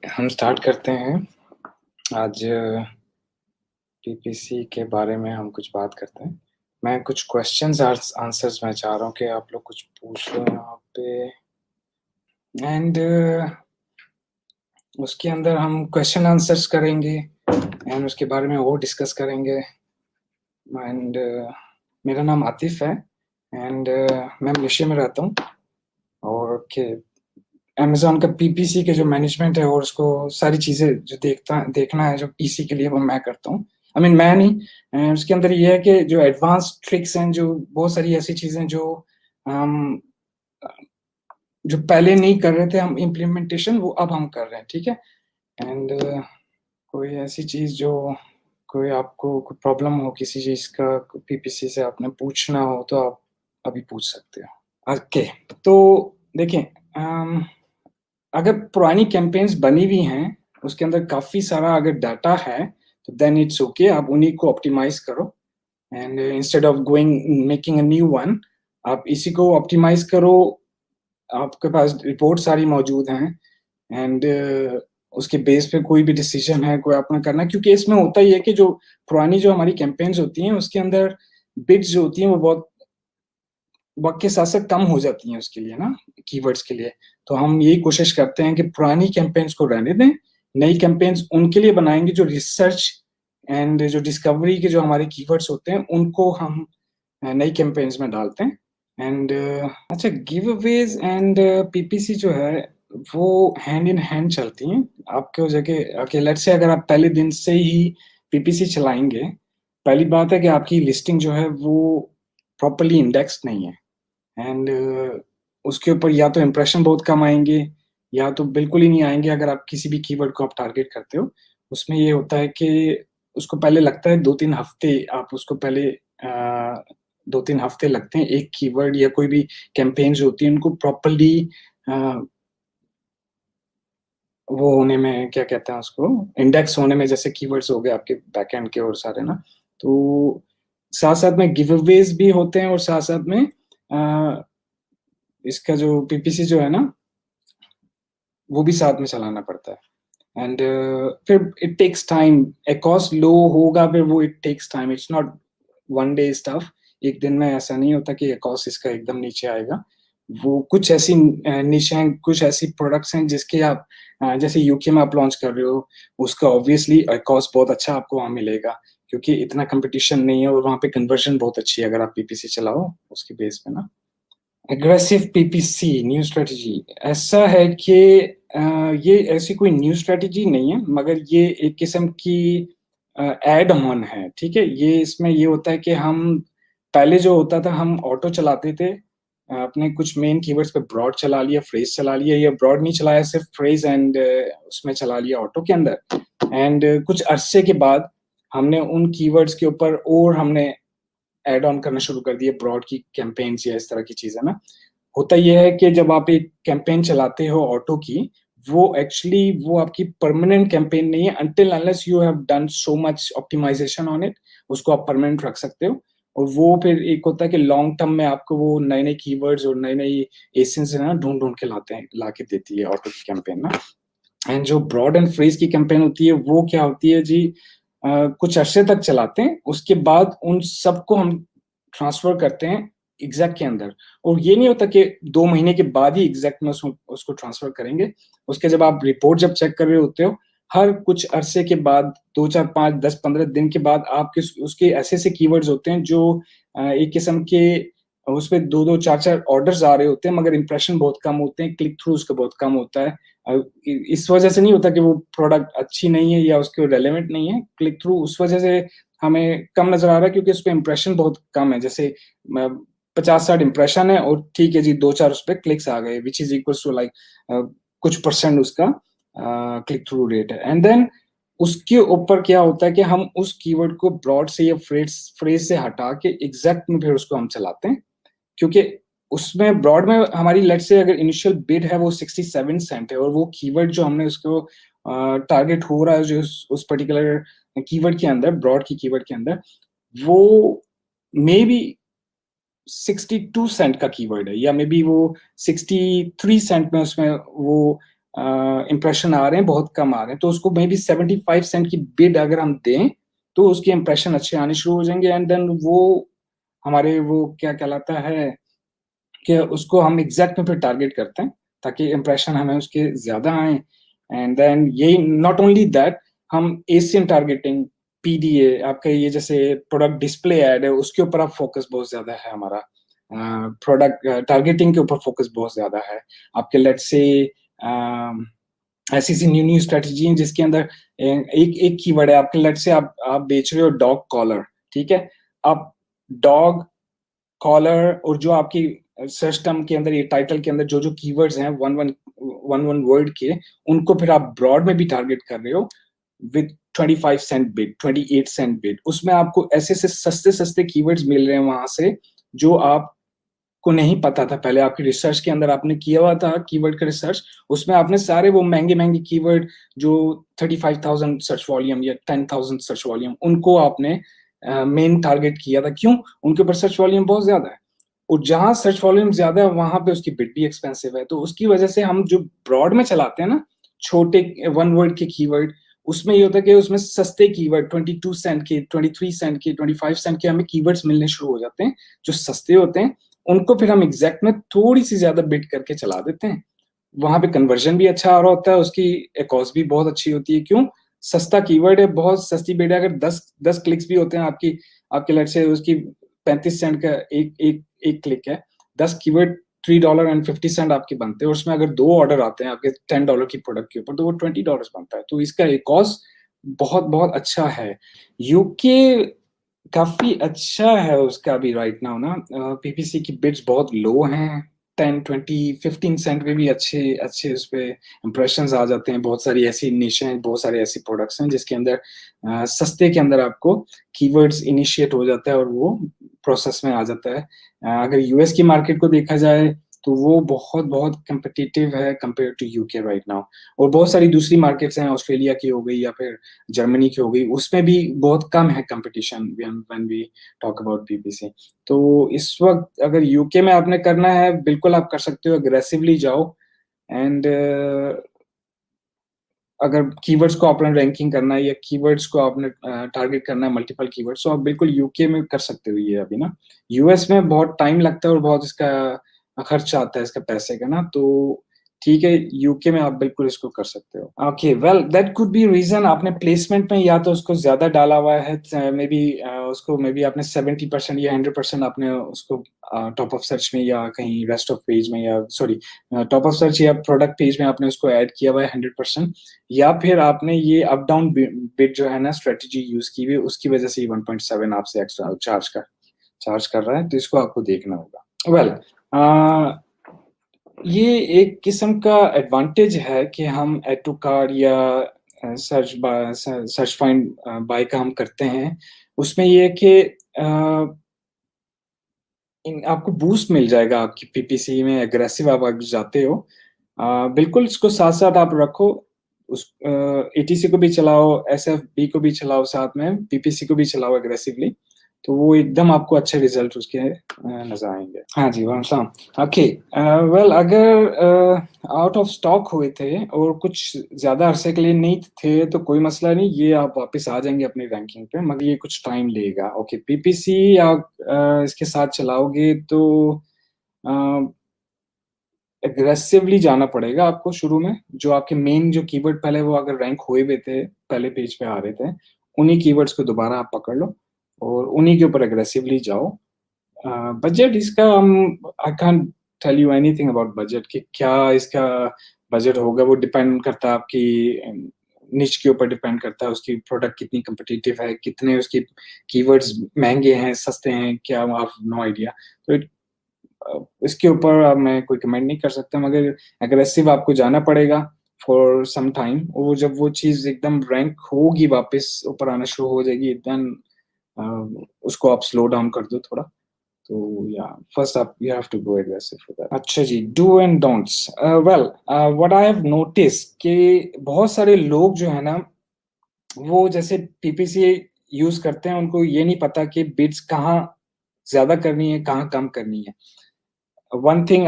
हम स्टार्ट करते हैं। आज पीपीसी के बारे में हम कुछ बात करते हैं। मैं कुछ क्वेश्चंस आंसर्स मैं चाह रहा हूँ कि आप लोग कुछ पूछ लो यहाँ पे। एंड उसके अंदर हम क्वेश्चन आंसर्स करेंगे एंड उसके बारे में और डिस्कस करेंगे। एंड मेरा नाम आतिफ है एंड मैं मलेशिया में रहता हूँ और अमेज़न का पीपीसी के जो मैनेजमेंट है और उसको सारी चीज़ें जो देखना है जो पीसी के लिए वो मैं करता हूँ। आई मीन मैं नहीं, उसके अंदर ये है कि जो एडवांस ट्रिक्स हैं, जो बहुत सारी ऐसी चीज़ें जो हम जो पहले नहीं कर रहे थे हम इम्प्लीमेंटेशन, वो अब हम कर रहे हैं, ठीक है? एंड कोई ऐसी चीज़ जो कोई आपको कोई प्रॉब्लम हो किसी चीज़ का पीपीसी से आपने पूछना हो तो आप अभी पूछ सकते हो। ओके, तो देखिए, अगर पुरानी कैंपेन्स बनी हुई हैं, उसके अंदर काफ़ी सारा अगर डाटा है, तो देन इट्स ओके, आप उन्हीं को ऑप्टिमाइज़ करो and instead of making a new one, आप इसी को ऑप्टिमाइज़ करो। आपके पास रिपोर्ट सारी मौजूद हैं एंड उसके बेस पे कोई भी डिसीजन है, कोई आपने करना है, क्योंकि इसमें होता ही है कि जो पुरानी जो हमारी कैंपेन्स होती हैं, उसके अंदर बिड्स जो होती हैं, वो बहुत वक़्त के साथ-साथ कम हो जाती हैं उसके लिए ना, कीवर्ड्स के लिए। तो हम यही कोशिश करते हैं कि पुरानी कैंपेन्स को रहने दें, नई कैंपेन्स उनके लिए बनाएँगे जो रिसर्च एंड जो डिस्कवरी के जो हमारे कीवर्ड्स होते हैं, उनको हम नई कैंपेन्स में डालते हैं। एंड अच्छा, गिवअवेज़ एंड पीपीसी जो है, वो हैंड इन हैंड चलती हैं। आपको जगह ओके, लेट्स से अगर आप पहले दिन से ही पीपीसी चलाएँगे, पहली बात है कि आपकी लिस्टिंग जो है वो प्रॉपर्ली इंडेक्स्ड नहीं है। एंड उसके ऊपर या तो इम्प्रेशन बहुत कम आएँगे या तो बिल्कुल ही नहीं आएँगे अगर आप किसी भी कीवर्ड को आप टारगेट करते हो। उसमें ये होता है कि उसको पहले लगता है 2-3 हफ्ते, आप उसको पहले 2-3 हफ्ते लगते हैं एक कीवर्ड या कोई भी कैंपेन जो होती है उनको प्रॉपर्ली अ, वो होने में, क्या कहते हैं उसको, इंडेक्स होने में, जैसे कीवर्ड्स हो गए आपके बैकएंड के और सारे ना। तो साथ-साथ में गिवअवेज़ भी होते हैं और साथ-साथ में इसका जो पीपीसी जो है ना, वो भी साथ में चलाना पड़ता है। एंड फिर it takes time, cost low होगा, फिर वो it takes time, it's not one day stuff. एक दिन में ऐसा नहीं होता कि कॉस्ट इसका एकदम नीचे आएगा। वो कुछ ऐसी निश हैं, कुछ ऐसी प्रोडक्ट्स हैं जिसके आप जैसे यूके में आप लॉन्च कर रहे हो, उसका ऑब्वियसली कॉस्ट बहुत अच्छा आपको वहाँ मिलेगा, क्योंकि इतना कॉम्पिटिशन नहीं है और वहाँ पे कन्वर्जन बहुत अच्छी है अगर आप पीपीसी चलाओ उसके बेस पे ना। एग्रेसिव पीपीसी न्यू स्ट्रेटजी, ऐसा है कि ये ऐसी कोई न्यू स्ट्रेटजी नहीं है, मगर ये एक किस्म की ऐड ऑन है, ठीक है? ये इसमें ये होता है कि हम पहले जो होता था, हम ऑटो चलाते थे, अपने कुछ मेन कीवर्ड्स पे ब्रॉड चला लिया, फ्रेज़ चला लिया, या ब्रॉड नहीं चलाया, सिर्फ फ्रेज़ एंड उसमें चला लिया ऑटो के अंदर। एंड कुछ अरसे के बाद हमने उन कीवर्ड्स के ऊपर और हमने ऐड ऑन करना शुरू कर दिए, ब्रॉड की कैंपेन्स या इस तरह की चीज़ें ना। होता ये है कि जब आप एक कैंपेन चलाते हो ऑटो की, वो एक्चुअली वो आपकी परमानेंट कैंपेन नहीं है until unless you have done so much optimisation on it, उसको आप परमानेंट रख सकते हो। और वो फिर एक होता है कि लॉन्ग टर्म में आपको वो नए-नए कीवर्ड्स और नई-नई एसेंस है ना ढूँढ-ढूँढ के ला के देती है ऑटो की कैंपेन ना। एंड जो ब्रॉड एंड फ्रेज़ की कैंपेन होती है, वो क्या होती है जी, कुछ अरसे तक चलाते हैं, उसके बाद उन सबको हम ट्रांसफ़र करते हैं एग्ज़ैक्ट के अंदर। और ये नहीं होता कि 2 महीने के बाद ही एग्ज़ैक्ट में उसको ट्रांसफ़र करेंगे। उसके जब आप रिपोर्ट जब चेक कर रहे होते हो, हर कुछ अरसे के बाद 2, 4, 5, 10, 15 दिन के बाद आपके उसके ऐसे-ऐसे कीवर्ड्स होते हैं जो एक किस्म के उसपे 2-2, 4-4 ऑर्डर्स आ रहे होते हैं, मगर इंप्रेशन बहुत कम होते हैं, क्लिक थ्रू उसका बहुत कम होता है। अ, इ इस वजह से नहीं होता कि वो प्रोडक्ट अच्छी नहीं है या उसके रेलेवेंट नहीं है, क्लिक थ्रू उस वजह से हमें कम नज़र आ रहा है क्योंकि उसपे इंप्रेशन बहुत कम है। जैसे म 50-60 इंप्रेशन है और ठीक है जी, 2-4 उसपे क्लिक्स आ गए, which is equals to like कुछ परसेंट उसका क्लिक थ्रू रेट है। एंड देन उसके ऊपर क्या होता है कि हम उस कीवर्ड को ब्रॉड से या फ्रेज़ से हटा के एग्ज़ैक्ट में फिर उसको हम चलाते हैं। क्योंकि उसमें ब्रॉड में हमारी लेट्स से अगर इनिशियल बिड है वो 67 सेंट है और वो कीवर्ड जो हमने उसको टारगेट हो रहा है जो उस पर्टिकुलर कीवर्ड के अंदर, ब्रॉड की कीवर्ड के अंदर, वो मेबी 62 सेंट का कीवर्ड है या मे बी वो 63 सेंट में उसमें वो इम्प्रेशन आ रहे हैं, बहुत कम आ रहे हैं, तो उसको मे बी 75 सेंट की बिड अगर हम दें तो उसके इम्प्रेशन अच्छे आने शुरू हो जाएंगे, एंड देन वो हमारे वो क्या कहलाता है कि उसको हम एग्जैक्ट में फिर टारगेट करते हैं ताकि इम्प्रेशन हमें उसके ज्यादा आए। एंड देन यही नॉट ओनली दैट, हम एशियन टारगेटिंग, पीडीए, आपका ये जैसे प्रोडक्ट डिस्प्ले ऐड है उसके ऊपर आप फोकस बहुत ज्यादा है हमारा, प्रोडक्ट टारगेटिंग के ऊपर फोकस बहुत ज्यादा है आपके। लेट्स से ऐसी सी न्यू न्यू स्ट्रेटजी है जिसके अंदर एक एक कीवर्ड है आपके। लेट्स से आप बेच रहे हो डॉग कॉलर, ठीक है, आप डॉग कॉलर और जो आपकी सर्च टर्म के अंदर, ये टाइटल के अंदर जो जो कीवर्ड्स हैं वन वन वर्ड के, उनको फिर आप ब्रॉड में भी टारगेट कर रहे हो with 25 cent bid, 28 cent bid. उसमें आपको ऐसे से सस्ते सस्ते कीवर्ड्स मिल रहे हैं वहां से जो आप को नहीं पता था पहले। आपकी रिसर्च के अंदर आपने किया हुआ था कीवर्ड का रिसर्च, उसमें आपने सारे वो महंगे महंगे कीवर्ड जो 35,000 सर्च वॉल्यूम या 10,000 सर्च वॉल्यूम, उनको आपने मेन टारगेट किया था। क्यों? उनके ऊपर सर्च वॉल्यूम बहुत ज्यादा है, और जहां सर्च वॉल्यूम ज्यादा है वहां पे उसकी बिड भी एक्सपेंसिव है। तो उसकी वजह से हम जो ब्रॉड में चलाते हैं ना, छोटे वन वर्ड के कीवर्ड, उसमें ये होता है कि उसमें सस्ते कीवर्ड 22 सेंट के, 23 सेंट के, 25 सेंट के हमें कीवर्ड्स मिलने शुरू हो जाते हैं जो सस्ते होते हैं। उनको फिर हम एग्जैक्ट में थोड़ी सी ज्यादा बिड करके चला देते हैं, वहां पे कन्वर्जन भी अच्छा आ रहा होता है, उसकी कॉस्ट भी बहुत अच्छी होती है। क्यों? सस्ता कीवर्ड है, बहुत सस्ती बिड है। अगर 10 क्लिक्स भी होते हैं आपकी आपके लेट से उसकी 35 सेंट का एक क्लिक है, 10 कीवर्ड $3.50 आपके बनते हैं, और उसमें अगर 2 ऑर्डर आते हैं आपके $10 की प्रोडक्ट के ऊपर तो वो $20 बनता है। तो इसका एक कॉस्ट बहुत बहुत अच्छा है। यूके काफी अच्छा है उसका भी राइट नाउ ना, पीपीसी की बिड्स बहुत लो हैं, 10, 20, 15 सेंट पे भी अच्छे अच्छे उस पे इम्प्रेशन आ जाते हैं। बहुत सारी ऐसी निशें हैं, बहुत सारे ऐसी प्रोडक्ट्स हैं जिसके अंदर सस्ते के अंदर आपको कीवर्ड्स इनिशिएट हो जाता है और वो प्रोसेस में आ जाता है। अगर यूएस की मार्केट को देखा जाए तो वो बहुत बहुत कम्पिटिटिव है compare to UK right now. और बहुत सारी दूसरी मार्केट्स हैं, ऑस्ट्रेलिया की हो गई या फिर जर्मनी की हो गई, उसमें भी बहुत कम है competition when we talk about PPC. तो इस वक्त अगर यूके में आपने करना है, बिल्कुल आप कर सकते हो, अग्रेसिवली जाओ। एंड अगर कीवर्ड्स को आपने रैंकिंग करना है या कीवर्ड्स को आपने टारगेट करना है मल्टीपल कीवर्ड्स, तो आप बिल्कुल यूके में कर सकते हो ये अभी ना। यूएस में बहुत टाइम लगता है और बहुत इसका खर्च आता है इसका पैसे का ना, तो ठीक है, यूके में आप बिल्कुल इसको कर सकते हो। Okay, well that could be reason आपने प्लेसमेंट में या तो उसको ज्यादा डाला हुआ है, मे बी उसको मे बी आपने 70% या 100% आपने उसको टॉप ऑफ सर्च में या कहीं रेस्ट ऑफ पेज में, या सॉरी टॉप ऑफ सर्च या प्रोडक्ट पेज में आपने उसको ऐड किया हुआ है 100%, या फिर आपने ये अप डाउन बिट जो है ना स्ट्रेटजी यूज की हुई, उसकी वजह से 1.7 आपसे एक्स्ट्रा चार्ज कर रहा है। तो इसको आपको देखना होगा। वेल ये एक किस्म का एडवांटेज है कि हम एड टू कार्ड या सर्च फाइंड बाय का हम करते हैं। उसमें ये है कि आपको बूस्ट मिल जाएगा आपकी पीपीसी में, एग्रेसिव आप अगर जाते हो। बिल्कुल इसको साथ साथ आप रखो, उस एटीसी को भी चलाओ, एसएफबी को भी चलाओ, साथ में पीपीसी को भी चलाओ एग्रेसिवली, तो वो एकदम आपको अच्छे रिजल्ट उसके नजर आएंगे। हाँ जी, वरसाम। ओके, वेल अगर आउट ऑफ स्टॉक हुए थे और कुछ ज्यादा अरसे के लिए नहीं थे तो कोई मसला नहीं, ये आप वापस आ जाएंगे अपनी रैंकिंग पे, मगर ये कुछ टाइम लेगा। ओके, पीपीसी आप इसके साथ चलाओगे तो एग्रेसिवली जाना पड़ेगा आपको शुरू में। जो आपके मेन जो कीवर्ड पहले वो अगर रैंक हुए हुए थे, पहले पेज पे आ रहे थे, उन्हीं कीवर्ड्स को दोबारा आप पकड़ लो और उन्हीं के ऊपर एग्रेसिवली जाओ। बजट इसका हम I can't tell you anything about budget कि क्या इसका बजट होगा। वो डिपेंड करता है आपकी निच के ऊपर, डिपेंड करता है उसकी प्रोडक्ट कितनी कम्पिटिटिव है, कितने उसकी कीवर्ड्स महंगे हैं, सस्ते हैं, क्या आप नो आइडिया। तो इसके ऊपर अब मैं कोई कमेंट नहीं कर सकता, मगर एग्रेसिव आपको जाना पड़ेगा फॉर सम टाइम। वो जब वो चीज एकदम रैंक होगी, वापस ऊपर आना शुरू हो जाएगी, देन उसको आप स्लो डाउन कर दो थोड़ा। तो या फर्स्ट आप you have to go aggressive for that. अच्छा जी, do and don'ts. Well what I have notice कि बहुत सारे लोग जो है ना, वो जैसे पीपीसी यूज करते हैं, उनको ये नहीं पता कि बिड्स कहाँ ज्यादा करनी है, कहाँ कम करनी है। वन थिंग,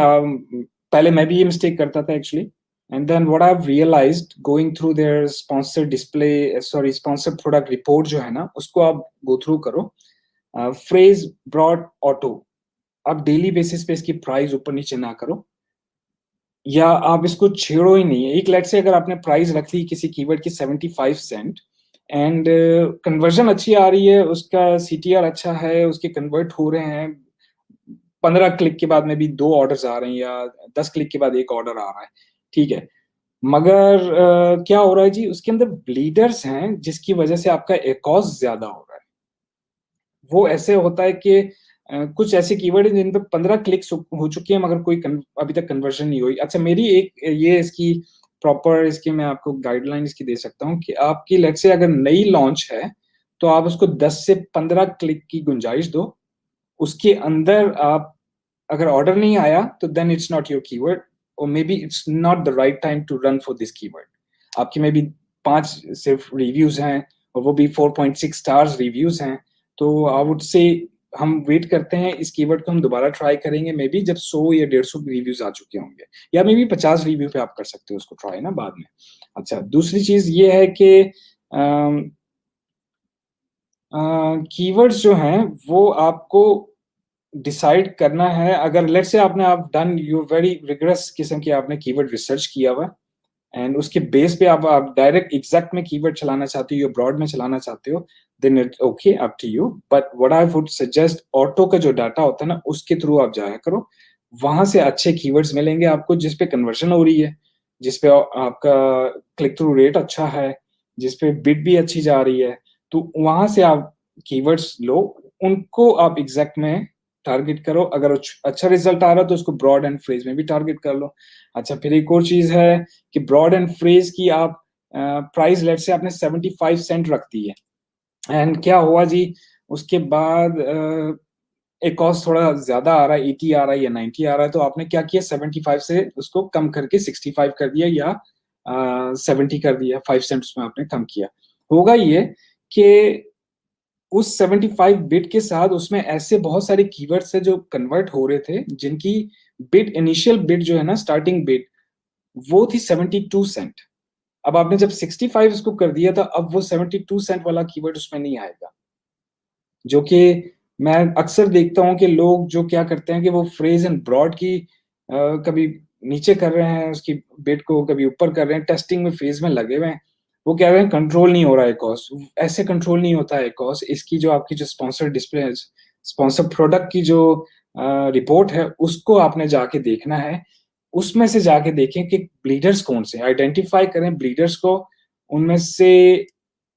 पहले मैं भी ये मिस्टेक करता था actually, And then what I've realized going through their sponsored product report जो है ना, उसको आप go through करो. Phrase broad auto, आप डेली बेसिस पे इसकी प्राइस ऊपर नीचे ना करो, या आप इसको छेड़ो ही नहीं. एक लेट से अगर आपने प्राइस रख ली किसी कीवर्ड की 75 सेंट एंड कन्वर्जन अच्छी आ रही है, उसका CTR अच्छा है, उसके कन्वर्ट हो रहे हैं, 15 क्लिक के बाद में भी 2 ऑर्डर्स आ रहे हैं या 10 क्लिक के बाद 1 ऑर्डर आ रहा है, ठीक है. मगर क्या हो रहा है जी, उसके अंदर ब्लीडर्स हैं जिसकी वजह से आपका एकॉस ज्यादा हो रहा है. वो ऐसे होता है कि कुछ ऐसे कीवर्ड हैं जिन पे 15 क्लिक्स हो चुके हैं मगर कोई अभी तक कन्वर्जन नहीं हुई. अच्छा, मेरी एक ये इसकी प्रॉपर इसकी मैं आपको गाइडलाइन इसकी दे सकता हूँ कि आपकी लेट्स से अगर नई लॉन्च है तो आप उसको 10 से 15 क्लिक की गुंजाइश दो. उसके अंदर आप अगर ऑर्डर नहीं आया तो then it's not your keyword, और maybe it's not the right time to run for this keyword. आपकी मे बी 5 सिर्फ रिव्यूज हैं और वो भी 4.6 स्टार्स रिव्यूज हैं. तो आई वुड से हम वेट करते हैं, इस कीवर्ड को हम दोबारा ट्राई करेंगे मे बी जब 100 या 150 रिव्यूज आ चुके होंगे, या मे बी 50 रिव्यू पे आप कर सकते हो उसको ट्राई ना बाद में. अच्छा, दूसरी चीज ये है कि कीवर्ड्स जो हैं वो आपको डिसाइड करना है. अगर लेट्स से आप डन यू वेरी रिगरस किस्म की आपने कीवर्ड रिसर्च किया हुआ एंड उसके बेस पे आप डायरेक्ट एग्जैक्ट में कीवर्ड चलाना चाहते हो या ब्रॉड में चलाना चाहते हो, then it okay up to you. But what I would suggest, auto का जो डाटा होता है ना उसके थ्रू आप जाया करो. वहां से अच्छे कीवर्ड्स मिलेंगे आपको जिसपे कन्वर्जन हो रही है, जिसपे आपका क्लिक थ्रू रेट अच्छा है, जिसपे बिड भी अच्छी जा रही है. तो वहां से आप कीवर्ड्स लो, उनको आप एग्जैक्ट में टारगेट करो. अगर अच्छा रिजल्ट आ रहा है तो उसको ब्रॉड एंड फ्रेज में भी टारगेट कर लो. अच्छा, फिर एक और चीज है कि ब्रॉड एंड फ्रेज की आप प्राइस लेट से आपने 75 सेंट रख दी है एंड क्या हुआ जी, उसके बाद एक कॉस्ट थोड़ा ज्यादा आ रहा है, 80 आ रहा है या 90 आ रहा है, तो आपने क्या किया, 75 से उसको कम करके 65 कर दिया या 70 कर दिया, 5 सेंट उसमें आपने कम किया. होगा ये कि उस 75 बिट के साथ उसमें ऐसे बहुत सारे कीवर्ड्स है जो कन्वर्ट हो रहे थे जिनकी बिट इनिशियल बिट जो है ना, स्टार्टिंग बिट वो थी 72 सेंट. अब आपने जब 65 इसको कर दिया था, अब वो 72 सेंट वाला कीवर्ड उसमें नहीं आएगा. जो कि मैं अक्सर देखता हूं कि लोग जो क्या करते हैं कि वो फ्रेज एंड ब्रॉड की कभी नीचे कर रहे हैं उसकी बिट को, कभी ऊपर कर रहे हैं, टेस्टिंग में फेज में लगे हुए हैं. वो कह रहे हैं कंट्रोल नहीं हो रहा है कॉस्ट. ऐसे कंट्रोल नहीं होता है कॉस्ट. इसकी जो आपकी जो स्पॉन्सर डिस्प्ले, स्पॉन्सर प्रोडक्ट की जो रिपोर्ट है उसको आपने जाके देखना है. उसमें से जाके देखें कि ब्लीडर्स कौन से, आइडेंटिफाई करें ब्लीडर्स को, उनमें से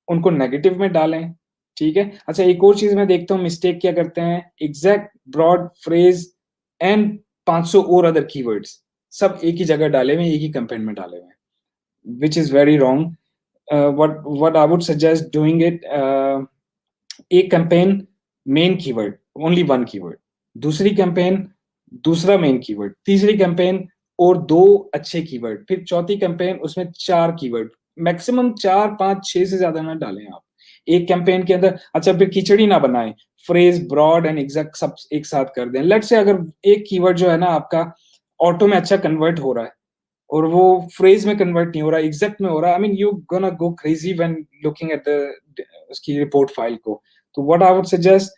उनको नेगेटिव में डालें. ठीक है. अच्छा, एक और चीज मैं देखता हूँ मिस्टेक क्या करते हैं, एग्जैक्ट ब्रॉड फ्रेज एंड 500 और अदर कीवर्ड्स सब एक ही जगह डाले हुए, एक ही कैंपेन में डाले हुए, which is very wrong. what I would suggest doing it, एक campaign main keyword, only one keyword, दूसरी कैंपेन दूसरा मेन कीवर्ड, तीसरी कैंपेन और 2 अच्छे कीवर्ड, फिर चौथी कैंपेन उसमें 4 कीवर्ड, मैक्सिमम 4 5 6 से ज्यादा ना डालें आप एक कैंपेन के अंदर. अच्छा, फिर खिचड़ी ना बनाएं, फ्रेज ब्रॉड एंड एग्जैक्ट सब एक साथ कर दें. लेट्स से अगर एक कीवर्ड जो है ना आपका ऑटो में अच्छा कन्वर्ट हो रहा है और वो फ्रेज में कन्वर्ट नहीं हो रहा, एग्जैक्ट में हो रहा है, I mean you gonna go crazy when looking at the उसकी रिपोर्ट फाइल को. तो what I would suggest,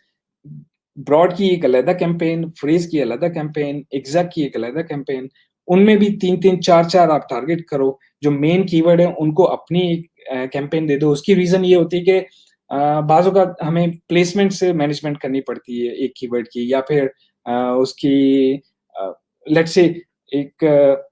broad की एक अलग कैंपेन, फ्रेज की अलग कैंपेन, एग्जैक्ट की एक अलग कैंपेन, उनमें भी 3 3 4 4 आप टारगेट करो. जो मेन कीवर्ड है उनको अपनी एक कैंपेन दे दो. उसकी रीजन ये होती है कि बाजू का हमें प्लेसमेंट से मैनेजमेंट करनी पड़ती है एक कीवर्ड की, या फिर उसकी लेट्स से एक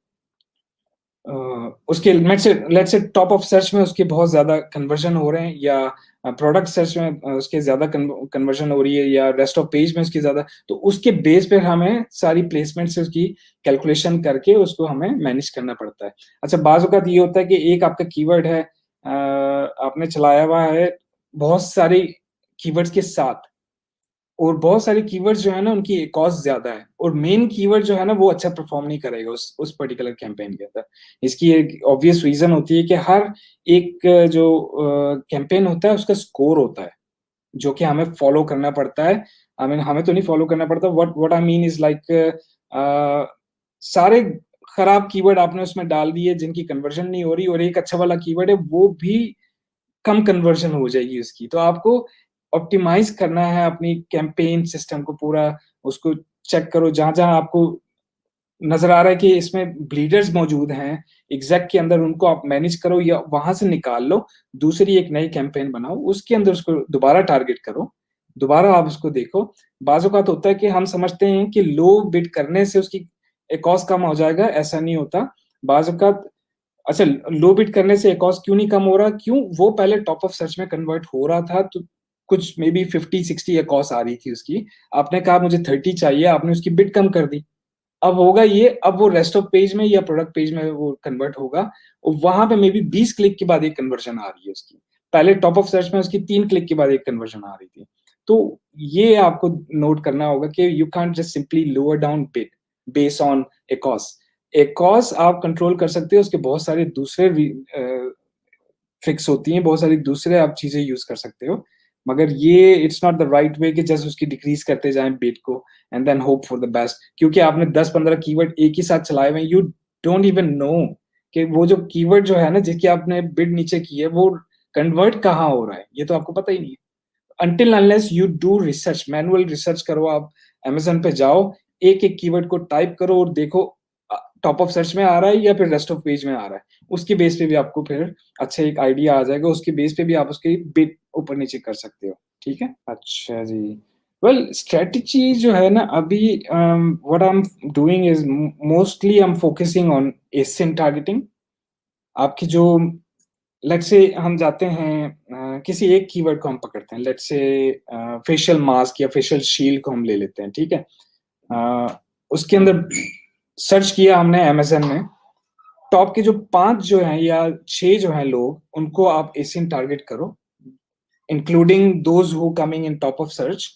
उसके let's say top of search में उसके बहुत ज्यादा कन्वर्जन हो रहे हैं, या प्रोडक्ट सर्च में उसके ज्यादा कन्वर्जन हो रही है, या रेस्ट ऑफ पेज में उसकी ज्यादा, तो उसके बेस पे हमें सारी प्लेसमेंट से उसकी कैलकुलेशन करके उसको हमें मैनेज करना पड़ता है. अच्छा, बाज़ औक़ात ये होता है कि एक आपका कीवर्ड है, आपने चलाया हुआ है बहुत सारे कीवर्ड्स के साथ, और बहुत सारे कीवर्ड्स जो है ना उनकी कॉस्ट ज्यादा है, और मेन कीवर्ड जो है ना वो अच्छा परफॉर्म नहीं करेगा उस पर्टिकुलर कैंपेन के अंदर. इसकी एक ऑब्वियस रीजन होती है कि हर एक जो कैंपेन होता है उसका स्कोर होता है जो कि हमें फॉलो करना पड़ता है. आई मीन हमें तो नहीं फॉलो करना पड़ता, what what I mean is like सारे खराब कीवर्ड आपने उसमें डाल दिए जिनकी कन्वर्जन नहीं हो रही, और एक अच्छा वाला कीवर्ड है वो भी कम कन्वर्जन हो जाएगी उसकी। तो आपको ऑप्टिमाइज करना है अपनी कैंपेन सिस्टम को पूरा, उसको चेक करो जहां जहां आपको नजर आ रहा है कि इसमें ब्लीडर्स मौजूद हैं एग्जैक्ट के अंदर, उनको आप मैनेज करो या वहां से निकाल लो, दूसरी एक नई कैंपेन बनाओ, उसके अंदर उसको दोबारा टारगेट करो, दोबारा आप उसको देखो। बाज़ औक़ात होता है कि हम समझते हैं कि लो बिड करने से उसकी कॉस्ट कम हो जाएगा, ऐसा नहीं होता। बाज़ औक़ात अच्छा, लो बिड करने से कॉस्ट क्यों नहीं कम हो रहा? क्यों? वो पहले टॉप ऑफ सर्च में कन्वर्ट हो रहा था, तो कुछ मे बी 50-60 कॉस्ट आ रही थी उसकी। आपने कहा मुझे 30 चाहिए, आपने उसकी बिड कम कर दी। अब होगा ये, अब वो रेस्ट ऑफ पेज में या प्रोडक्ट पेज में वो कन्वर्ट होगा, और वहां पे मे बी 20 क्लिक के बाद एक कन्वर्जन आ रही है उसकी। पहले टॉप ऑफ सर्च में उसकी 3 क्लिक के बाद एक कन्वर्जन आ रही थी। तो ये आपको नोट करना होगा कि you can't just simply lower down bid based on A cost. A cost आप कंट्रोल कर सकते हो, उसके बहुत सारे दूसरे ट्रिक्स होती हैं, बहुत सारी दूसरे आप चीजें यूज कर सकते हो, मगर ये it's not the right way कि जस्ट उसकी डिक्रीज करते जाएं बिड को and then hope for the best, क्योंकि आपने 10-15 कीवर्ड एक ही साथ चलाए हुए, यू डोंट इवन नो कि वो जो कीवर्ड जो है ना जिसकी आपने बिड नीचे की है वो कन्वर्ट कहाँ हो रहा है, ये तो आपको पता ही नहीं है। Until unless you do research, manual research करो, आप अमेज़न पे जाओ, एक-एक कीवर्ड को टाइप करो और देखो टॉप ऑफ सर्च में आ रहा है या फिर रेस्ट ऑफ पेज में आ रहा है। उसके बेस पे भी आपको फिर अच्छा एक आइडिया आ जाएगा, उसके बेस पे भी आप उसकी बिड ऊपर-नीचे कर सकते हो, ठीक है? अच्छा जी। वेल स्ट्रैटेजी जो है ना अभी what I am doing is mostly I am focusing on Asian targeting. आपकी जो लेट्स से हम जाते हैं किसी एक कीवर्ड को हम पकड़ते हैं, लेट्स से फेशियल मास्क या फेशियल शील्ड को हम ले लेते हैं, ठीक है? उसके अंदर सर्च किया हमने अमेज़न में, टॉप के जो 5 जो हैं या 6 जो हैं लोग, उनको आप एसियन टारगेट करो, including those who coming in top of search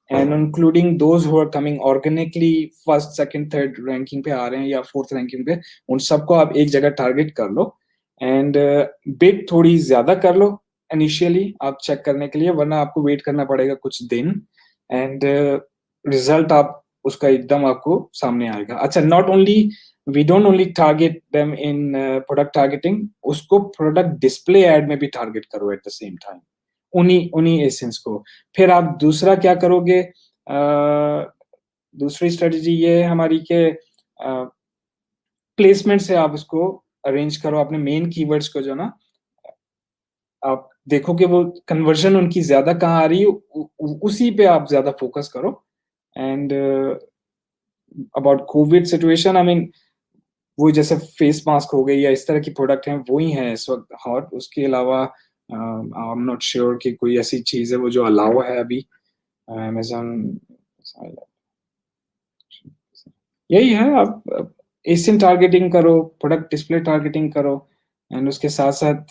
and including those who are coming organically first, second, third ranking पे आ रहे हैं या फोर्थ रैंकिंग पे, उन सबको आप एक जगह टारगेट कर लो एंड बिड थोड़ी ज़्यादा कर लो इनिशियली आप चेक करने के लिए, वरना आपको वेट करना पड़ेगा कुछ दिन एंड रिजल्ट आप उसका एकदम आपको सामने आएगा। अच्छा, not only we don't only target them in product targeting, उसको प्रोडक्ट डिस्प्ले एड में भी टारगेट करो एट द सेम टाइम, उन्हीं उन्हीं एसेंस को। फिर आप दूसरा क्या करोगे, दूसरी स्ट्रेटजी ये है हमारी के प्लेसमेंट से आप उसको अरेंज करो अपने मेन कीवर्ड्स को, जो ना आप देखो कि वो कन्वर्जन उनकी ज़्यादा कहाँ आ रही है, उसी पे आप ज़्यादा फ़ोकस करो and about Covid situation I mean वो जैसे फेस मास्क हो गई या इस तरह की प्रोडक्ट हैं, वो ही हैं इस वक़्त हॉट। उसके अलावा आई एम नॉट श्योर कि कोई ऐसी चीज़ है वो जो अलाउ है अभी अमेज़न। यही है, आप एसियन टारगेटिंग करो, प्रोडक्ट डिस्प्ले टारगेटिंग करो एंड उसके साथ-साथ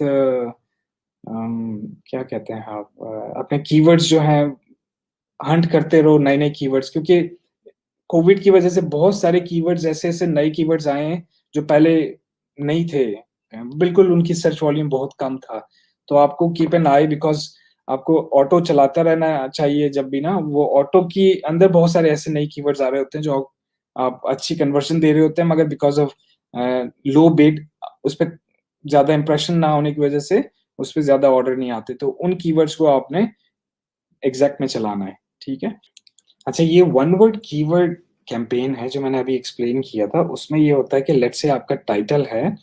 क्या कहते हैं आप अपने कीवर्ड्स जो हैं हंट करते रहो नए-नए कीवर्ड्स, क्योंकि कोविड की वजह से बहुत सारे कीवर्ड्स ऐसे-ऐसे नए कीवर्ड्स आए हैं जो पहले नहीं थे। बिल्कुल उनकी सर्च वॉल्यूम बहुत कम था। तो आपको कीप एन आई बिकॉज़ आपको ऑटो चलाता रहना चाहिए जब भी ना, वो ऑटो के अंदर बहुत सारे ऐसे नए कीवर्ड्स आ रहे होते हैं जो आप अच्छी कन्वर्जन दे रहे होते हैं, मगर बिकॉज़ ऑफ लो बिड उसपे ज़्यादा इंप्रेशन ना होने की वजह से उसपे ज़्यादा ऑर्डर नहीं आते। तो उन कीवर्ड्स को आपने एग्ज़ैक्ट में चलाना है, ठीक है? अच्छा, ये वन वर्ड कीवर्ड कैंपेन है जो मैंने अभी एक्सप्लेन किया था, उसमें ये होता है कि लेट्स से आपका टाइटल है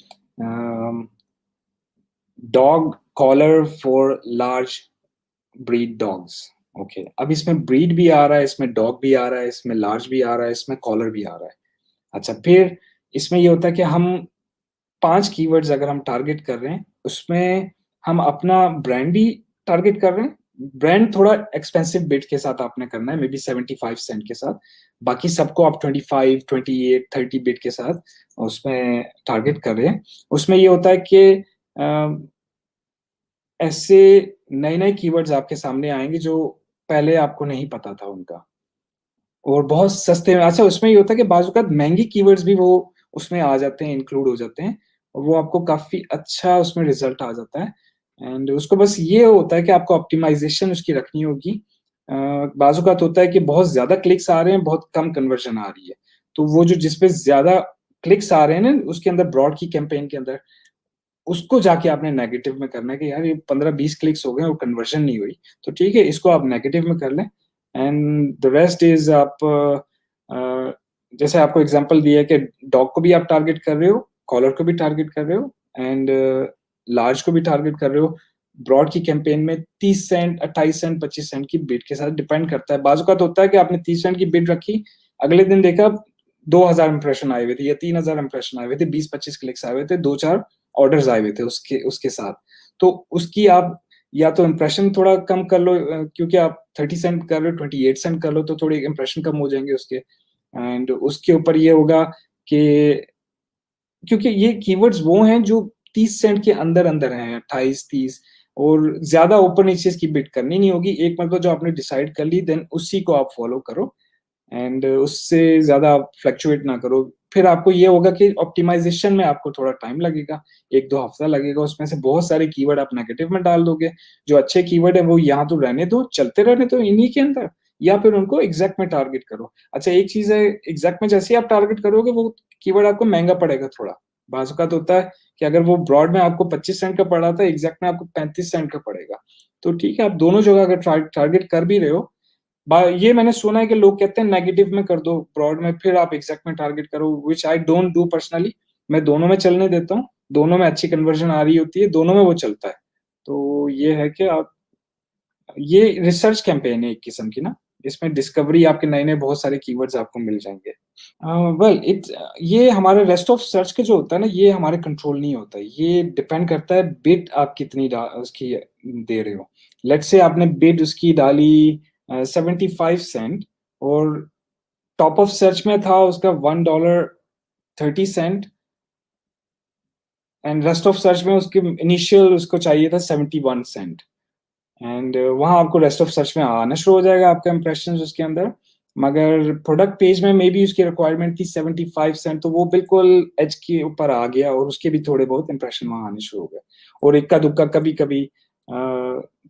dog collar for large breed dogs. Okay, अब इसमें ब्रीड भी आ रहा है, इसमें डॉग भी आ रहा है, इसमें लार्ज भी आ रहा है, इसमें कॉलर भी आ रहा है। अच्छा, फिर इसमें ये होता है कि हम 5 कीवर्ड्स अगर हम टारगेट कर रहे हैं, उसमें हम अपना ब्रांड भी टारगेट कर रहे हैं। ब्रांड थोड़ा एक्सपेंसिव बिड के साथ आपने करना है, मे बी 75 सेंट के साथ। बाकी सबको आप 25, 28, 30 बिड के साथ उसमें टारगेट कर रहे हैं। उसमें ये होता है कि ऐसे नए-नए कीवर्ड्स आपके सामने आएँगे जो पहले आपको नहीं पता था उनका। और बहुत सस्ते में, अच्छा उसमें ये होता है कि बाज़-औक़ात महँगे कीवर्ड्स भी वो उसमें आ जाते हैं, इंक्लूड हो जाते हैं और वो आपको काफ़ी अच्छा उसमें रिज़ल्ट आ जाता है एंड उसको बस ये होता है कि आपको ऑप्टिमाइज़ेशन उसकी रखनी होगी। बाज़-औक़ात होता है कि बहुत ज़्यादा क्लिक्स आ रहे हैं, बहुत कम कन्वर्जन आ रही है। तो वो जो जिस पे ज़्यादा क्लिक्स आ रहे हैं ना उसके अंदर, ब्रॉड की कैंपेन के अंदर, उसको जाके आपने नेगेटिव में करना है कि यार ये 15-20 क्लिक्स हो गए और कन्वर्जन नहीं हुई, तो ठीक है, इसको आप नेगेटिव में कर लें, एंड द रेस्ट इज़ आप जैसे आपको एग्ज़ाम्पल दिया है कि डॉग को भी आप टारगेट कर रहे हो, कॉलर को भी टारगेट कर रहे हो, एंड लार्ज को भी टारगेट कर रहे हो। ब्रॉड की कैंपेन में 30 सेंट, 28 सेंट, 25 सेंट की बिड के साथ डिपेंड करता है। बाज़ औक़ात होता है कि आपने 30 सेंट की बिड रखी, अगले दिन देखा 2000 इंप्रेशन आए हुए थे या 3000 इंप्रेशन आए हुए थे, 20-25 क्लिक्स आए हुए थे, 2-4 ऑर्डर्स आए हुए थे उसके उसके साथ। तो उसकी आप या तो इंप्रेशन थोड़ा कम कर लो, क्योंकि आप 30 सेंट कर रहे हो, 28 सेंट कर लो तो थोड़े इंप्रेशन कम हो जाएँगे उसके, एंड उसके ऊपर ये होगा कि क्योंकि ये कीवर्ड्स वो हैं जो 30 सेंट के अंदर-अंदर हैं, 28-30, और ज़्यादा ऊपर-नीचे इसकी बिड करनी नहीं होगी। एक मतलब जो आपने डिसाइड कर ली, देन उसी को आप फॉलो करो, एंड उससे ज़्यादा आप फ्लक्चुएट ना करो। फिर आपको ये होगा कि ऑप्टिमाइज़ेशन में आपको थोड़ा टाइम लगेगा, 1-2 हफ्ता लगेगा, उसमें से बहुत सारे कीवर्ड आप नेगेटिव में डाल दोगे। जो अच्छे कीवर्ड है वो यहाँ तो रहने दो, चलते रहने दो इन्हीं के अंदर, या फिर उनको एग्ज़ैक्ट में टारगेट करो। अच्छा, एक चीज़ है, एग्ज़ैक्ट में जैसे ही आप टारगेट करोगे वो कीवर्ड आपको महँगा पड़ेगा थोड़ा। बाज़ औक़ात होता है कि अगर वो ब्रॉड में आपको 25 सेंट का पड़ रहा था, एग्ज़ैक्ट में आपको 35 सेंट का पड़ेगा। तो ठीक है, आप दोनों जगह अगर टारगेट कर भी रहे हो, ये मैंने सुना है कि लोग कहते हैं नेगेटिव में कर दो, ब्रॉड में, फिर आप एग्ज़ैक्ट में टारगेट करो, which I don't do personally. मैं दोनों में चलने देता हूँ, दोनों में अच्छी कन्वर्जन आ रही होती है, दोनों में वो चलता है। तो ये है कि आप, ये रिसर्च कैंपेन है एक किस्म की ना, इसमें डिस्कवरी आपके नए-नए बहुत सारे कीवर्ड्स आपको मिल जाएँगे। वेल ये हमारे रेस्ट ऑफ सर्च के जो होता है ना, ये हमारे कंट्रोल नहीं होता है। ये डिपेंड करता है बिड आप कितनी उसकी दे रहे हो। लेट्स से आपने बिड उसकी डाली 75 सेंट, और टॉप ऑफ सर्च में था उसका $1.30, एंड रेस्ट ऑफ सर्च में उसकी इनिशियल उसको चाहिए था 71 सेंट, एंड वहाँ आपको रेस्ट ऑफ सर्च में आना शुरू हो जाएगा आपका इंप्रेशंस उसके अंदर। मगर प्रोडक्ट पेज में मेबी उसकी रिक्वायरमेंट थी 75 सेंट, तो वो बिल्कुल एज के ऊपर आ गया और उसके भी थोड़े बहुत इंप्रेशन वहाँ आने शुरू हो गए, और इक्का-दुक्का कभी-कभी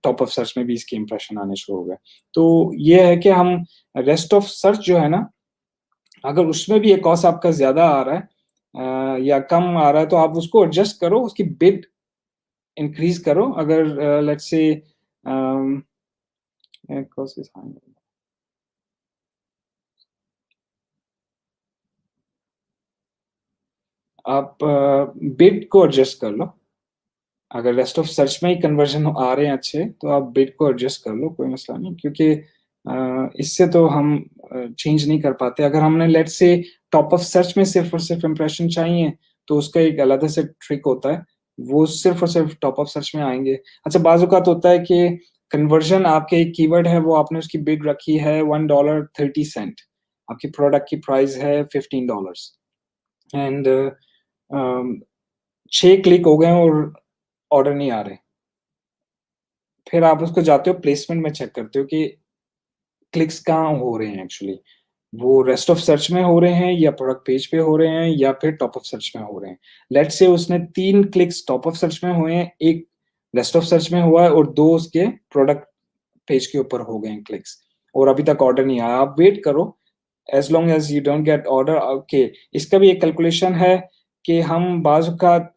टॉप ऑफ सर्च में भी इसके इंप्रेशन आने शुरू हो गए। तो ये है कि हम रेस्ट ऑफ सर्च जो है ना, अगर उसमें भी ये कॉस्ट आपका ज़्यादा आ रहा है या कम आ रहा है, तो आप उसको एडजस्ट करो, उसकी बिड इंक्रीज़ करो। अगर let's say um, cost is high, आप बिड को एडजस्ट कर लो। अगर रेस्ट ऑफ सर्च में ही कन्वर्जन आ रहे हैं अच्छे, तो आप बिड को एडजस्ट कर लो, कोई मसला नहीं, क्योंकि इससे तो हम चेंज नहीं कर पाते। अगर हमने let's say top of search में सिर्फ़ और सिर्फ़ इंप्रेशन चाहिए, तो उसका एक अलग से ट्रिक होता है, वो सिर्फ़ और सिर्फ़ टॉप ऑफ सर्च में आएँगे। अच्छा, बाज़ औक़ात होता है कि कन्वर्जन आपके एक कीवर्ड है, वो आपने उसकी बिड रखी है $1.30, आपकी प्रोडक्ट की प्राइस है $15, एंड अम, 6 क्लिक हो गए और ऑर्डर नहीं आ रहे। फिर आप उसको जाते हो प्लेसमेंट में चेक करते हो कि क्लिक्स कहाँ हो रहे हैं एक्चुअली। वो रेस्ट ऑफ सर्च में हो रहे हैं या प्रोडक्ट पेज पे हो रहे हैं या फिर टॉप ऑफ सर्च में हो रहे हैं। लेट्स से उसने 3 क्लिक्स टॉप ऑफ सर्च में हुए हैं, 1 रेस्ट ऑफ सर्च में हुआ है और 2 उसके प्रोडक्ट पेज के ऊपर हो गए हैं क्लिक्स, और अभी तक ऑर्डर नहीं आया। आप वेट करो, as long as you don't get order, okay. इसका भी एक कैलकुलेशन है कि हम बाज़ औक़ात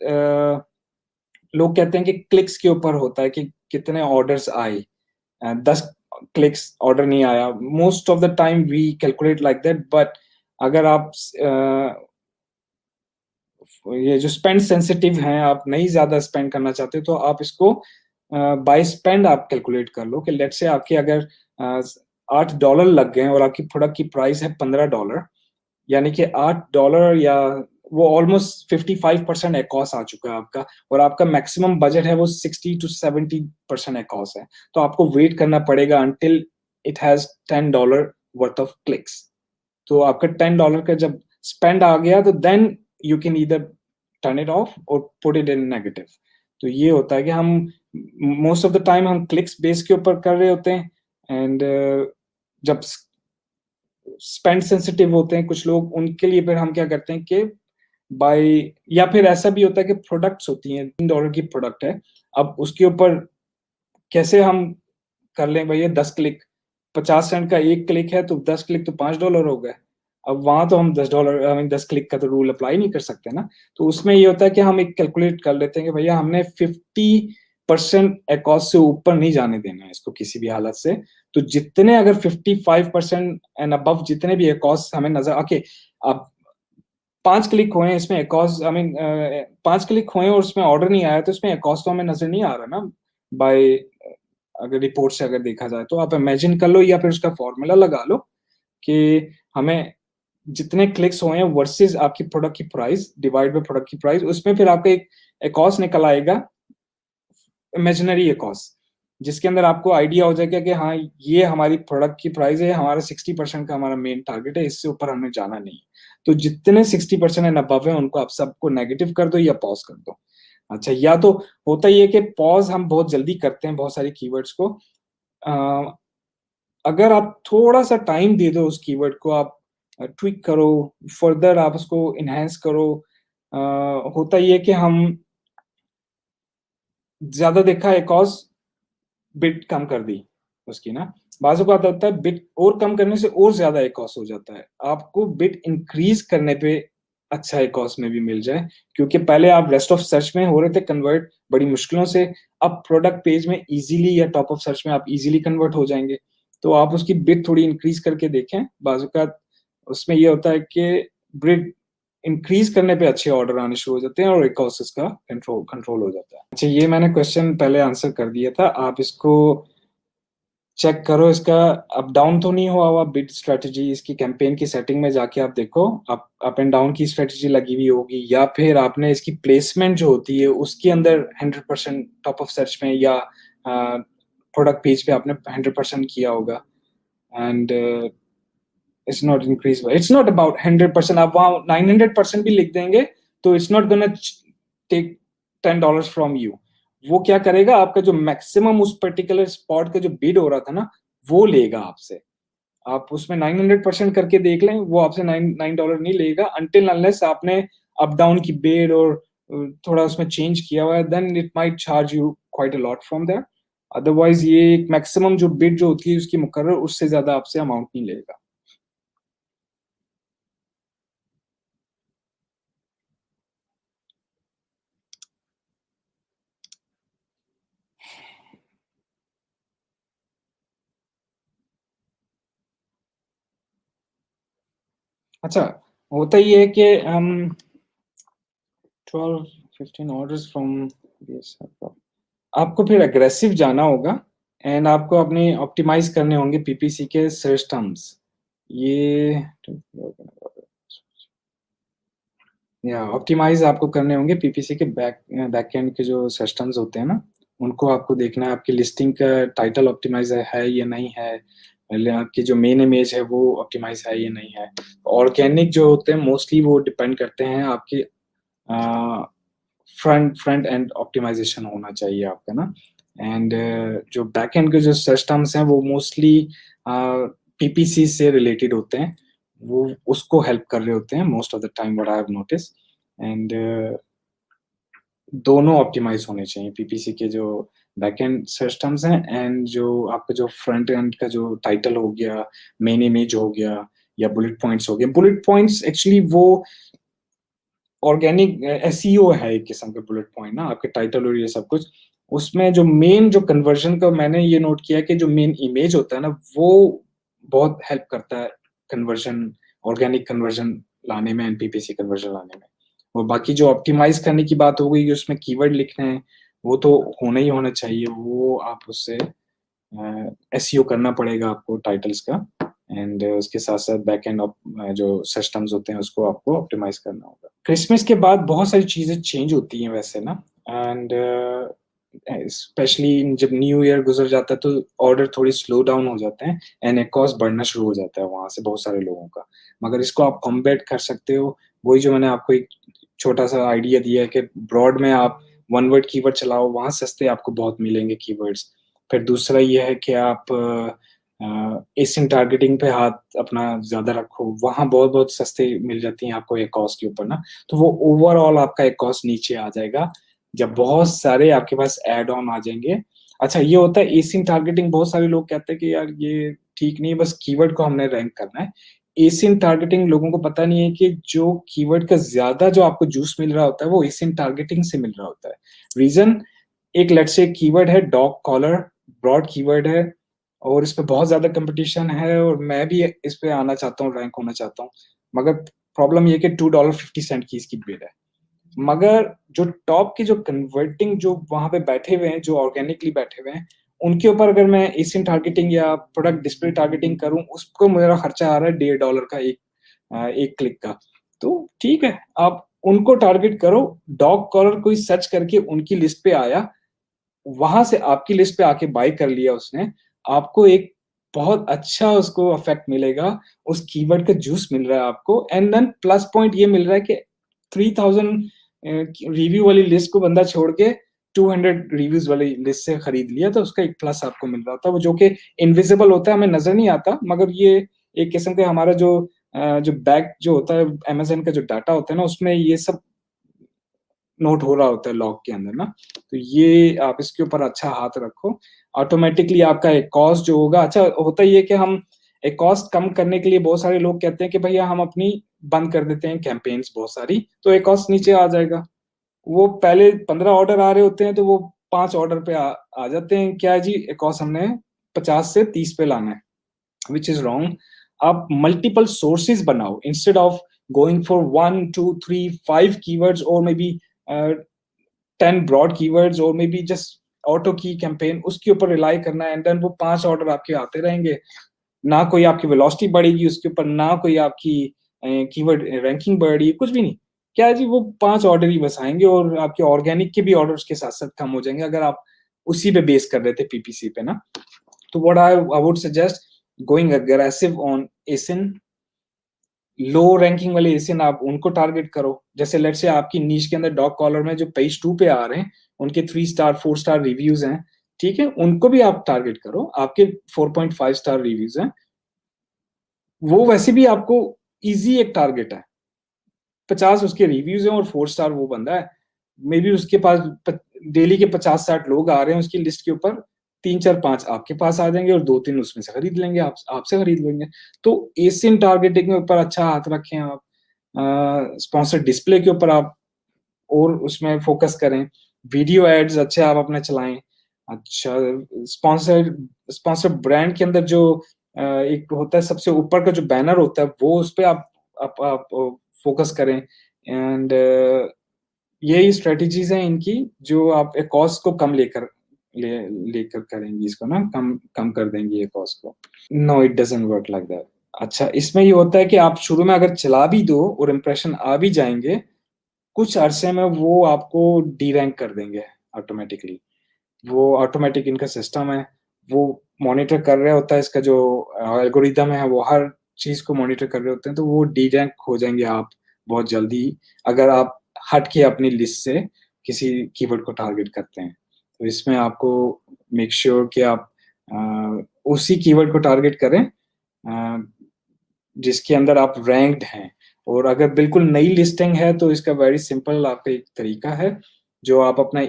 लोग कहते हैं कि क्लिक्स के ऊपर होता है कि कितने ऑर्डर्स आए। 10 क्लिक्स ऑर्डर नहीं आया। Most of the time we calculate like that, but अगर आप ये जो स्पेंड सेंसिटिव हैं, आप नहीं ज़्यादा स्पेंड करना चाहते, तो आप इसको बाय स्पेंड आप कैलकुलेट कर लो कि लेट्स से आपके अगर $8 लग गए और आपकी प्रोडक्ट की प्राइस है $15, यानी कि $8 या वो ऑलमोस्ट 55% एकॉस आ चुका है आपका, और आपका मैक्सिमम बजट है वो 60 टू 70% एकॉस है। तो आपको वेट करना पड़ेगा until it has $10 worth of clicks. तो आपका $10 का जब स्पेंड आ गया, तो then you can either turn it off और पुट इट इन नेगेटिव। तो ये होता है कि हम मोस्ट ऑफ द टाइम हम क्लिक्स बेस के ऊपर कर रहे होते हैं, एंड जब स्पेंड सेंसिटिव होते हैं कुछ लोग, उनके लिए फिर हम क्या करते हैं कि बाय, या फिर ऐसा भी होता है कि प्रोडक्ट्स होती हैं, $3 की प्रोडक्ट है, अब उसके ऊपर कैसे हम कर लें भैया 10 क्लिक, 50 सेंट का 1 क्लिक है तो 10 क्लिक तो $5 हो गए। अब वहां तो हम $10 आई मीन 10 क्लिक का तो रूल अप्लाई नहीं कर सकते ना। तो उसमें ये होता है कि हम एक कैलकुलेट कर लेते हैं कि भैया हमने 50% एकॉस से ऊपर नहीं जाने देना है इसको किसी भी हालत से। तो जितने अगर 55% एंड अबव जितने भी एकॉस हमें नजर ओके, अब 5 क्लिक हुए इसमें एकॉस आई मीन 5 क्लिक हुए और उसमें ऑर्डर नहीं आया तो इसमें एकॉस तो हमें नजर नहीं आ रहा ना बाय, अगर रिपोर्ट से अगर देखा जाए तो आप इमेजिन कर लो या फिर उसका फॉर्मूला लगा लो कि हमें जितने क्लिक्स हुए हैं वर्सेस आपकी प्रोडक्ट की प्राइस डिवाइड बाय प्रोडक्ट की प्राइस, उसमें फिर आपका एक कॉस्ट निकल आएगा, इमेजिनरी कॉस्ट, जिसके अंदर आपको आइडिया हो जाएगा कि हाँ ये हमारी प्रोडक्ट की प्राइस है, हमारा 60% का हमारा मेन टारगेट है, इससे ऊपर हमें जाना नहीं है। तो जितने 60% एंड अबव है उनको आप सबको नेगेटिव कर दो या पॉज कर दो। अच्छा, या तो होता ही है कि पॉज हम बहुत जल्दी करते हैं बहुत सारी कीवर्ड्स को। अगर आप थोड़ा सा टाइम दे दो उस कीवर्ड को, आप ट्विक करो, फर्दर आप उसको इनहेंस करो। होता ही है कि हम ज्यादा देखा है कॉज बिट कम कर दी उसकी ना, बाजू का होता है बिट और कम करने से और ज्यादा एक कॉस्ट हो जाता है। आपको बिट इंक्रीज करने पे अच्छा एक कॉस्ट में भी मिल जाए, क्योंकि पहले आप रेस्ट ऑफ सर्च में हो रहे थे कन्वर्ट बड़ी मुश्किलों से, अब प्रोडक्ट पेज में इजीली या टॉप ऑफ सर्च में आप इजीली कन्वर्ट हो जाएंगे। तो आप उसकी बिट थोड़ी इंक्रीज करके देखें, बाजू का उसमें ये होता है कि बिट इंक्रीज करने पे अच्छे ऑर्डर आने शुरू हो जाते हैं और एक कॉस्ट इसका कंट्रोल कंट्रोल हो जाता है। अच्छा, ये मैंने क्वेश्चन पहले आंसर कर दिया था, आप इसको चेक करो, इसका अप डाउन तो नहीं हुआ हुआ बिड स्ट्रेटजी, इसकी कैंपेन की सेटिंग में जाके आप देखो अप एंड डाउन की स्ट्रेटजी लगी हुई होगी, या फिर आपने इसकी प्लेसमेंट जो होती है उसके अंदर 100% टॉप ऑफ सर्च में या प्रोडक्ट पेज पे आपने 100% किया होगा। And it's not increase, it's not about 100%, आप वहां 900% भी लिख देंगे तो it's not gonna take $10 from you. वो क्या करेगा, आपका जो मैक्सिमम उस पर्टिकुलर स्पॉट का जो बिड हो रहा था ना वो लेगा आपसे। आप उसमें 900% करके देख लें, वो आपसे $9 नहीं लेगा अनटिल अनलेस आपने अप डाउन की बिड और थोड़ा उसमें चेंज किया हुआ है, then it might charge you quite a lot from that. Otherwise ये एक मैक्सिमम जो बिड जो होती है उसकी मुकर्रर, उससे ज्यादा आपसे अमाउंट नहीं लेगा। अच्छा, होता ही है कि हम 12-15 ऑर्डर्स फ्रॉम, आपको फिर अग्रेसिव जाना होगा एंड आपको अपने ऑप्टिमाइज करने होंगे पीपीसी के सर्च टर्म्स। ये या ऑप्टिमाइज आपको करने होंगे पीपीसी के बैक एंड के जो सिस्टम्स होते हैं ना, उनको आपको देखना है आपकी लिस्टिंग का टाइटल ऑप्टिमाइज है या नहीं है, पहले आपकी जो मेन इमेज है वो ऑप्टिमाइज है या नहीं है। ऑर्गेनिक जो होते हैं मोस्टली वो डिपेंड करते हैं आपके फ्रंट एंड ऑप्टिमाइजेशन होना चाहिए आपका ना। एंड जो बैक एंड के जो सिस्टम्स हैं वो मोस्टली पीपीसी से रिलेटेड होते हैं, वो उसको हेल्प कर रहे होते हैं most of the time, what I have notice. And दोनों ऑप्टिमाइज होने चाहिए, पीपीसी के जो बैकएंड सिस्टम्स हैं एंड जो आपका जो फ्रंट एंड का जो टाइटल हो गया, मेन इमेज हो गया या बुलेट पॉइंट्स हो गए। बुलेट पॉइंट्स एक्चुअली वो ऑर्गेनिक एसईओ है एक किस्म का बुलेट पॉइंट ना, आपके टाइटल और ये सब कुछ। उसमें जो मेन जो कन्वर्जन का मैंने ये नोट किया कि जो मेन इमेज होता है ना वो बहुत हेल्प करता है कन्वर्जन, ऑर्गेनिक कन्वर्जन लाने में एंड पीपीसी कन्वर्जन लाने में। और बाकी जो ऑप्टिमाइज करने की बात हो गई, उसमें कीवर्ड लिखने हैं, वो तो होना ही होना चाहिए, वो आप उससे एसईओ करना पड़ेगा आपको टाइटल्स का। एंड उसके साथ साथ बैक एंड जो सिस्टम्स होते हैं उसको आपको ऑप्टिमाइज करना होगा। क्रिसमस के बाद बहुत सारी चीजें चेंज होती हैं वैसे ना, एंड स्पेशली जब न्यू ईयर गुजर जाता है तो ऑर्डर थोड़ी स्लो डाउन हो जाते हैं एंड एक कॉस्ट बढ़ना शुरू हो जाता है वहां से बहुत सारे लोगों का। मगर इसको आप कॉम्बैट कर सकते हो, वही जो मैंने आपको एक छोटा सा आइडिया दिया है कि ब्रॉड में आप वन वर्ड कीवर्ड चलाओ, वहां सस्ते आपको बहुत मिलेंगे कीवर्ड्स। फिर दूसरा ये है कि आप एसिन टारगेटिंग पे हाथ अपना ज्यादा रखो, वहां बहुत बहुत सस्ते मिल जाती हैं आपको एक कॉस्ट के ऊपर ना, तो वो ओवरऑल आपका एक कॉस्ट नीचे आ जाएगा जब बहुत सारे आपके पास एड ऑन आ जाएंगे। अच्छा, ये होता है एसिन टारगेटिंग, बहुत सारे लोग कहते हैं कि यार ये ठीक नहीं है, बस कीवर्ड को हमने रैंक करना है। एसियन टारगेटिंग लोगों को पता नहीं है कि जो कीवर्ड का ज्यादा जो आपको जूस मिल रहा होता है वो एसियन टारगेटिंग से मिल रहा होता है। रीजन, एक लेट्स से कीवर्ड है डॉग कॉलर, ब्रॉड कीवर्ड है और इस पे बहुत ज्यादा कंपटीशन है और मैं भी इस पे आना चाहता हूँ, रैंक होना चाहता हूँ, मगर प्रॉब्लम ये कि $2.50 की इसकी बिड है। मगर जो टॉप के जो कन्वर्टिंग जो वहां पे बैठे हुए हैं, जो ऑर्गेनिकली बैठे हुए हैं, उनके ऊपर अगर मैं एसियन टारगेटिंग या प्रोडक्ट डिस्प्ले टारगेटिंग करूं, उसको मेरा खर्चा आ रहा है $1.5 का एक क्लिक का। तो ठीक है, आप उनको टारगेट करो। डॉग कॉलर कोई सर्च करके उनकी लिस्ट पे आया, वहां से आपकी लिस्ट पे आके बाय कर लिया उसने, आपको एक बहुत अच्छा उसको इफेक्ट मिलेगा, उस कीवर्ड का जूस मिल रहा है आपको। एंड देन प्लस पॉइंट ये मिल रहा है कि 3000 रिव्यू वाली लिस्ट को बंदा छोड़ के 200 रिव्यूज वाली लिस्ट से खरीद लिया, तो उसका एक प्लस आपको मिल रहा था, वो जो कि इनविजिबल होता है, हमें नजर नहीं आता, मगर ये एक किस्म का हमारा जो बैक जो होता है अमेजन का जो डाटा होता है ना, उसमें ये सब नोट हो रहा होता है लॉग के अंदर ना। तो ये आप इसके ऊपर अच्छा हाथ रखो, ऑटोमेटिकली आपका एक कॉस्ट जो होगा अच्छा होता ही है कि हम एक कॉस्ट कम करने के लिए बहुत सारे लोग कहते हैं कि भैया हम अपनी बंद कर देते हैं कैंपेन्स बहुत सारी, तो एक कॉस्ट नीचे आ जाएगा। वो पहले 15 ऑर्डर आ रहे होते हैं तो वो 5 ऑर्डर पे आ जाते हैं, क्या है जी, एक कॉस्ट हमने 50 से 30 पे लाना है, विच इज रॉन्ग। आप मल्टीपल सोर्सेज बनाओ, instead of going for 1 2 3 5 keywords और मे बी 10 ब्रॉड कीवर्ड्स और मे बी जस्ट ऑटो की कैंपेन, उसके ऊपर रिलाई करना है, एंड देन वो 5 ऑर्डर आपके आते रहेंगे, ना कोई आपकी वेलोसिटी बढ़ेगी उसके ऊपर, ना कोई आपकी कीवर्ड रैंकिंग बढ़ी, कुछ भी नहीं। क्या है जी, वो 5 ऑर्डर ही बस आएंगे और आपके ऑर्गेनिक के भी ऑर्डर्स के साथ साथ कम हो जाएंगे अगर आप उसी पे बेस कर रहे थे पीपीसी पे ना। तो what I would suggest, going aggressive on ASIN, low ranking वाले एशियन आप उनको टारगेट करो। जैसे लेट्स से आपकी नीश के अंदर डॉग कॉलर में जो पेज 2 पे आ रहे हैं, उनके 3 स्टार 4 स्टार रिव्यूज हैं, ठीक है, उनको भी आप टारगेट करो। आपके 4.5 स्टार रिव्यूज हैं, वो वैसे भी आपको इजी एक टारगेट है। 50 उसके रिव्यूज हैं और 4 स्टार वो बंदा है, मे बी उसके पास डेली के 50-60 लोग आ रहे हैं उसकी लिस्ट के ऊपर, 3 4 5 आपके पास आ जाएंगे और 2 3 उसमें से खरीद लेंगे, आप आपसे खरीद लेंगे। तो एशियन टारगेटिंग के ऊपर अच्छा हाथ रखें आप, स्पॉन्सर डिस्प्ले के ऊपर आप और उसमें फोकस करें, वीडियो एड्स अच्छे आप अपने चलाएं। अच्छा, स्पॉन्सर स्पॉन्सर ब्रांड के अंदर जो एक होता है सबसे ऊपर का जो बैनर होता है, वो उस पर आप फोकस करें। एंड यही स्ट्रेटजीज हैं इनकी, जो आप एक कॉस्ट को कम लेकर करेंगी, इसको ना कम कम कर देंगी ये कॉस्ट को। No, it doesn't work like that. अच्छा, इसमें ये होता है कि आप शुरू में अगर चला भी दो और इम्प्रेशन आ भी जाएंगे, कुछ अरसे में वो आपको डी रैंक कर देंगे ऑटोमेटिकली। वो ऑटोमेटिक इनका सिस्टम है, वो मॉनिटर कर रहे होता है, इसका जो एल्गोरिदम है वो हर चीज को मॉनिटर कर रहे होते हैं, तो वो डी रैंक हो जाएंगे आप बहुत जल्दी, अगर आप हट के अपनी लिस्ट से किसी कीवर्ड को टारगेट करते हैं। तो इसमें आपको मेक श्योर कि आप उसी कीवर्ड को टारगेट करें जिसके अंदर आप रैंक्ड हैं। और अगर बिल्कुल नई लिस्टिंग है तो इसका वेरी सिंपल आपका एक तरीका है, जो आप अपना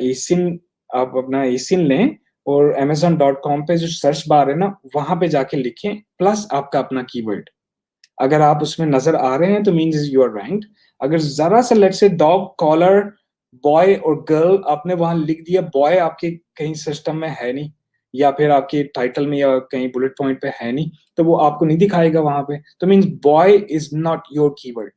एसिन लें और amazon.com पे जो सर्च बार है ना, वहां पे जाके लिखें प्लस आपका अपना कीवर्ड। अगर आप उसमें नजर आ रहे हैं तो मीन्स यू आर रैंक्ड। अगर जरा सा let's say dog collar boy और गर्ल आपने वहां लिख दिया, बॉय आपके कहीं सिस्टम में है नहीं, या फिर आपके टाइटल में या कहीं बुलेट पॉइंट पे है नहीं, तो वो आपको नहीं दिखाएगा वहां पे, तो means boy is not your keyword.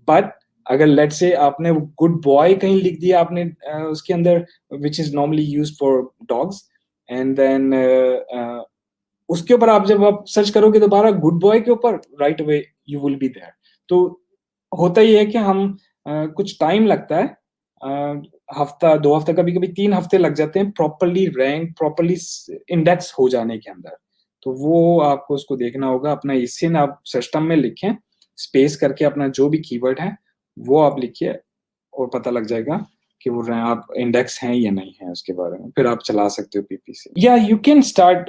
But अगर लेट्स से आपने गुड बॉय कहीं लिख दिया आपने उसके अंदर, which is normally use for dogs, and then उसके ऊपर आप जब आप सर्च करोगे दोबारा गुड बॉय के ऊपर, right away you will be there. तो होता ही है कि हम कुछ टाइम लगता है, हफ्ता 2 हफ्ता, कभी कभी 3 हफ्ते लग जाते हैं प्रॉपरली रैंक, प्रॉपरली इंडेक्स हो जाने के अंदर। तो वो आपको उसको देखना होगा, अपना इसिन आप सिस्टम में लिखें, स्पेस करके अपना जो भी कीवर्ड है वो आप लिखिए, और पता लग जाएगा कि वो आप इंडेक्स हैं या नहीं है उसके बारे में, फिर आप चला सकते हो पीपीसी। या you can start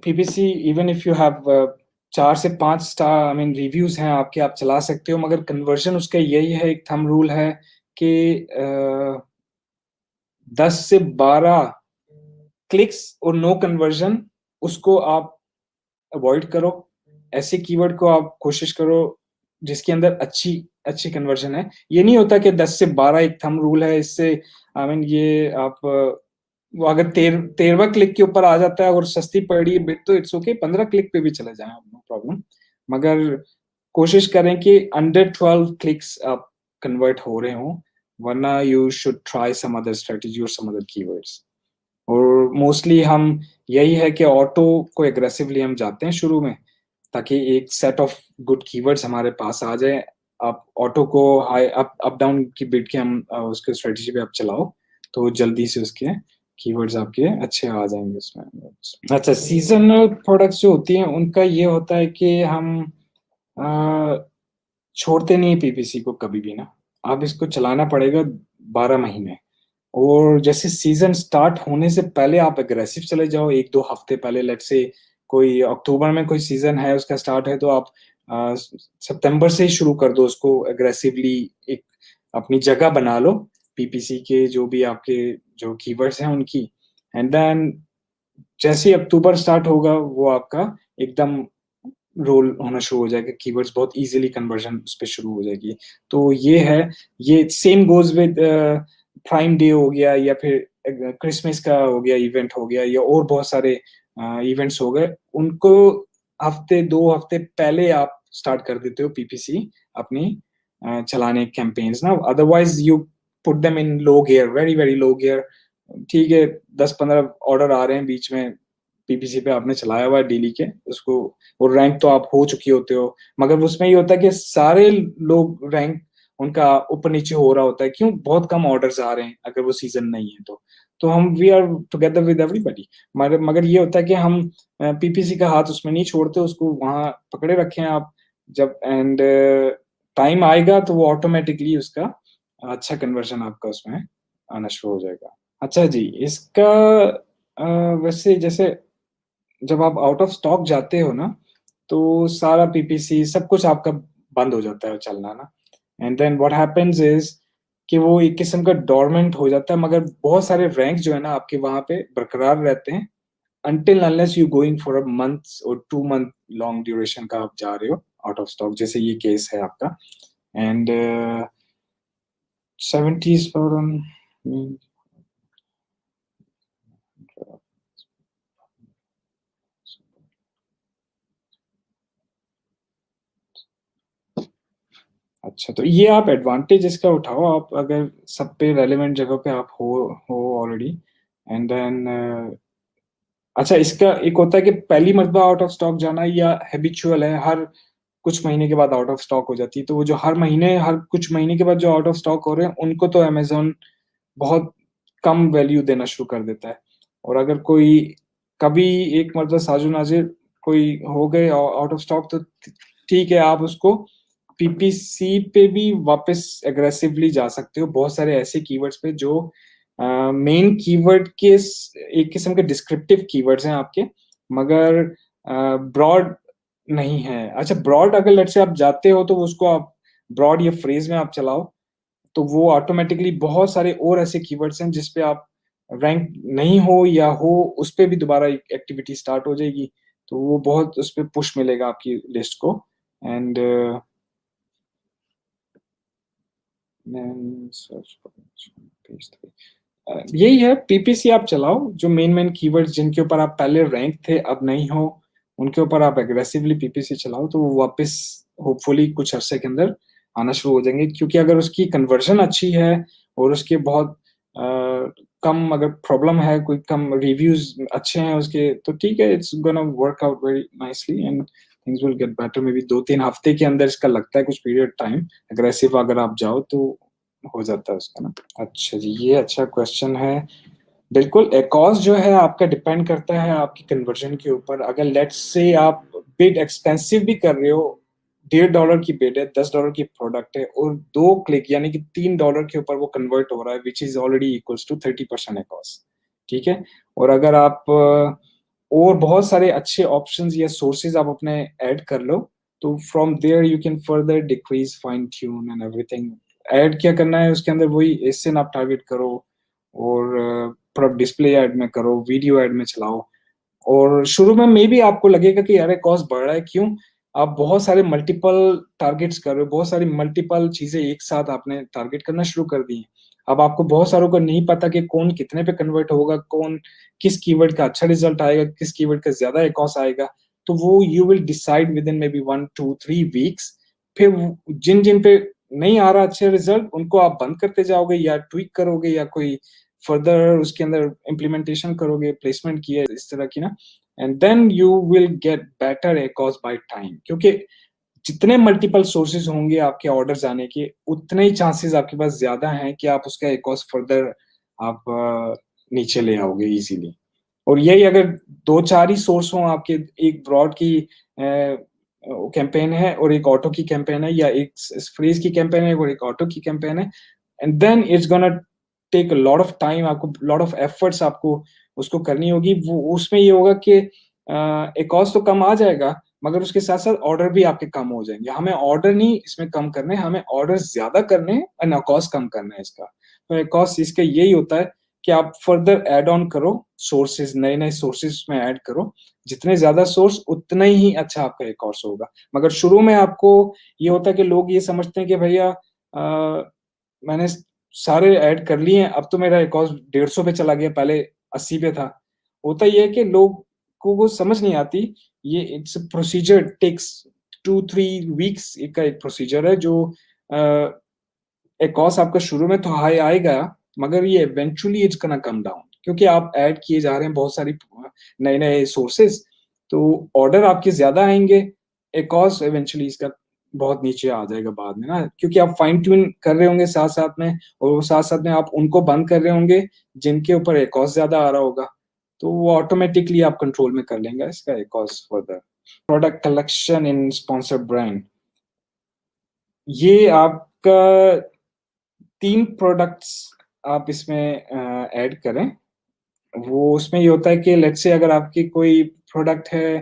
PPC even if you have 4 से 5 स्टार, आई मीन रिव्यूज हैं आपके, आप चला सकते हो, मगर कन्वर्जन उसका यही है, एक थंब रूल है कि 10 से 12 क्लिक्स और नो कन्वर्जन, उसको आप अवॉइड करो। ऐसे कीवर्ड को आप कोशिश करो जिसके अंदर अच्छी कन्वर्जन है। ये नहीं होता कि 10 से 12 एक थंब रूल है, इससे आई मीन ये आप वो अगर 13वां क्लिक के ऊपर आ जाता है और सस्ती पड़ रही है बिट तो इट्स ओके, 15 क्लिक पे भी चले जाएं, नो प्रॉब्लम। मगर कोशिश करें कि अंडर 12 क्लिक्स आप कन्वर्ट हो रहे हो, वरना you should try some other strategy और सम अदर कीवर्ड्स। और मोस्टली हम यही है कि ऑटो को एग्रेसिवली हम जाते हैं शुरू में, ताकि एक सेट ऑफ गुड कीवर्ड्स हमारे पास आ जाए। आप ऑटो को हाई अप डाउन की बिट के हम उसके स्ट्रेटजी पे आप चलाओ, तो जल्दी से उसके कीवर्ड्स आपके अच्छे आ जाएंगे उसमें। अच्छा, सीजनल प्रोडक्ट्स जो होती हैं उनका ये होता है कि हम छोड़ते नहीं पीपीसी को कभी भी ना, आप इसको चलाना पड़ेगा 12 महीने। और जैसे सीजन स्टार्ट होने से पहले आप एग्रेसिव चले जाओ, 1-2 हफ्ते पहले, लेट्स से कोई अक्टूबर में कोई सीजन है उसका स्टार्ट है, तो आप सितंबर से ही शुरू कर दो उसको एग्रेसिवली, एक अपनी जगह बना लो पीपीसी के जो भी आपके जो कीवर्ड्स हैं उनकी। एंड देन जैसे ही अक्टूबर स्टार्ट होगा वो आपका एकदम रोल होना शुरू हो जाएगा, कीवर्ड्स बहुत इजीली कन्वर्जन उस पे शुरू हो जाएगी। तो ये है, ये same goes with prime day हो गया, या फिर क्रिसमस का हो गया इवेंट हो गया, या और बहुत सारे इवेंट्स हो गए, उनको हफ्ते 2 हफ्ते पहले आप स्टार्ट कर देते हो पीपीसी अपनी चलाने कैंपेन्स ना, otherwise you put them in low gear, very very low gear. ठीक है, 10-15 ऑर्डर आ रहे हैं बीच में, पीपीसी पे आपने चलाया हुआ है डेली के उसको, और रैंक तो आप हो चुकी होते हो, मगर उसमें ये होता है कि सारे लोग रैंक उनका ऊपर नीचे हो रहा होता है, क्यों? बहुत कम ऑर्डर्स आ रहे हैं अगर वो सीजन नहीं है तो हम we are together with everybody. मगर ये होता है कि हम पीपीसी का हाथ उसमें नहीं छोड़ते, उसको वहां पकड़े रखे हैं आप, जब एंड टाइम आएगा तो वो ऑटोमेटिकली उसका अच्छा कन्वर्जन आपका उसमें आना शुरू हो जाएगा। अच्छा जी, इसका वैसे जैसे जब आप आउट ऑफ स्टॉक जाते हो ना, तो सारा पीपीसी सब कुछ आपका बंद हो जाता है चलना ना, and then what happens is कि वो एक किस्म का डोरमेंट हो जाता है, मगर बहुत सारे रैंक जो है ना आपके वहां पे बरकरार रहते हैं until unless you going for a month or 2 month long duration का आप जा रहे हो आउट ऑफ स्टॉक, जैसे ये केस है आपका। एंड 70s पर अच्छा, तो ये आप एडवांटेज इसका उठाओ, आप अगर सब पे रेलेवेंट जगह पे आप हो ऑलरेडी, एंड देन अच्छा, इसका एक होता है कि पहली मर्तबा आउट ऑफ स्टॉक जाना, या हैबिचुअल है हर कुछ महीने के बाद आउट ऑफ स्टॉक हो जाती है, तो वो जो हर कुछ महीने के बाद जो आउट ऑफ स्टॉक हो रहे हैं उनको तो अमेजोन बहुत कम वैल्यू देना शुरू कर देता है। और अगर कोई कभी एक मतलब साजो नाजिर कोई हो गए आउट ऑफ स्टॉक, तो ठीक है, आप उसको पीपीसी पे भी वापस एग्रेसिवली जा सकते हो, बहुत सारे ऐसे कीवर्ड्स पे जो मेन कीवर्ड के एक किस्म के डिस्क्रिप्टिव कीवर्ड्स हैं आपके, मगर ब्रॉड नहीं है। अच्छा, ब्रॉड अगर लेट से आप जाते हो तो उसको आप ब्रॉड या फ्रेज में आप चलाओ, तो वो ऑटोमेटिकली बहुत सारे और ऐसे कीवर्ड्स हैं जिसपे आप रैंक नहीं हो या हो, उस पे भी दोबारा एक एक्टिविटी स्टार्ट हो जाएगी, तो वो बहुत उस पे पुश मिलेगा आपकी लिस्ट को। एंड यही है, पीपीसी आप चलाओ, जो मेन कीवर्ड्स जिनके ऊपर आप पहले रैंक थे अब नहीं हो, उनके ऊपर आप एग्रेसिवली पीपीसी चलाओ, तो वो वापस होपफुली कुछ अरसे के अंदर आना शुरू हो जाएंगे। क्योंकि अगर उसकी कन्वर्जन अच्छी है और उसके बहुत कम अगर प्रॉब्लम है, कोई कम रिव्यूज अच्छे हैं उसके, तो ठीक है, it's gonna work out very nicely and things will get better. May be 2-3 हफ्ते के अंदर इसका लगता है कुछ पीरियड टाइम, एग्रेसिव अगर आप जाओ तो हो जाता है उसका ना। अच्छा जी, ये अच्छा क्वेश्चन है। बिल्कुल, एकॉस जो है आपका डिपेंड करता है आपकी कन्वर्जन के ऊपर। अगर लेट्स से आप बिड एक्सपेंसिव भी कर रहे हो, $1.5 की बिड है, $10 की प्रोडक्ट है, और 2 क्लिक यानी कि $3 के ऊपर वो कन्वर्ट हो रहा है, which is already equals to 30% ACOS, ठीक है। और अगर आप और बहुत सारे अच्छे ऑप्शंस या सोर्सेज आप अपने ऐड कर लो, तो from there you can further decrease, fine tune and everything. Add क्या करना है उसके अंदर, वही एसएन आप टारगेट करो, और प्रोडक्ट डिस्प्ले ऐड में करो, वीडियो ऐड में चलाओ। और शुरू में मे भी आपको लगेगा कि अरे कॉस्ट बढ़ रहा है, क्यों? आप बहुत सारे मल्टीपल टारगेट्स कर रहे हो, बहुत सारी मल्टीपल चीज़ें एक साथ आपने टारगेट करना शुरू कर दी हैं। अब आपको बहुत सारों को नहीं पता कि कौन कितने पे कन्वर्ट होगा, कौन किस कीवर्ड का अच्छा रिज़ल्ट आएगा, किस कीवर्ड का ज़्यादा एकोस आएगा। तो वो you will decide within maybe 1, 2, 3 weeks. फिर जिन-जिन पे नहीं आ रहा अच्छे रिज़ल्ट, उनको आप बंद करते जाओगे या ट्वीक करोगे या कोई फर्दर उसके अंदर इम्प्लीमेंटेशन करोगे, प्लेसमेंट की है इस तरह की ना, and then you will get better ACOS by time. क्योंकि जितने मल्टीपल सोर्सेज़ होंगे आपके ऑर्डर्स आने के, उतने ही चांसेस आपके पास ज़्यादा हैं कि आप उसका एकोस फर्दर आप नीचे ले आओगे इज़िली। और यही अगर 2-4 ही सोर्स हों आपके, एक ब्रॉड की कैंपेन है और एक ऑटो की कैंपेन है, या एक फ्रेज़ की कैंपेन है और एक ऑटो की कैंपेन है, and then it's gonna take a lot of time, आपको लॉट ऑफ एफर्ट्स आपको उसको करनी होगी। वो उसमें ये होगा कि एकोस्ट तो कम आ जाएगा, मगर उसके साथ-साथ ऑर्डर भी आपके कम हो जाएँगे। हमें ऑर्डर नहीं इसमें कम करने हैं, हमें ऑर्डर ज़्यादा करने हैं एंड एकोस्ट कम करना है इसका। तो एकोस्ट इसका यही होता है कि आप फर्दर ऐड ऑन करो, सोर्सेज़ नए-नए सोर्सेज़ उसमें ऐड करो। जितने ज़्यादा सोर्स उतना ही अच्छा आपका एकोस्ट होगा। मगर शुरू में आपको ये होता है कि लोग ये समझते हैं कि भैया मैंने सारे ऐड कर लिए हैं, अब तो मेरा एकोस्ट 150 पे चला गया, पहले 80 पे था। होता ये है कि लोग को वो समझ नहीं आती, ये it's a procedure, takes 2-3 weeks का एक प्रोसीजर है जो अ, एकोस्ट आपका शुरू में तो हाई आएगा, मगर ये eventually it's gonna come down, क्योंकि आप ऐड किए जा रहे हैं बहुत सारी नए-नए सोर्सेज़, तो ऑर्डर आपके ज़्यादा आएँगे, एकोस्ट इवेंचुअली इसका बहुत नीचे आ जाएगा बाद में ना, क्योंकि आप फाइन ट्यून कर रहे होंगे साथ-साथ में, और साथ-साथ में आप उनको बंद कर रहे होंगे, जिनके ऊपर एकोस्ट ज़्यादा आ रहा होगा। तो वो ऑटोमैटिकली आप कंट्रोल में कर लेंगे इसका ACoS further. Product collection in sponsored brand, ये आपका 3 प्रोडक्ट्स आप इसमें ऐड करें। वो उसमें ये होता है कि लेट्स से अगर आपकी कोई प्रोडक्ट है,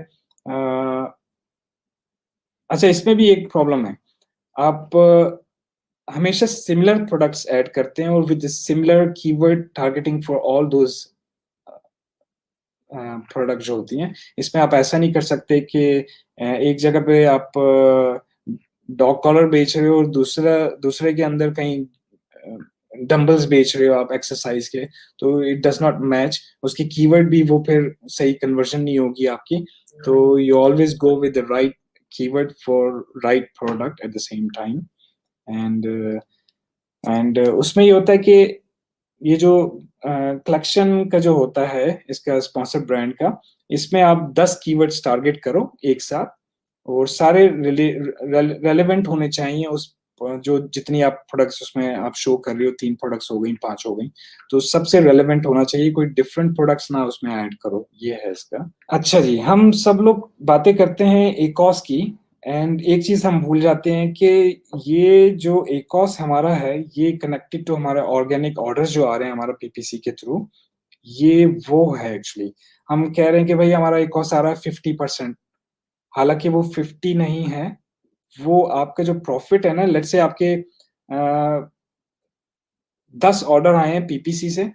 अच्छा इसमें भी एक प्रॉब्लम है। आप हमेशा सिमिलर प्रोडक्ट्स ऐड करते हैं और with similar keyword targeting for all those product जो होती हैं। इसमें आप ऐसा नहीं कर सकते कि एक जगह पे आप डॉग कॉलर बेच रहे हो और दूसरे के अंदर कहीं अ, डंबल्स बेच रहे हो आप एक्सरसाइज के, तो इट डज़ नॉट मैच। उसकी कीवर्ड भी वो फिर सही कन्वर्जन नहीं होगी आपकी। तो you always go with the right keyword for right product at the same time. And उसमें ये होता है कि ये जो कलेक्शन का जो होता है इसका स्पॉन्सर्ड ब्रांड का, इसमें आप 10 कीवर्ड्स टारगेट करो एक साथ, और सारे रेलेवेंट होने चाहिए उस जो जितनी आप प्रोडक्ट्स उसमें आप शो कर रही हो, 3 प्रोडक्ट्स हो गई, 5 हो गई, तो सबसे रेलेवेंट होना चाहिए, कोई डिफरेंट प्रोडक्ट्स ना उसमें ऐड करो, ये है इसका। अच्छा जी, हम सब लोग बातें करते हैं एकोस की, एंड एक चीज़ हम भूल जाते हैं कि ये जो एकोस हमारा है, ये कनेक्टेड टू हमारा ऑर्गेनिक ऑर्डर्स जो आ रहे हैं हमारा पीपीसी के थ्रू, ये वो है एक्चुअली। हम कह रहे हैं कि भई हमारा एकोस आ रहा है 50%, हालाँकि वो 50 नहीं है, वो आपका जो प्रॉफिट है ना, लेट्स से आपके 10 ऑर्डर आए हैं पीपीसी से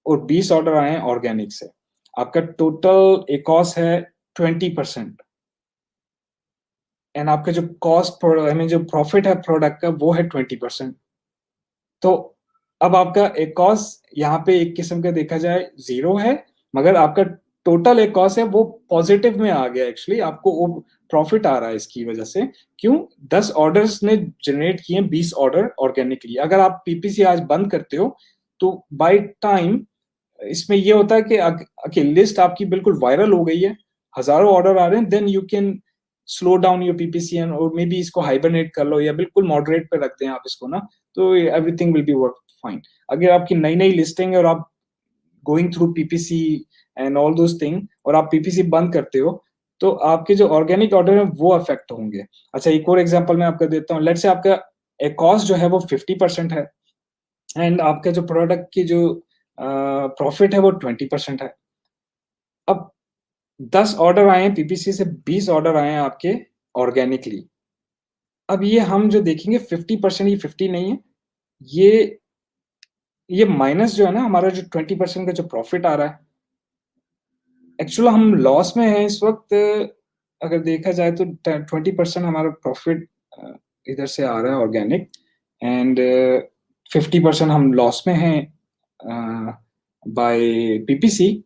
और 20 ऑर्डर आए हैं ऑर्गेनिक से। आपका टोटल एकोस है 20%। एंड आपका जो कॉस्ट आई मीन जो प्रॉफिट है प्रोडक्ट का, वो है 20%। तो अब आपका एकॉस यहाँ पे एक किस्म का देखा जाए 0 है, मगर आपका टोटल एकॉस है वो पॉजिटिव में आ गया एक्चुअली, आपको वो प्रॉफिट आ रहा है इसकी वजह से। क्यों? 10 ऑर्डर्स ने जनरेट किए 20 ऑर्डर ऑर्गेनिकली। अगर आप पीपीसी आज बंद करते हो, तो बाय टाइम इसमें ये होता है कि लिस्ट आपकी बिल्कुल वायरल हो गई है, हज़ारों ऑर्डर आ रहे हैं, then you can slow down your PPC and और मे बी इसको हाइबरनेट कर लो या बिल्कुल मॉडरेट पे रख दें आप इसको ना, तो everything will be work fine. अगर आपकी नई-नई लिस्टिंग है और आप going through PPC and all those thing और आप पीपीसी बंद करते हो, तो आपके जो ऑर्गेनिक ऑर्डर है वो अफेक्ट होंगे। अच्छा, एक और एग्जांपल मैं आपको देता हूँ। लेट्स से आपका कॉस्ट जो है वो 50% है एंड आपका जो प्रोडक्ट की जो प्रॉफिट है वो 20% है। अब 10 ऑर्डर आए हैं पीपीसी से, 20 ऑर्डर आए हैं आपके ऑर्गेनिकली। अब ये हम जो देखेंगे 50%, ये 50 नहीं है। ये ये माइनस जो है ना हमारा जो 20% का जो प्रॉफिट आ रहा है, एक्चुअल हम लॉस में हैं इस वक़्त अगर देखा जाए तो 20% हमारा प्रॉफिट इधर से आ रहा है ऑर्गेनिक, एंड 50% हम लॉस में हैं बाय पीपीसी।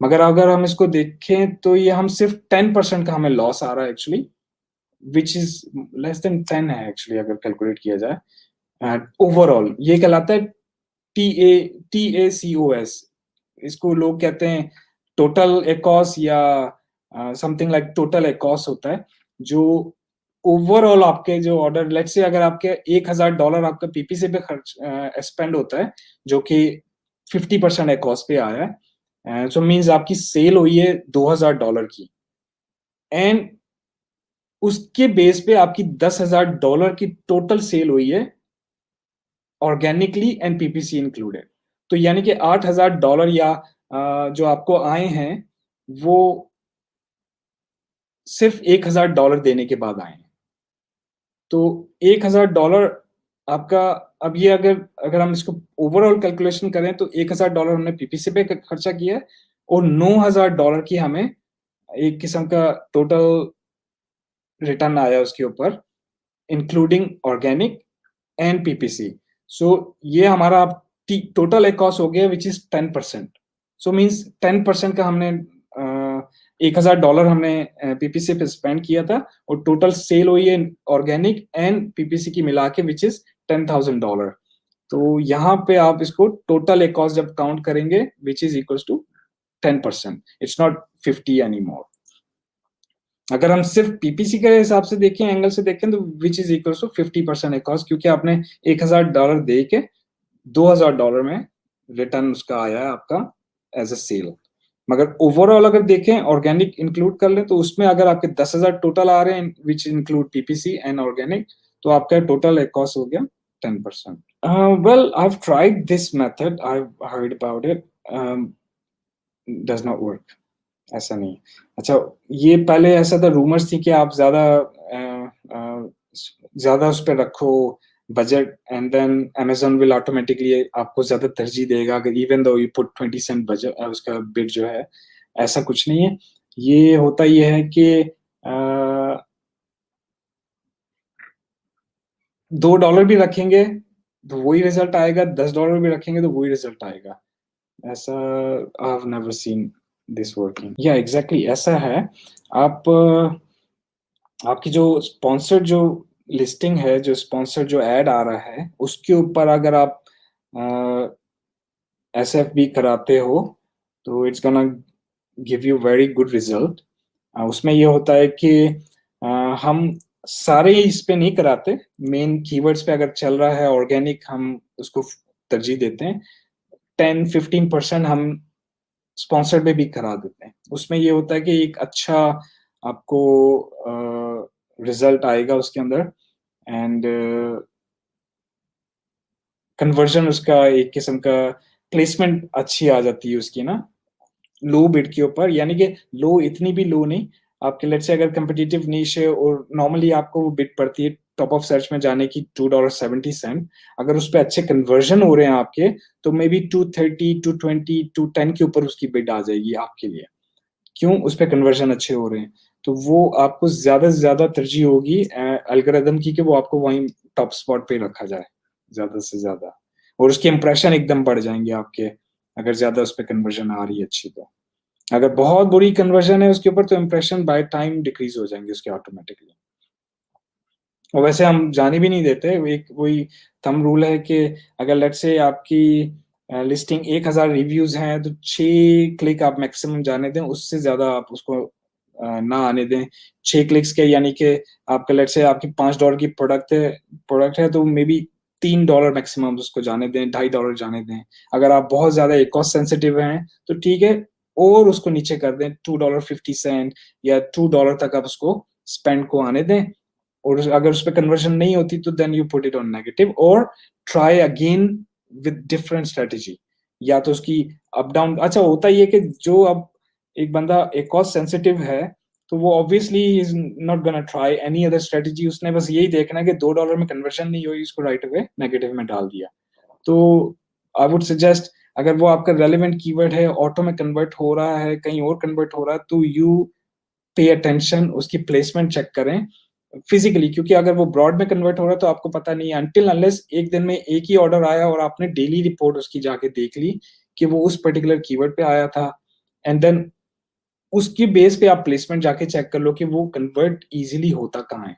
मगर अगर हम इसको देखें तो ये हम सिर्फ 10% का हमें लॉस आ रहा है actually, which is less than 10 है एक्चुअली अगर कैलकुलेट किया जाए। ओवरऑल ये कहलाता है TACOS। इसको लोग कहते हैं टोटल एकॉस या समथिंग लाइक टोटल एकॉस होता है, जो ओवरऑल आपके जो ऑर्डर, लेट्स से अगर आपके $1,000 आपका पीपीसी पे खर्च स्पेंड होता है, जो कि 50% एकॉस पे आया है, सो मीन्स आपकी सेल हुई है $2,000 की, एंड उसके बेस पे आपकी $10,000 की टोटल सेल हुई है ऑर्गेनिकली एंड पीपीसी इंक्लूडेड। तो यानी कि $8,000 या जो आपको आए हैं वो सिर्फ $1,000 देने के बाद आए हैं। तो $1,000 आपका, अब ये अगर अगर हम इसको ओवरऑल कैलकुलेशन करें तो $1,000 हमने पीपीसी पे खर्चा किया है, और $9,000 की हमें एक किस्म का टोटल रिटर्न आया उसके ऊपर, इंक्लूडिंग ऑर्गेनिक एंड पीपीसी। सो ये हमारा टोटल एक कॉस्ट हो गया विच इज 10%। सो मीन्स 10% का हमने $1,000 हमने पीपीसी पे स्पेंड किया था, और टोटल सेल हुई है ऑर्गेनिक एंड पीपीसी की मिला के विच इज $10,000। तो यहाँ पे आप इसको टोटल एक कॉस्ट जब काउंट करेंगे which is equal to 10%, it's not 50 any more. अगर हम सिर्फ पीपीसी के हिसाब से देखें, एंगल से देखें, तो which is equal to 50% cost, क्योंकि आपने $1,000 दे के $2,000 में रिटर्न उसका आया है आपका एज ए सेल। मगर ओवरऑल अगर देखें, ऑर्गेनिक इंक्लूड कर लें, तो उसमें अगर आपके 10,000 टोटल आ रहे हैं which include PPC and organic, तो आपका टोटल कॉस्ट हो गया 10%। Well, I have tried this method, I have heard about it, does not work. ऐसा नहीं। अच्छा, ये पहले ऐसा था, रूमर्स थी कि आप ज्यादा उस पर रखो budget, and then Amazon will automatically आपको ज्यादा तरजीह देगा अगर even though you put 20 cent budget उसका बिड जो है। ऐसा कुछ नहीं है। ये होता ये है कि $2 भी रखेंगे तो वही रिजल्ट आएगा, $10 भी रखेंगे तो वही रिजल्ट आएगा। ऐसा I have never seen this working. या एग्जैक्टली ऐसा है। आप आपकी जो स्पॉन्सर्ड जो लिस्टिंग है, जो स्पॉन्सर्ड जो एड आ रहा है, उसके ऊपर अगर आप SFB कराते हो तो it's gonna give you very good result. उसमें ये होता है कि हम सारे इस पे नहीं कराते, मेन कीवर्ड्स पे अगर चल रहा है ऑर्गेनिक हम उसको तरजीह देते हैं। 10-15% हम स्पॉन्सर्ड पे भी करा देते हैं। उसमें ये होता है कि एक अच्छा आपको रिजल्ट आएगा उसके अंदर, एंड कन्वर्जन उसका एक किस्म का प्लेसमेंट अच्छी आ जाती है उसकी ना, लो बिड के ऊपर। यानी कि लो, इतनी भी लो नहीं। आपके लेट्स से अगर कम्पिटिटिव नीश है और नॉर्मली आपको वो बिड पड़ती है टॉप ऑफ सर्च में जाने की $2.70, अगर उस पर अच्छे कन्वर्जन हो रहे हैं आपके, तो मे बी 230, 220, 210 के ऊपर उसकी बिड आ जाएगी आपके लिए। क्यों? उस पर कन्वर्जन अच्छे हो रहे हैं, तो वो आपको ज्यादा से ज्यादा तरजीह होगी एल्गोरिदम की कि वो आपको वहीं टॉप स्पॉट पे रखा जाए ज्यादा से ज्यादा, और उसके इंप्रेशन एकदम बढ़ जाएंगे आपके, अगर ज्यादा उस पर कन्वर्जन आ रही है अच्छी। तो अगर बहुत बुरी कन्वर्जन है उसके ऊपर, तो इंप्रेशन बाय टाइम डिक्रीज हो जाएंगे उसके ऑटोमेटिकली। और वैसे हम जाने भी नहीं देते, एक वही थंब रूल है कि अगर लेट्स से आपकी लिस्टिंग 1,000 रिव्यूज हैं तो 6 क्लिक आप मैक्सिमम जाने दें, उससे ज्यादा आप उसको ना आने दें। 6 क्लिक्स के यानी कि आपका लेट्स से आपकी $5 की प्रोडक्ट है तो मे बी $3 मैक्सिमम उसको जाने दें, $2.5 जाने दें। अगर आप बहुत ज्यादा कॉस्ट सेंसिटिव हैं तो ठीक है, और उसको नीचे कर दें $2.50 या $2 तक आप उसको स्पेंड को आने दें। और अगर उस पर कन्वर्जन नहीं होती तो then you put it on negative, और try again with different strategy. या तो उसकी अप डाउन, अच्छा होता ही है कि जो अब एक बंदा एक कॉस्ट सेंसिटिव है तो वो obviously is not gonna try any other strategy. उसने बस यही देखना है कि $2 में कन्वर्जन नहीं हुई, उसको राइट अवे नेगेटिव में डाल दिया। तो आई वुड सजेस्ट, अगर वो आपका रेलिवेंट कीवर्ड है, ऑटो में कन्वर्ट हो रहा है, कहीं और कन्वर्ट हो रहा है, तो यू पे अटेंशन, उसकी प्लेसमेंट चेक करें फिजिकली, क्योंकि अगर वो ब्रॉड में कन्वर्ट हो रहा है तो आपको पता नहीं है अनटिल अनलेस एक दिन में एक ही ऑर्डर आया और आपने डेली रिपोर्ट उसकी जाके देख ली कि वो उस पर्टिकुलर कीवर्ड पे आया था, एंड देन उसकी बेस पे आप प्लेसमेंट जाके चेक कर लो कि वो कन्वर्ट इजीली होता कहाँ है।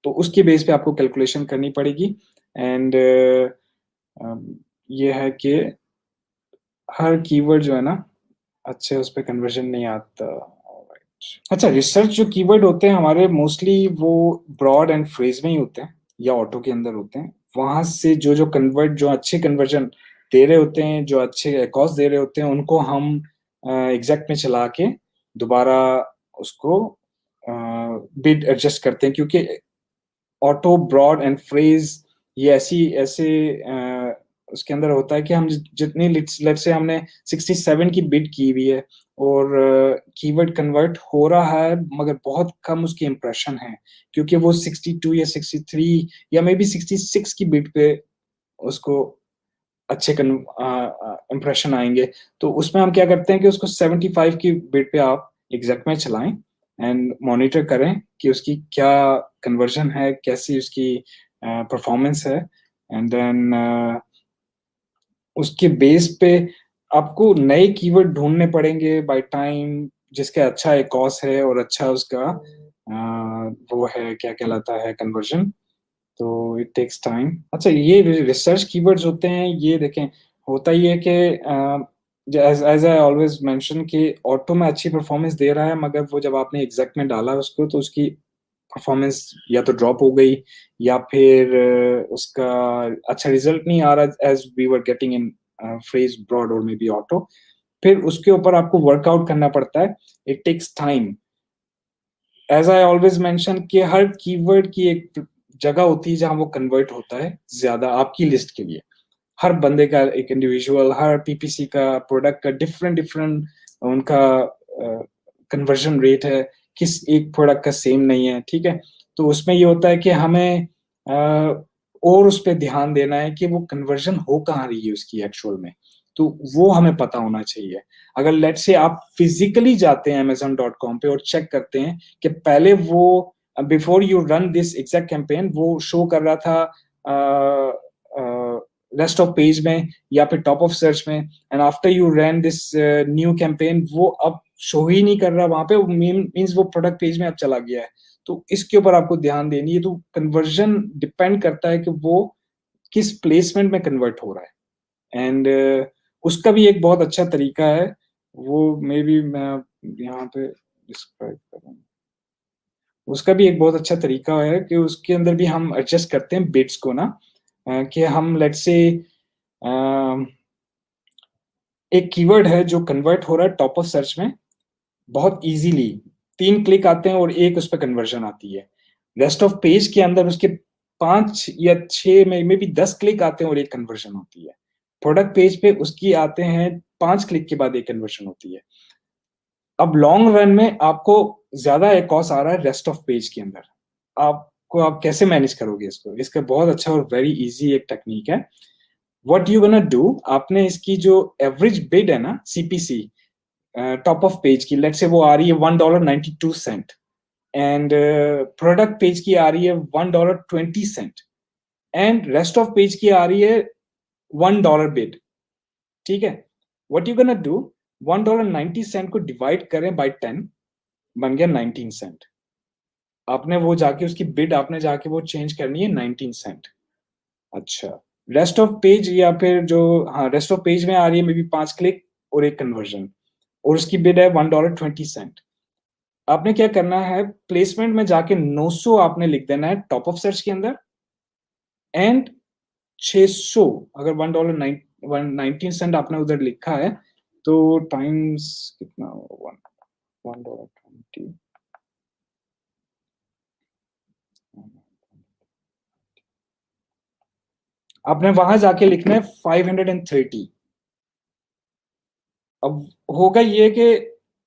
तो उसकी बेस पे आपको कैलकुलेशन करनी पड़ेगी। एंड ये है कि हर कीवर्ड जो है ना अच्छे उस पे कन्वर्जन नहीं आता। अच्छा, रिसर्च जो कीवर्ड होते हैं हमारे मोस्टली वो ब्रॉड एंड फ्रेज में ही होते हैं या ऑटो के अंदर होते हैं। वहां से जो कन्वर्ट, जो अच्छे कन्वर्जन दे रहे होते हैं, जो अच्छे एकॉस दे रहे होते हैं, उनको हम एग्जैक्ट में चला के दोबारा उसको बिड एडजस्ट करते हैं, क्योंकि ऑटो, ब्रॉड एंड फ्रेज ये ऐसे उसके अंदर होता है कि हम जितनी लेट से हमने 67 की बिड की हुई है और कीवर्ड कन्वर्ट हो रहा है मगर बहुत कम उसकी इंप्रेशन है, क्योंकि वो 62 या 63 या मे बी 66 की बिड पे उसको अच्छे इंप्रेशन आएंगे। तो उसमें हम क्या करते हैं कि उसको 75 की बिड पे आप एग्जैक्ट में चलाएं एंड मॉनिटर करें कि उसकी क्या कन्वर्जन है, कैसी उसकी परफॉर्मेंस है, एंड देन उसके बेस पे आपको नए कीवर्ड ढूंढने पड़ेंगे बाय टाइम, जिसके अच्छा एक कॉस है और अच्छा उसका वो है, क्या कहलाता है, कन्वर्जन। तो इट टेक्स टाइम। अच्छा, ये रिसर्च कीवर्ड्स होते हैं, ये देखें होता ही है कि एज आई ऑलवेज मेंशन कि ऑटो में अच्छी परफॉर्मेंस दे रहा है, मगर वो जब आपने एग्जैक्ट में डाला उसको तो उसकी परफॉर्मेंस या तो ड्रॉप हो गई या फिर उसका अच्छा रिजल्ट नहीं आ रहा as we were getting in phrase, broad और मे बी ऑटो। फिर उसके ऊपर आपको वर्कआउट करना पड़ता है। It takes time. As I always mention कि हर कीवर्ड की एक जगह होती है जहां वो कन्वर्ट होता है ज्यादा आपकी लिस्ट के लिए। हर बंदे का एक इंडिविजुअल, हर पीपीसी का प्रोडक्ट का डिफरेंट डिफरेंट उनका कन्वर्जन रेट है, किस एक प्रोडक्ट का सेम नहीं है, ठीक है। तो उसमें ये होता है कि हमें और उस पर ध्यान देना है कि वो कन्वर्जन हो कहाँ रही है उसकी एक्चुअल में, तो वो हमें पता होना चाहिए। अगर लेट से आप फिजिकली जाते हैं amazon.com पे और चेक करते हैं कि पहले वो before you run this exact campaign वो शो कर रहा था रेस्ट ऑफ पेज में या फिर टॉप ऑफ सर्च में, and after you run this new campaign वो अब शो ही नहीं कर रहा वहां पे, मींस वो प्रोडक्ट पेज में अब चला गया है। तो इसके ऊपर आपको ध्यान देनी है। तो कन्वर्जन डिपेंड करता है कि वो किस प्लेसमेंट में कन्वर्ट हो रहा है, एंड उसका भी एक बहुत अच्छा तरीका है, वो मे बी मैं यहाँ पे डिस्क्राइब करूँ। उसका भी एक बहुत अच्छा तरीका है कि उसके अंदर भी हम एडजस्ट करते हैं बिट्स को ना, कि हम लेट से एक कीवर्ड है जो कन्वर्ट हो रहा है टॉप ऑफ सर्च में बहुत इजीली, 3 क्लिक आते हैं और एक उस पर कन्वर्जन आती है। रेस्ट ऑफ पेज के अंदर उसके 5 या 6 में भी 10 क्लिक आते हैं और एक कन्वर्जन होती है। प्रोडक्ट पेज पे उसकी आते हैं 5 क्लिक के बाद एक कन्वर्जन होती है। अब लॉन्ग रन में आपको ज्यादा एक कॉस्ट आ रहा है रेस्ट ऑफ पेज के अंदर, आपको आप कैसे मैनेज करोगे इसको? इसका बहुत अच्छा और वेरी इजी एक टेक्निक है। व्हाट यू गोना डू, आपने इसकी जो एवरेज बिड है ना सीपीसी टॉप ऑफ पेज की, लेट से वो आ रही है $1.92 एंड प्रोडक्ट पेज की आ रही है $1.20 एंड रेस्ट ऑफ पेज की आ रही है $1 बिड, ठीक है। व्हाट यू गोना डू, $1.90 को डिवाइड करें बाय 10, बन गया 19 सेंट। आपने वो जाके उसकी बिड आपने जाके वो चेंज करनी है 19 सेंट। अच्छा, रेस्ट ऑफ पेज या फिर जो, हाँ, रेस्ट ऑफ पेज में आ रही है मे बी 5 क्लिक और एक कन्वर्जन और उसकी बिड है $1.20। आपने क्या करना है, प्लेसमेंट में जाके 900 आपने लिख देना है टॉप ऑफ सर्च के अंदर, एंड 600 अगर $1.19 आपने उधर लिखा है तो टाइम्स कितना, $1.20, आपने वहां जाके लिखना है 530। अब होगा ये कि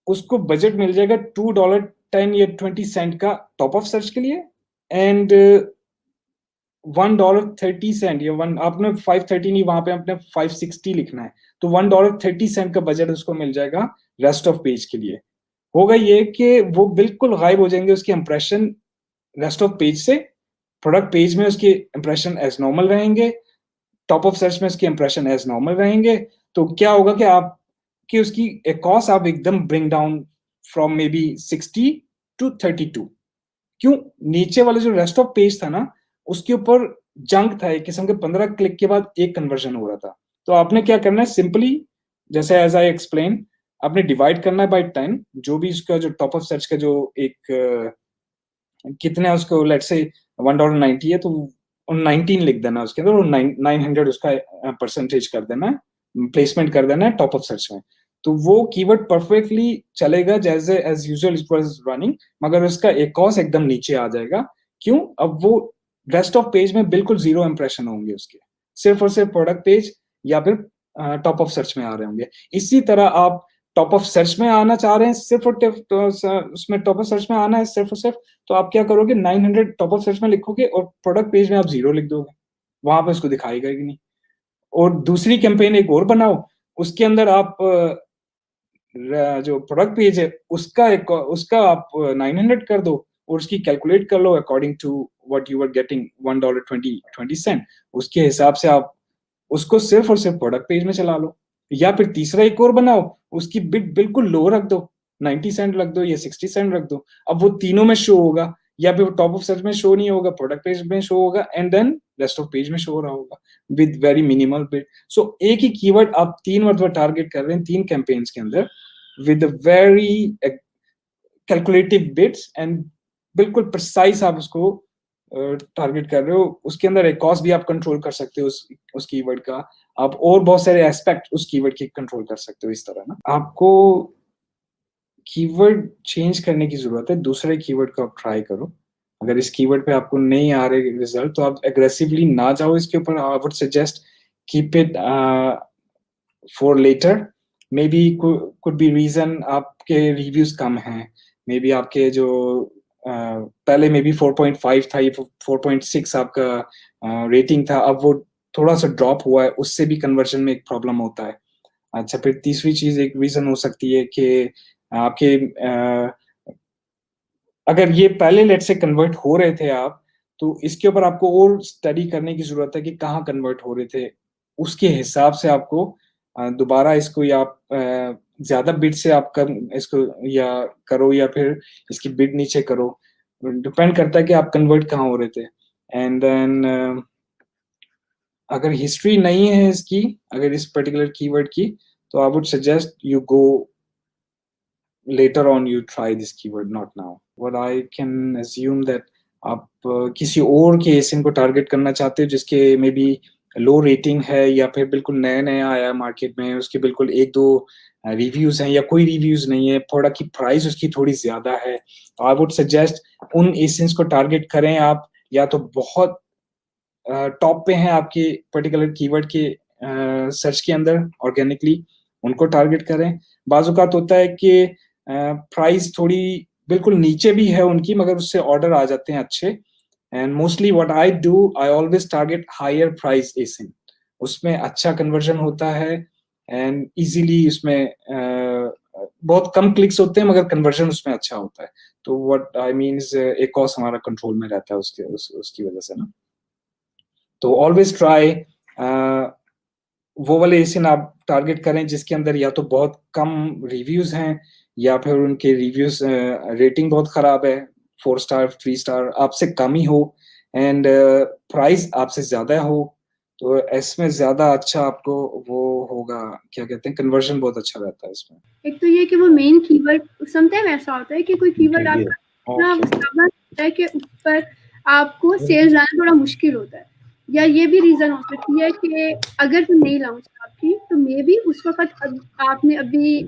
उसको बजट मिल जाएगा $2.10 या 20 सेंट का टॉप ऑफ सर्च के लिए, एंड $1.30 या वन, आपने 530 नहीं, वहां पे आपने 560 लिखना है, तो $1.30 का बजट उसको मिल जाएगा रेस्ट ऑफ पेज के लिए। होगा ये कि वो बिल्कुल गायब हो जाएंगे उसके इंप्रेशन रेस्ट ऑफ पेज से, प्रोडक्ट पेज में उसके इंप्रेशन एज नॉर्मल रहेंगे, टॉप ऑफ सर्च में उसके इंप्रेशन एज नॉर्मल रहेंगे। तो क्या होगा कि आप कि उसकी कॉस्ट आप एकदम bring down from may be 60 to 32। क्यों? नीचे वाले जो रेस्ट ऑफ पेज था ना, उसके ऊपर जंक था, एक किस्म के 15 क्लिक के बाद एक कन्वर्जन हो रहा था। तो आपने क्या करना है, सिंपली जैसे एज आई एक्सप्लेन, आपने डिवाइड करना है बाय 10, जो भी उसका जो टॉप ऑफ सर्च का जो एक कितने है उसको, लेट्स से $1.90 है, तो 19 लिख देना उसके अंदर, और 900 उसका परसेंटेज कर देना है, प्लेसमेंट कर देना है टॉप ऑफ सर्च में। तो वो कीवर्ड परफेक्टली चलेगा जैसे as usual it was running, मगर उसका एक कॉस्ट एकदम नीचे आ जाएगा। क्यों? अब वो रेस्ट ऑफ पेज में बिल्कुल जीरो इंप्रेशन होंगे उसके, सिर्फ और सिर्फ प्रोडक्ट पेज या फिर टॉप ऑफ सर्च में आ रहे होंगे। इसी तरह आप टॉप ऑफ सर्च में आना चाह रहे हैं सिर्फ और उसमें टॉप ऑफ सर्च में आना है सिर्फ और सिर्फ, तो आप क्या करोगे, 900 टॉप ऑफ सर्च में लिखोगे और प्रोडक्ट पेज में आप 0 लिख दोगे, वहां पे उसको दिखाएगा ही नहीं। और दूसरी कैंपेन एक और बनाओ, उसके अंदर आप जो प्रोडक्ट पेज है उसका आप 900 कर दो, और उसकी कैलकुलेट कर लो according to what you are getting $1.20 उसके हिसाब से आप उसको सिर्फ और सिर्फ प्रोडक्ट पेज में चला लो। या फिर तीसरा एक और बनाओ, उसकी बिड बिल्कुल लो रख दो, 90 सेंट रख दो या 60 सेंट रख दो। अब वो तीनों में शो होगा, या फिर टॉप ऑफ सर्च में शो नहीं होगा, प्रोडक्ट पेज में शो होगा, and then rest of page में शो हो रहा होगा with very minimal bid. So एक ही कीवर्ड आप 3 मरतबा टारगेट कर रहे हैं 3 कैंपेन्स के अंदर with very calculative bids, and बिल्कुल प्रिसाइज आप उसको टारगेट कर रहे हो। उसके अंदर एक कॉस्ट भी आप कंट्रोल कर सकते हो उस कीवर्ड का, आप और बहुत सारे एस्पेक्ट उस कीवर्ड के कंट्रोल कर सकते हो। इस तरह ना आपको कीवर्ड चेंज करने की जरूरत है, दूसरे कीवर्ड को आप ट्राई करो। अगर इस कीवर्ड पे आपको नहीं आ रहे रिजल्ट तो आप एग्रेसिवली ना जाओ इसके ऊपर। I would suggest keep it for later. Maybe could be reason आपके रिव्यूज कम हैं, मे बी आपके जो पहले मे बी 4.5 था, ये 4.6 आपका रेटिंग था, अब वो थोड़ा सा ड्रॉप हुआ है, उससे भी कन्वर्जन में एक प्रॉब्लम होता है। अच्छा, फिर तीसरी चीज एक रीजन हो सकती है कि आपके अगर ये पहले लेट से कन्वर्ट हो रहे थे आप, तो इसके ऊपर आपको और स्टडी करने की जरूरत है कि कहाँ कन्वर्ट हो रहे थे। उसके हिसाब से आपको दोबारा इसको या आप ज्यादा बिड से आप कम इसको या करो, या फिर इसकी बिड नीचे करो। डिपेंड करता है कि आप कन्वर्ट कहाँ हो रहे थे। एंड देन अगर हिस्ट्री नहीं है इसकी, अगर इस पर्टिकुलर कीवर्ड की, तो आई would suggest you go later on you try this keyword, not now. What I can assume that आप किसी और के एसिन को टारगेट करना चाहते हो जिसके मे बी लो रेटिंग है, या फिर बिल्कुल नया नया आया मार्केट में, उसके बिल्कुल एक दो रिव्यूज हैं या कोई रिव्यूज नहीं है, प्रोडक्ट की प्राइस उसकी थोड़ी ज्यादा है। आई वुड सजेस्ट उन एसिन्स को टारगेट करें आप, या तो बहुत टॉप पे हैं आपके पर्टिकुलर कीवर्ड के सर्च के अंदर ऑर्गेनिकली, उनको टारगेट करें। बाजुकात होता है कि प्राइस थोड़ी बिल्कुल नीचे भी है उनकी, मगर उससे ऑर्डर आ जाते हैं अच्छे। And mostly what I do, I always target higher price ASIN, उसमें अच्छा कन्वर्जन होता है एंड इजीली उसमें बहुत कम क्लिक्स होते हैं, मगर कन्वर्जन उसमें अच्छा होता है। तो व्हाट आई मीन इज एक कॉस्ट हमारा कंट्रोल में रहता है उसकी वजह से ना। तो ऑलवेज ट्राई वो वाले एसिन आप टारगेट करें जिसके अंदर या तो बहुत कम रिव्यूज हैं, या फिर उनके रिव्यूज रेटिंग बहुत खराब है, 4 स्टार 3 स्टार आपसे कम ही हो, एंड प्राइस आपसे ज्यादा हो। तो इसमें ज्यादा अच्छा आपको वो होगा, क्या कहते हैं, कन्वर्जन बहुत अच्छा रहता है इसमें। एक तो ये कि वो मेन कीवर्ड समटाइम ऐसा होता है कि कोई कीवर्ड आपका इतना स्टेबल होता है कि उस पर आपको सेल्स लाना थोड़ा मुश्किल होता है, या ये भी रीजन हो सकती है कि अगर वो नहीं लॉन्च आपकी, तो मे बी उस वक्त आपने अभी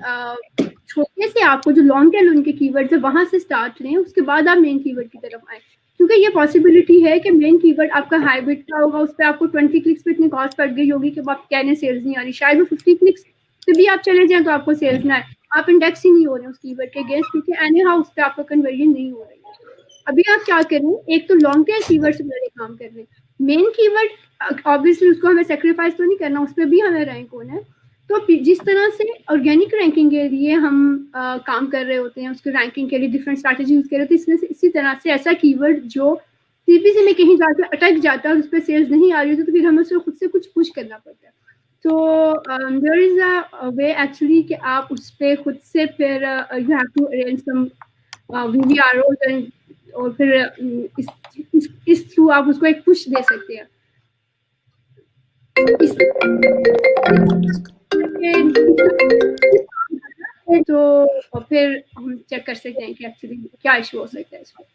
छोटे से आपको जो लॉन्ग टेल उनके कीवर्ड है वहां से स्टार्ट लें, उसके बाद आप मेन कीवर्ड की तरफ आए। क्योंकि ये पॉसिबिलिटी है कि मेन कीवर्ड आपका हाइब्रिड का होगा, उस पर आपको 20 क्लिक्स पे इतनी कॉस्ट पड़ गई होगी कि आप कहने सेल्स नहीं आ रही, शायद वो 50 क्लिक्स पे भी आप चले जाए तो आपको सेल्स ना है, आप इंडेक्स ही नहीं हो रहे उस कीवर्ड के अगेंस्ट, क्योंकि एनी हाउ उस पर आपका कन्वर्जन नहीं हो रही है। अभी आप क्या करें, एक तो लॉन्ग टेल कीवर्ड से पहले काम कर रहे हैं, मेन कीवर्ड ऑब्वियसली उसको हमें सेक्रीफाइस तो नहीं करना, उस पर भी हमें रैंक होना है, तो जिस तरह से ऑर्गेनिक रैंकिंग के लिए हम काम कर रहे होते हैं, उसके रैंकिंग के लिए डिफरेंट स्ट्रैटेजी यूज कर रहे होते हैं, इसमें इसी तरह से ऐसा कीवर्ड जो सीपीसी में कहीं जाकर अटक जाता है और उस पर सेल्स नहीं आ रही होती, तो फिर हमें उसको खुद से कुछ पुश करना पड़ता है। तो there is a way actually कि आप उस पर खुद से फिर you have to arrange some VVROs और फिर इस थ्रू आप उसको एक पुश दे सकते हैं। तो फिर हम चेक कर सकते हैं कि एक्चुअली क्या इशू हो सकता है इसमें।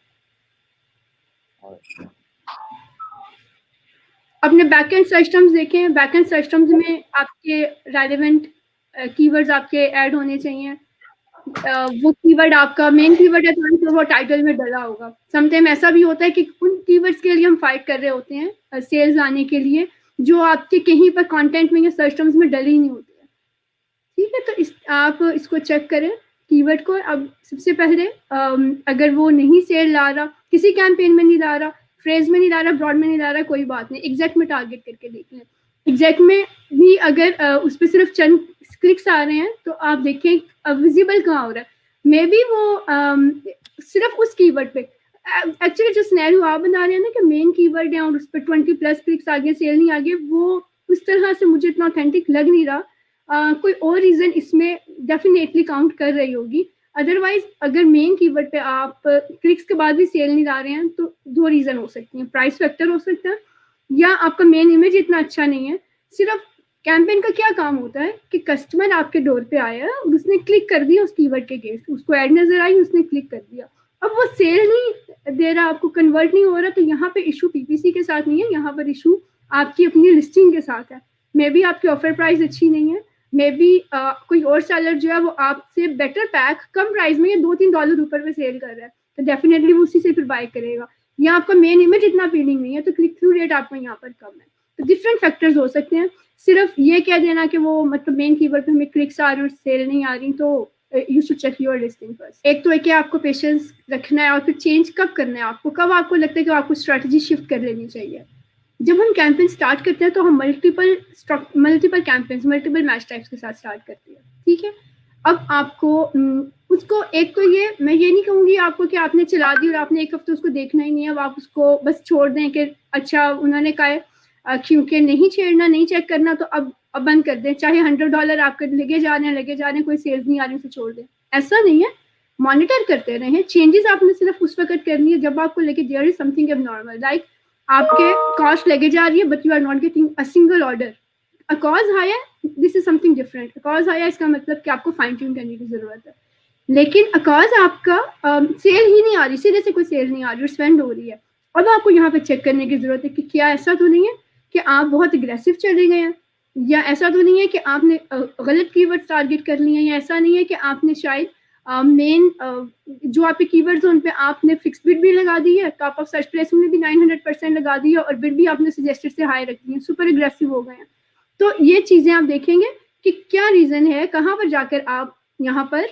अपने बैकएंड सिस्टम्स देखें, बैकएंड सिस्टम्स में आपके रेलेवेंट कीवर्ड्स आपके ऐड होने चाहिए। वो कीवर्ड आपका मेन कीवर्ड है तो वो टाइटल में डला होगा। समटाइम ऐसा भी होता है कि उन कीवर्ड्स के लिए हम फाइट कर रहे होते हैं सेल्स आने के लिए, जो आपके कहीं पर कंटेंट में या सर्च टर्म्स में डले ही नहीं होते हैं। ठीक है, तो आप इसको चेक करें कीवर्ड को। अब सबसे पहले अगर वो नहीं सेल ला रहा, किसी कैंपेन में नहीं ला रहा, फ्रेज में नहीं ला रहा, ब्रॉड में नहीं ला रहा, कोई बात नहीं, एग्जैक्ट में टारगेट करके देख लें। एग्जैक्ट में भी अगर उस पर सिर्फ चंद क्लिक्स आ रहे हैं तो आप देखें विजिबल कहाँ हो रहा है। मे बी वो सिर्फ उस कीवर्ड पे, एक्चुअली जो सिनेरियो आप बता रहे हैं ना कि मेन कीवर्ड है और उस पर 20+ क्लिक्स आ गए, सेल नहीं आ गए, वो उस तरह से मुझे इतना ऑथेंटिक लग नहीं रहा। कोई और रीजन इसमें डेफिनेटली काउंट कर रही होगी। अदरवाइज अगर मेन कीवर्ड पे आप क्लिक्स के बाद भी सेल नहीं ला रहे हैं तो 2 रीजन हो सकती हैं। प्राइस फैक्टर हो सकता है, या आपका मेन इमेज इतना अच्छा नहीं है। सिर्फ कैंपेन का क्या काम होता है कि कस्टमर आपके डोर पे आया और उसने क्लिक कर दिया उस कीवर्ड के अगेंस्ट, उसको ऐड नजर आई, उसने क्लिक कर दिया, अब वो सेल नहीं दे रहा, आपको कन्वर्ट नहीं हो रहा, तो यहाँ पे इशू पीपीसी के साथ नहीं है, यहाँ पर इशू आपकी अपनी लिस्टिंग के साथ है। मे बी आपकी ऑफर प्राइस अच्छी नहीं है, मे बी कोई और सेलर जो है वो आपसे बेटर पैक कम प्राइस में या $2-3 ऊपर पे सेल कर रहा है, तो डेफिनेटली वो उसी से फिर बाय करेगा। या आपका मेन इमेज इतना अपीलिंग नहीं है तो क्लिक थ्रू रेट आपको यहाँ पर कम है। तो डिफरेंट फैक्टर्स हो सकते हैं। सिर्फ ये कह देना कि वो मतलब मेन कीवर्ड पे हमें क्लिक्स आ रही और सेल नहीं आ रही, तो you should check your listing first. एक तो है कि आपको पेशेंस रखना है, और फिर चेंज कब करना है आपको, कब आपको लगता है कि आपको स्ट्रेटजी शिफ्ट कर लेनी चाहिए। जब हम कैंपेन स्टार्ट करते हैं तो हम multiple campaigns, multiple match types के साथ स्टार्ट करते हैं। ठीक है, अब आपको उसको, एक तो ये मैं ये नहीं कहूँगी आपको कि आपने चला दी और आपने एक हफ्ते उसको देखना ही नहीं है, अब आप उसको बस छोड़ दें कि अच्छा उन्होंने कहा क्योंकि नहीं छेड़ना, नहीं चेक करना, तो अब बंद कर दें, चाहे $100 आपके लगे जा रहे हैं, कोई सेल्स नहीं आ रही, उसे छोड़ दें। ऐसा नहीं है, मॉनिटर करते रहें। चेंजेस आपने सिर्फ उस वक्त करनी है जब आपको लगे there is something abnormal, like आपके कॉस्ट लगे जा रही है but you are not getting a single order. ACoS high है, this is something different. ACoS high है इसका मतलब कि आपको फाइन ट्यून करने की जरूरत है, लेकिन अ कॉज आपका सेल ही नहीं आ रही, सीधे से कोई सेल नहीं आ रही और स्पेंड हो रही है, अब आपको यहाँ पे चेक करने की जरूरत है कि क्या ऐसा तो नहीं है कि आप बहुत एग्रेसिव चले गए हैं, या ऐसा तो नहीं है कि आपने गलत कीवर्ड्स टारगेट कर लिए हैं, या ऐसा नहीं है कि आपने शायद मेन जो आपके कीवर्ड्स हैं उन पे आपने फिक्स बिड भी लगा दी है, टॉप ऑफ सर्च प्लेस में भी 900% लगा दी है, और बिड भी आपने सजेस्टेड से हाई रख दी है, सुपर एग्रेसिव हो गए हैं। तो ये चीजें आप देखेंगे कि क्या रीजन है, कहाँ पर जाकर आप यहाँ पर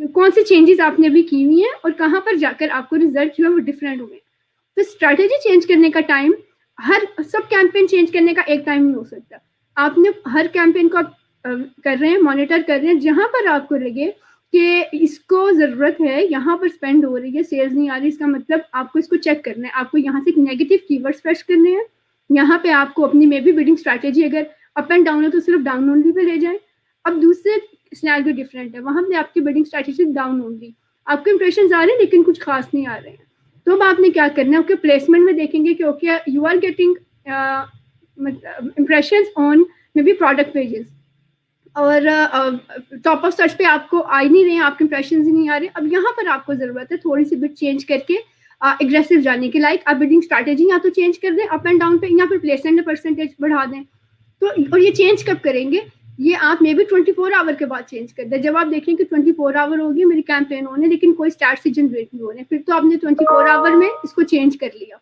कौन सी चेंजेस आपने भी की हुई हैं और कहाँ पर जाकर आपको रिजल्ट जो है वो डिफरेंट हुए। तो स्ट्रैटेजी चेंज करने का टाइम, हर सब कैंपेन चेंज करने का एक टाइम नहीं हो सकता। आपने हर कैंपेन को कर रहे हैं, मॉनिटर कर रहे हैं, जहां पर आपको लगे कि इसको जरूरत है, यहाँ पर स्पेंड हो रही है, सेल्स नहीं आ रही, इसका मतलब आपको इसको चेक करना है, आपको यहाँ से नेगेटिव कीवर्ड्स फेच करने हैं, यहाँ पे आपको अपनी मे बी बिडिंग स्ट्रैटेजी अगर अप एंड डाउन है तो सिर्फ डाउन ओनली पे ले जाए। अब दूसरे सिनेरियो डिफरेंट है, वहां पे आपकी बिडिंग स्ट्रैटेजी डाउन ओनली, आपके इंप्रेशन आ रहे हैं लेकिन कुछ खास नहीं आ रहे हैं, तो अब आपने क्या करना है, ओके प्लेसमेंट में देखेंगे कि okay you are getting impressions on maybe product pages, और टॉप ऑफ सर्च पे आपको आ ही नहीं रहे हैं, आपके इंप्रेशन ही नहीं आ रहे। अब यहाँ पर आपको जरूरत है थोड़ी सी बिट चेंज करके एग्रेसिव जाने की, लाइक आप बिडिंग स्ट्रैटेजी या तो चेंज कर दें अप एंड डाउन पे, या फिर प्लेसमेंट परसेंटेज बढ़ा दें। तो और ये चेंज कब करेंगे, ये आप मे बी 24 आवर के बाद चेंज कर दें, जब आप देखें कि 24 आवर हो गई मेरी कैंपेन होने लेकिन कोई स्टार्ट से जनरेट नहीं हो रहे, फिर तो आपने 24 आवर में इसको चेंज कर लिया।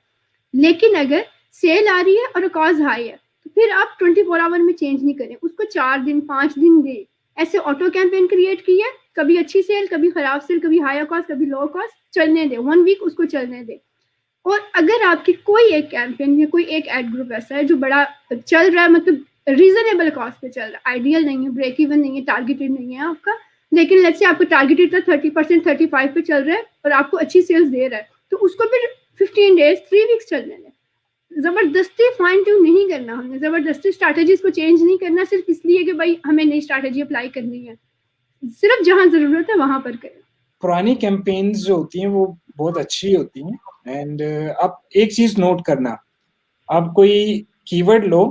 लेकिन अगर सेल आ रही है और कॉज हाई है तो फिर आप 24 आवर में चेंज नहीं करें, उसको 4 दिन 5 दिन दे, ऐसे ऑटो कैंपेन क्रिएट की है, कभी अच्छी सेल, कभी खराब सेल, कभी हायर कॉस्ट, कभी लो कॉस्ट, चलने दे, 1 वीक उसको चलने दे। और अगर आपकी कोई एक कैंपेन या कोई एक एड ग्रुप ऐसा है जो बड़ा चल रहा है, मतलब रीजनेबल कॉस्ट पे चल रहा है, आइडियल नहीं है, ब्रेक इवन नहीं है, टारगेटेड नहीं है आपका, लेकिन लेट्स से आपको टारगेटेड था 30%, 35 पे चल रहा है और आपको अच्छी सेल्स दे रहा है, तो उसको फिर 15 डेज 3 वीक्स चलने दें। जबरदस्ती फाइन ट्यून नहीं करना, हमने जबरदस्ती स्ट्रैटेजीज को चेंज नहीं करना सिर्फ इसलिए कि भाई हमें नई स्ट्रैटेजी अप्लाई करनी है, सिर्फ जहां जरूरत है वहां पर करें। पुरानी कैंपेन्स जो होती हैं वो बहुत अच्छी होती हैं, एंड आप एक चीज नोट करना, आप कोई कीवर्ड लो,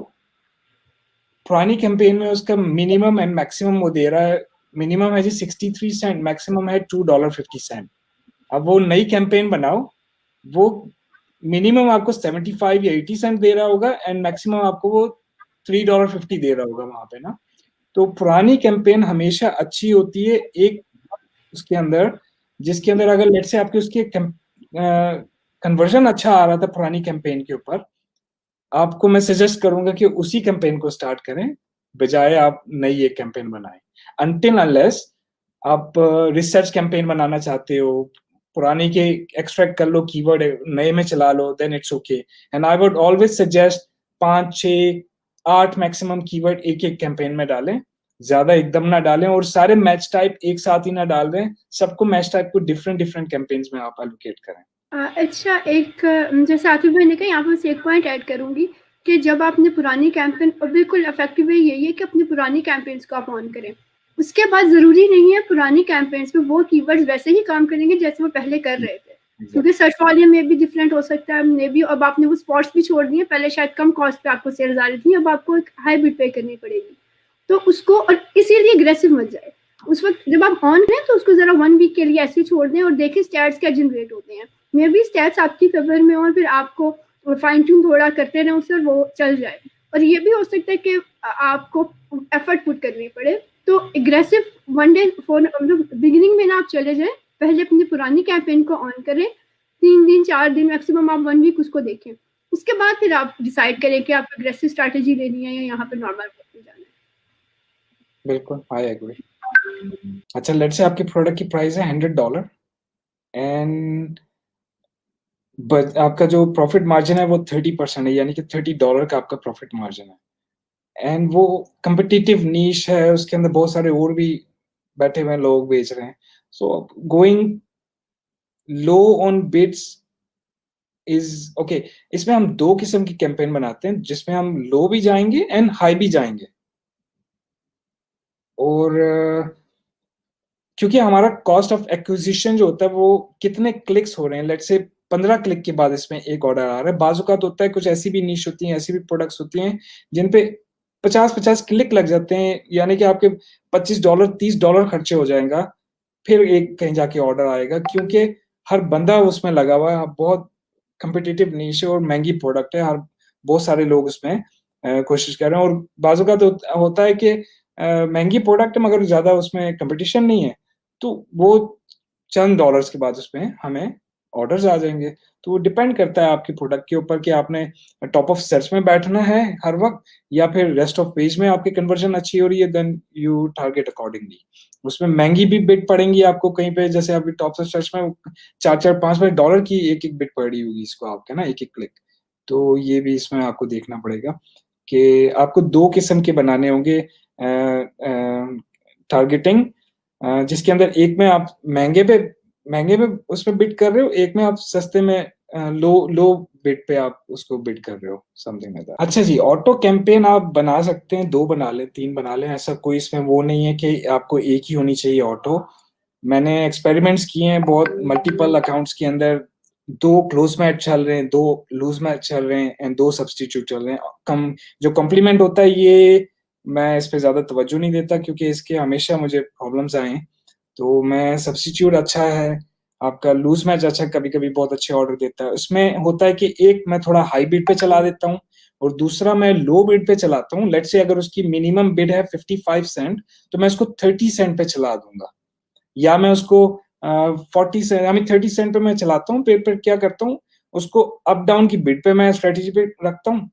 पुरानी कैंपेन में उसका मिनिमम एंड मैक्सिमम वो दे रहा है, मिनिमम है जी 63 सेंट, मैक्सिमम है $2.50। अब वो नई कैंपेन बनाओ, वो मिनिमम आपको 75 या 80 सेंट दे रहा होगा एंड मैक्सिमम आपको वो $3.50 दे रहा होगा वहां पे ना। तो पुरानी कैंपेन हमेशा अच्छी होती है एक उसके अंदर, जिसके अंदर अगर लेट से आपके उसके कन्वर्जन अच्छा आ रहा था पुरानी कैंपेन के ऊपर, आपको मैं सजेस्ट करूंगा कि उसी कैंपेन को स्टार्ट करें बजाय आप नई एक कैंपेन बनाएं, अनटिल अनलेस आप रिसर्च कैंपेन बनाना चाहते हो, पुरानी के एक्सट्रैक्ट कर लो कीवर्ड, नए में चला लो, then it's okay. And I would always suggest 5, 6, 8 maximum keyword एक एक कैंपेन में डालें, ज्यादा एकदम ना डालें, और सारे मैच टाइप एक साथ ही ना डाल दें, सबको मैच टाइप को डिफरेंट डिफरेंट कैंपेन्स में आप एलोकेट करें। अच्छा, एक जैसे आतिफ भाई ने कहा, यहाँ पर से एक पॉइंट ऐड करूंगी कि जब आपने पुरानी कैंपेन, और बिल्कुल इफेक्टिव वे यही है कि अपनी पुरानी कैंपेन्स को आप ऑन करें, उसके बाद जरूरी नहीं है पुरानी कैंपेन्स में वो कीवर्ड्स वैसे ही काम करेंगे जैसे वो पहले कर रहे थे, क्योंकि सर्च वॉल्यूम में भी डिफरेंट हो सकता है, मे भी अब आपने वो स्पॉट्स भी छोड़ दिए, पहले शायद कम कॉस्ट पे आपको सेल्स आ रही थी, अब आपको एक हाई बिड पे करनी पड़ेगी, तो उसको, और इसीलिए अग्रेसिव मत जाए उस वक्त जब आप ऑन करें, तो उसको जरा 1 वीक के लिए ऐसे छोड़ दें और देखें स्टैट्स क्या जनरेट होते हैं, मे बी स्टैट्स आपकी फेवर में और फिर आपको फाइन ट्यून थोड़ा करते रहें उससे और वो चल जाए, और ये भी हो सकता है कि आपको एफर्ट पुट करनी पड़े, तो एग्रेसिव 1 डे बिगिनिंग में ना आप चले जाएं, पहले अपनी पुरानी कैंपेन को ऑन करें, 3 दिन 4 दिन मैक्सिमम आप 1 वीक उसको देखें, उसके बाद फिर आप डिसाइड करें कि आप एग्रेसिव स्ट्रैटेजी लेनी है या यहाँ पर नॉर्मल जाना है। बिल्कुल, आई एग्री। अच्छा, लेट्स से आपके प्रोडक्ट की प्राइस है $100 एंड बट आपका जो प्रॉफिट मार्जिन है वो 30% है, यानी कि $30 का आपका प्रॉफिट मार्जिन है, एंड वो कम्पिटिटिव नीश है, उसके अंदर बहुत सारे और भी बैठे हुए लोग बेच रहे हैं, so going low on bids is okay. इसमें हम 2 किस्म की कैंपेन बनाते हैं, जिसमें हम लो भी जाएंगे एंड हाई भी जाएंगे, और क्योंकि हमारा कॉस्ट ऑफ एक्विजिशन जो होता है वो कितने क्लिक्स हो रहे हैं, लेट्स से 15 क्लिक के बाद इसमें एक ऑर्डर आ रहा है, बाजुकात होता है कुछ ऐसी भी नीश होती हैं, ऐसी भी प्रोडक्ट्स होती हैं जिन पे 50-50 क्लिक लग जाते हैं, यानी कि आपके $25 $30 खर्चे हो जाएगा, फिर एक कहीं जाके ऑर्डर आएगा, क्योंकि हर बंदा उसमें लगा हुआ है, बहुत कम्पिटिटिव नीश है और महंगी प्रोडक्ट है, हर बहुत सारे लोग उसमें कोशिश कर रहे हैं, और बाजुकात होता है कि महंगी प्रोडक्ट है मगर ज्यादा उसमें कंपटीशन नहीं है, तो वो चंद डॉलर्स के बाद उसमें हमें ऑर्डर्स आ जाएंगे। तो वो डिपेंड करता है आपके प्रोडक्ट के ऊपर कि आपने टॉप ऑफ सर्च में बैठना है हर वक्त, या फिर रेस्ट ऑफ पेज में आपकी कन्वर्जन अच्छी हो रही है, देन यू टारगेट अकॉर्डिंगली। उसमें महंगी भी बिड पड़ेंगी आपको कहीं पे, जैसे आपकी टॉप ऑफ सर्च में 4-4, $5 की एक बिड पड़ी होगी इसको आपके ना, एक क्लिक। तो ये भी इसमें आपको देखना पड़ेगा कि आपको 2 किस्म के बनाने होंगे टारगेटिंग, जिसके अंदर एक में आप महंगे पे उसमें बिड कर रहे हो, एक में आप सस्ते में लो बिड पे आप उसको बिड कर रहे हो, समथिंग लाइक दैट। अच्छा जी, ऑटो कैंपेन आप बना सकते हैं, 2 बना लें, 3 बना लें, ऐसा कोई इसमें वो नहीं है कि आपको एक ही होनी चाहिए ऑटो। मैंने एक्सपेरिमेंट्स किए हैं बहुत मल्टीपल अकाउंट्स के अंदर, 2 क्लोज मैच चल रहे हैं, 2 लूज मैच चल रहे हैं एंड 2 सब्स्टिट्यूट चल रहे हैं। जो कॉम्प्लीमेंट होता है ये मैं इस पे ज्यादा तवज्जो नहीं देता, क्योंकि इसके हमेशा मुझे प्रॉब्लम्स आए हैं, तो मैं सब्स्टिट्यूट अच्छा है, आपका लूज मैच अच्छा, कभी-कभी बहुत अच्छे ऑर्डर देता है। उसमें होता है कि एक मैं थोड़ा हाई बिड पे चला देता हूँ और दूसरा मैं लो बिड पे चलाता हूँ। लेट्स से अगर उसकी मिनिमम बिड है 55 सेंट, तो मैं उसको 30 सेंट पे चला दूंगा, या मैं उसको 40 सेंट, आई मीन 30 सेंट पे मैं चलाता हूँ, फिर क्या करता हूँ, उसको अप डाउन की बिड पे मैं स्ट्रेटेजी पे रखता हूँ।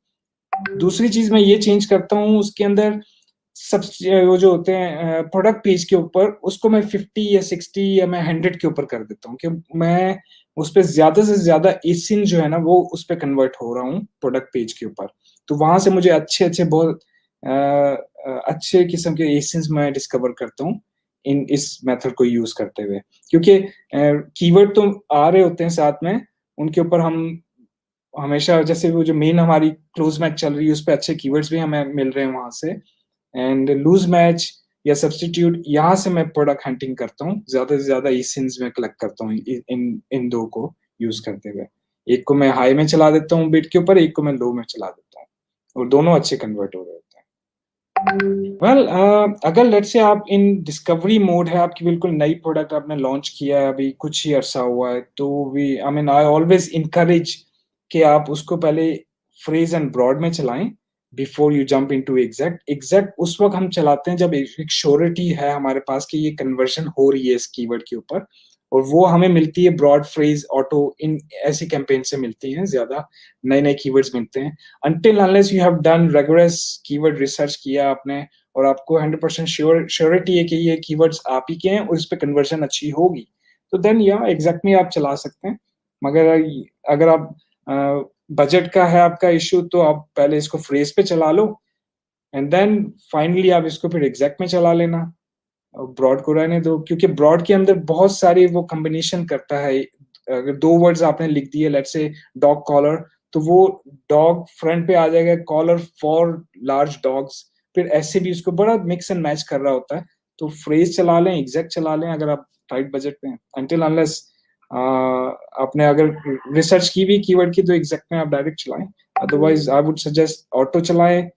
दूसरी चीज मैं ये चेंज करता हूँ उसके अंदर, सब वो जो होते हैं प्रोडक्ट पेज के ऊपर, उसको मैं 50 या 60 या मैं 100 के ऊपर कर देता हूँ, कि मैं उस पे ज्यादा से ज्यादा एसिन जो है ना वो उस पे कन्वर्ट हो रहा हूँ प्रोडक्ट पेज के ऊपर, तो वहां से मुझे अच्छे बहुत अच्छे किस्म के एसिन्स मैं डिस्कवर करता हूँ इन इस मेथड को यूज़ करते हुए। क्योंकि कीवर्ड तो आ रहे होते हैं साथ में, उनके ऊपर हम हमेशा जैसे वो जो मेन हमारी क्लोज़ मैच चल रही है, उस पे अच्छे कीवर्ड्स भी हमें मिल रहे हैं वहाँ से। एंड लूज़ मैच या सब्स्टिट्यूट, यहाँ से मैं प्रोडक्ट हंटिंग करता हूँ। ज़्यादा से ज़्यादा एसिन्स मैं कलेक्ट करता हूँ इन 2 को यूज़ करते हुए। एक को मैं हाई में चला देता हूँ बिड के ऊपर, एक को मैं लो में चला देता हूँ, और दोनों अच्छे कन्वर्ट हो रहे होते हैं। वेल अगर लेट्स से आप इन डिस्कवरी मोड है, आपकी बिल्कुल नई प्रोडक्ट आपने लॉन्च किया है, अभी कुछ ही अरसा हुआ है, तो we I mean I always encourage कि आप उसको पहले फ्रेज एंड ब्रॉड में चलाएं before you jump into exact. Exact उस वक्त हम चलाते हैं जब एक श्योरिटी है हमारे पास कि ये कन्वर्जन हो रही है इस कीवर्ड के ऊपर, और वो हमें मिलती है ब्रॉड, फ्रेज, ऑटो, इन ऐसी कैंपेन से मिलती हैं, ज्यादा नए नए कीवर्ड्स मिलते हैं। Until unless you have done rigorous keyword research किया आपने, और आपको 100% श्योरिटी है कि ये कीवर्ड्स आप ही के हैं और इस पे कन्वर्जन अच्छी होगी, तो देन या एग्जैक्ट में आप चला सकते हैं। मगर अगर आप बजट का है आपका इशू, तो आप पहले इसको फ्रेज पे चला लो, एंड देन फाइनली आप इसको फिर एग्जैक्ट में चला लेना। ब्रॉड को रहने दो, क्योंकि ब्रॉड के अंदर बहुत सारी वो कॉम्बिनेशन करता है। अगर 2 वर्ड्स आपने लिख दिए, लेट्स से डॉग कॉलर, तो वो डॉग फ्रंट पे आ जाएगा, कॉलर फॉर लार्ज डॉग्स, फिर ऐसे भी उसको बड़ा मिक्स एंड मैच कर रहा होता है। तो फ्रेज चला लें, एग्जैक्ट चला लें अगर आप टाइट बजट पे हैं। अनटिल अनलेस आपने अगर रिसर्च की भी कीवर्ड की, तो एग्जैक्ट में आप डायरेक्ट चलाएं। Otherwise I would suggest auto चलाएं,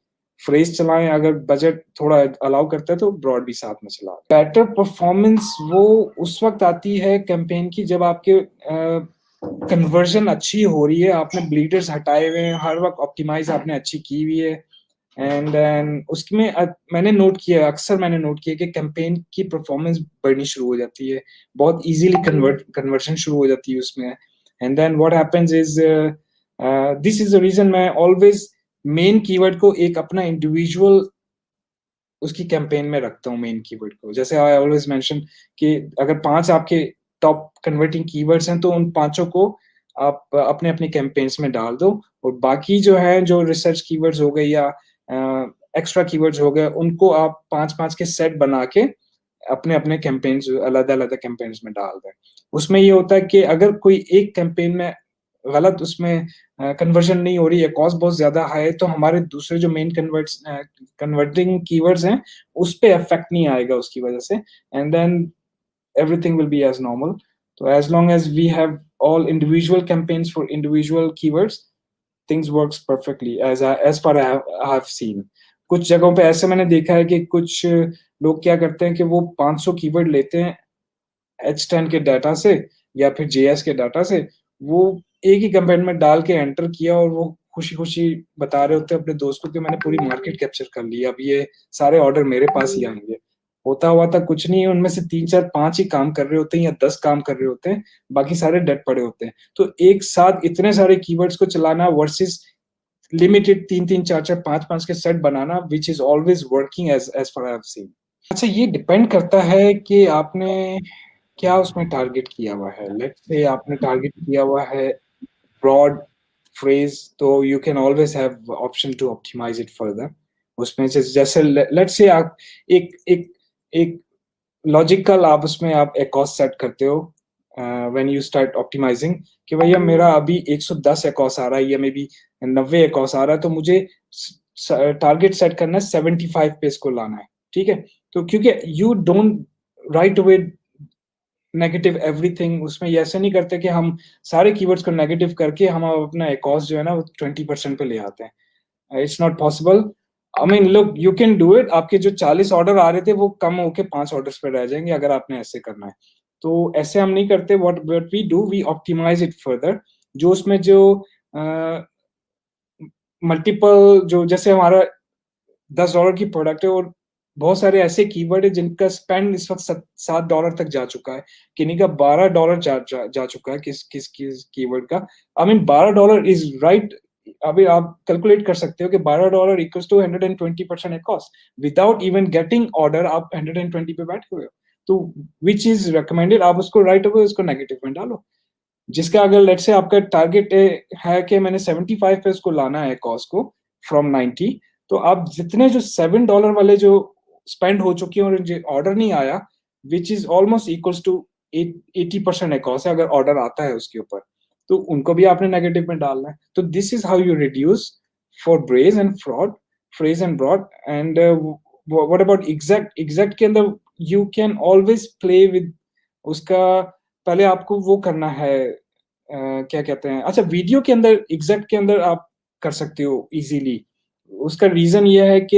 फ्रेज चलाएं, अगर बजट थोड़ा अलाउ करता है तो ब्रॉड भी साथ में चला। बेटर परफॉर्मेंस वो उस वक्त आती है कैंपेन की जब आपके कन्वर्जन अच्छी हो रही है, आपने ब्लीडर्स हटाए हुए हैं, हर वक्त ऑप्टिमाइज आपने अच्छी की हुई है, एंड देन उसमें मैंने नोट किया, अक्सर मैंने नोट किया कि कैंपेन की परफॉर्मेंस बढ़नी शुरू हो जाती है, बहुत इजीली कन्वर्जन शुरू हो जाती है उसमें। And then what happens is this is the reason मैं ऑलवेज मेन कीवर्ड को एक अपना इंडिविजुअल उसकी कैंपेन में रखता हूँ मेन कीवर्ड को। जैसे आई ऑलवेज मेंशन कि अगर 5 आपके टॉप कन्वर्टिंग कीवर्ड्स हैं, तो उन 5 को आप अपने अपने कैंपेन्स में डाल दो, और बाकी जो है, जो रिसर्च कीवर्ड्स हो गए या एक्स्ट्रा कीवर्ड्स हो गए, उनको आप 5-5 के सेट बना के अपने अपने कैंपेन्स अलग-अलग कैंपेन्स में डाल दें। उसमें ये होता है कि अगर कोई एक कैंपेन में गलत उसमें कन्वर्जन नहीं हो रही है, कॉस्ट बहुत ज्यादा हाई है, तो हमारे दूसरे जो मेन कन्वर्टिंग कीवर्ड्स हैं उस पे इफेक्ट नहीं आएगा उसकी वजह से, and then everything will be as normal. So as long as we have all individual campaigns for individual keywords, things works perfectly as far I have seen. कुछ जगहों पे ऐसे मैंने देखा है कि कुछ लोग क्या करते हैं कि वो 500 कीवर्ड लेते हैं H10 के डाटा से या फिर JS के डाटा से, वो एक ही कैंपेन में डाल के एंटर किया, और वो खुशी-खुशी बता रहे होते हैं अपने दोस्त को कि मैंने पूरी मार्केट कैप्चर कर ली, अब ये सारे ऑर्डर मेरे पास ही आएँगे। होता हुआ था कुछ नहीं है, उनमें से 3, 4, 5 ही काम कर रहे होते हैं या 10 काम कर रहे होते हैं, बाकी सारे डेड पड़े होते हैं। तो एक साथ इतने सारे कीवर्ड्स को चलाना वर्सेस लिमिटेड 3-3, 4-4, 5-5 के set banana, which is always working as far I have seen. अच्छा, ये डिपेंड करता है कि आपने क्या उसमें टारगेट किया हुआ है। लेट्स से आपने टारगेट किया हुआ है ब्रॉड फ्रेज, तो you can always have option to optimize it further. उसमें से जैसे लेट्स से आप एक एक एक लॉजिकल आप उसमें आप एक कॉस्ट सेट करते हो व्हेन यू स्टार्ट ऑप्टिमाइजिंग कि भैया मेरा अभी 110 एकॉस आ रहा है या मे बी 90 एकॉस आ रहा है, तो मुझे टारगेट सेट करना है 75 पे इसको लाना है, ठीक है। तो क्योंकि you don't write away negative everything, उसमें ये ऐसे नहीं करते कि हम सारे कीवर्ड्स को नेगेटिव करके हम अपना एकॉस जो है ना वो 20% पे ले आते हैं। It's not possible. I mean look, you can do it. आपके जो 40 ऑर्डर आ रहे थे वो कम होके 5 ऑर्डर्स पे रह जाएंगे अगर आपने ऐसे करना है। तो ऐसे हम नहीं करते। What we do, we optimize it further. जो उसमें जो मल्टीपल जो जैसे हमारा $10 की प्रोडक्ट है और बहुत सारे ऐसे कीवर्ड है जिनका स्पेंड इस वक्त $7 तक जा चुका है, किन्हीं का $12 जा चुका है किस किस किस कीवर्ड का। I mean $12 is right. अभी आप कैलकुलेट कर सकते हो कि $12 equals to 120% cost. Without even getting order आप 120 पे बैठे हुए हो, तो विच इज रिकमेंडेड, आप उसको राइट अवे उसको नेगेटिव में डालो। जिसका अगर लेट से आपका टारगेट है कि मैंने 75 पे उसको लाना है कॉस्ट को फ्रॉम 90, तो आप जितने जो $7 वाले जो स्पेंड हो चुकी है और जो ऑर्डर नहीं आया, which is almost equals to 80% ACoS है अगर ऑर्डर आता है उसके ऊपर, तो उनको भी आपने नेगेटिव में डालना है. तो this is how you reduce for braise and fraud, phrase and broad. And what about exact? Exact के अंदर you can always play with उसका. पहले आपको वो करना है, क्या कहते हैं, अच्छा वीडियो के अंदर एग्जैक्ट के अंदर आप कर सकते हो इजीली. उसका रीजन ये है कि